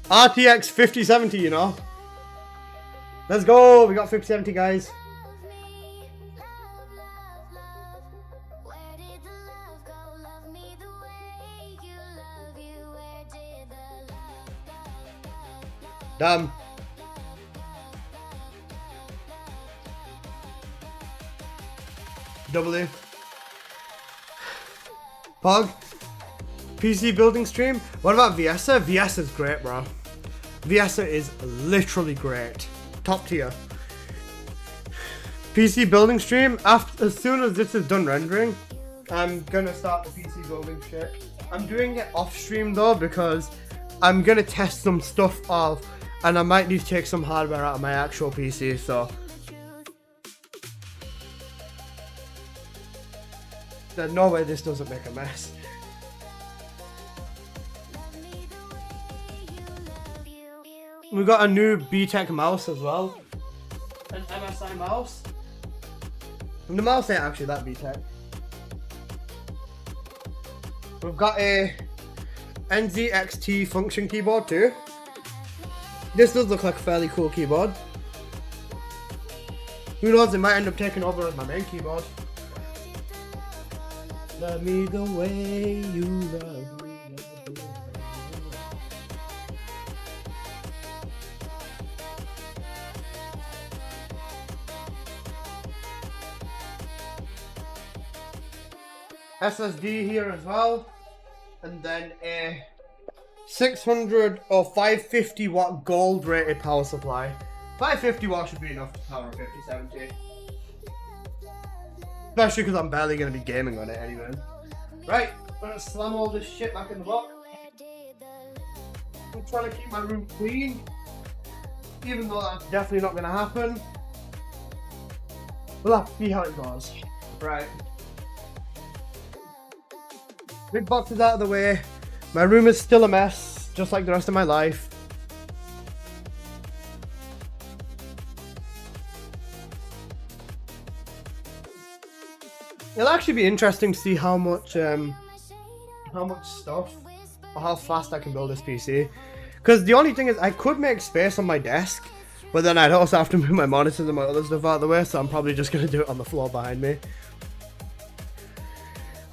RTX 5070, you know? Let's go. We got 5070, guys. Damn. W. Pog. PC building stream. What about Viesa? Viesa's great, bro. Viesa is literally great. Top tier. PC building stream. As soon as this is done rendering, I'm gonna start the PC building shit. I'm doing it off stream though because I'm gonna test some stuff off. And I might need to take some hardware out of my actual PC, so there's no way this doesn't make a mess. We got a new BTEC mouse as well, an MSI mouse. And the mouse ain't actually that BTEC. We've got a NZXT function keyboard too. This does look like a fairly cool keyboard. Who knows, it might end up taking over as my main keyboard. Love me the way you love me. SSD here as well. And then a 600 or 550 watt gold rated power supply. 550 watt should be enough to power a 5070. Especially because I'm barely going to be gaming on it anyway. Right, I'm going to slam all this shit back in the box. I'm trying to keep my room clean. Even though that's definitely not going to happen. We'll have to see how it goes. Right. Big box is out of the way. My room is still a mess, just like the rest of my life. It'll actually be interesting to see how much stuff or how fast I can build this PC. Because the only thing is, I could make space on my desk, but then I'd also have to move my monitors and my other stuff out of the way, so I'm probably just going to do it on the floor behind me.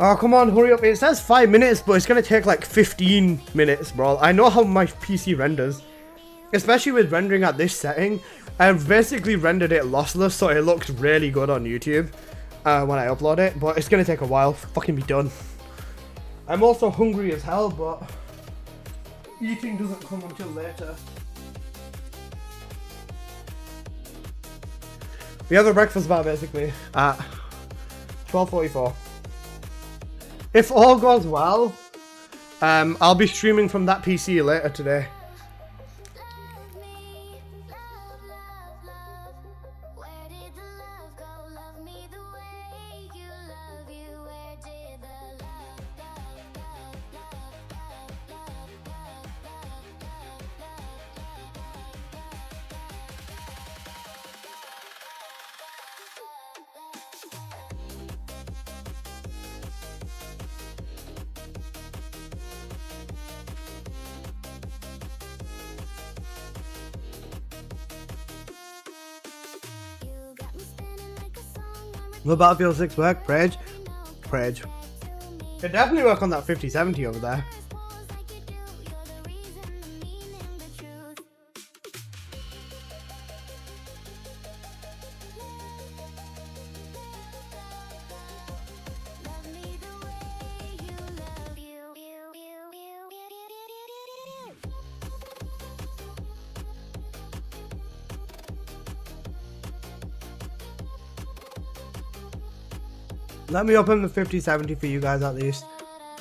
Oh, come on, hurry up. It says 5 minutes, but it's going to take like 15 minutes, bro. I know how my PC renders. Especially with rendering at this setting. I've basically rendered it lossless, so it looks really good on YouTube when I upload it. But it's going to take a while. Fucking be done. I'm also hungry as hell, but eating doesn't come until later. We have a breakfast bar, basically, at 12:44. If all goes well, I'll be streaming from that PC later today. Will Battlefield 6 work? Prage? Prage. Could definitely work on that 5070 over there. Let me open the 5070 for you guys at least.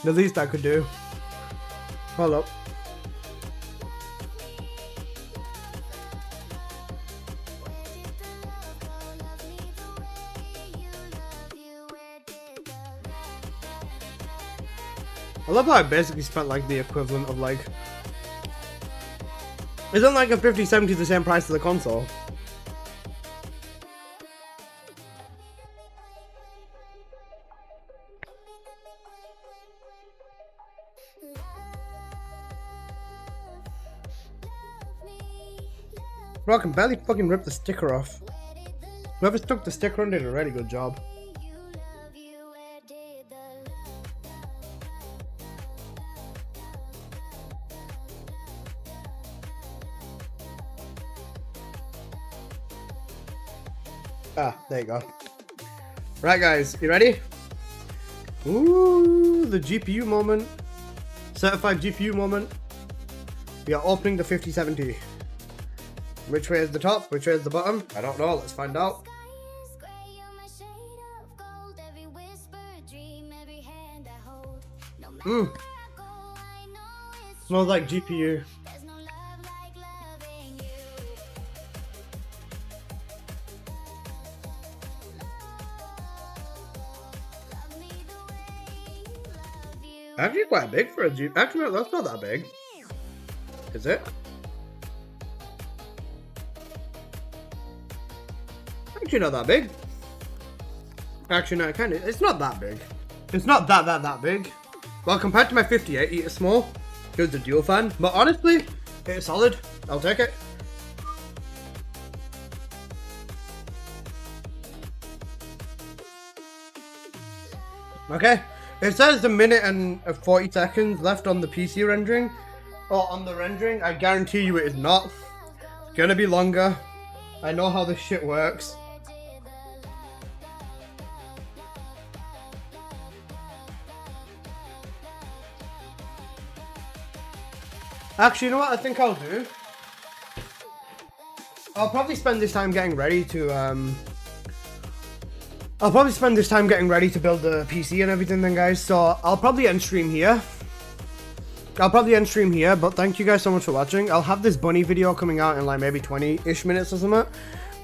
The least I could do. Hold up. I love how I basically spent like the equivalent of like... Isn't like a 5070 the same price as the console? Bro, I can barely fucking rip the sticker off. Whoever stuck the sticker on did a really good job. Ah, there you go. Right guys, you ready? Ooh, the GPU moment. Certified GPU moment. We are opening the 5070. Which way is the top? Which way is the bottom? I don't know. Let's find out. Smells like GPU. Actually quite big for a GPU. Actually, no, that's not that big. Is it? Actually not that big. Actually no, kind of. It's not that big. It's not that big. Well, compared to my 5080, it's small. Because the dual fan. But honestly, it's solid. I'll take it. Okay. It says a minute and 40 seconds left on the PC rendering. Or on the rendering. I guarantee you it is not. It's gonna be longer. I know how this shit works. Actually, you know what I think I'll do? I'll probably spend this time getting ready to, build the PC and everything then, guys. So, I'll probably end stream here. But thank you guys so much for watching. I'll have this bunny video coming out in like maybe 20-ish minutes or something.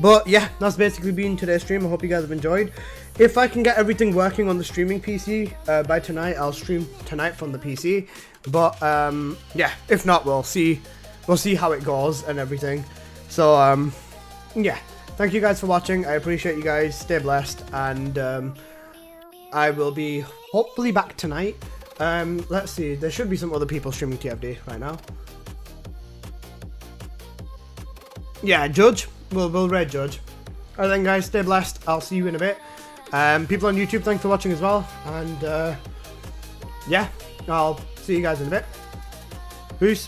But yeah, that's basically been today's stream. I hope you guys have enjoyed. If I can get everything working on the streaming PC by tonight, I'll stream tonight from the PC. But yeah, if not, we'll see how it goes and everything. So yeah, thank you guys for watching. I appreciate you guys. Stay blessed, and I will be hopefully back tonight. Let's see. There should be some other people streaming TFD right now. Yeah, Judge. We'll raid Judge. Alright then, guys. Stay blessed. I'll see you in a bit. People on YouTube, thanks for watching as well. And yeah, I'll see you guys in a bit. Peace.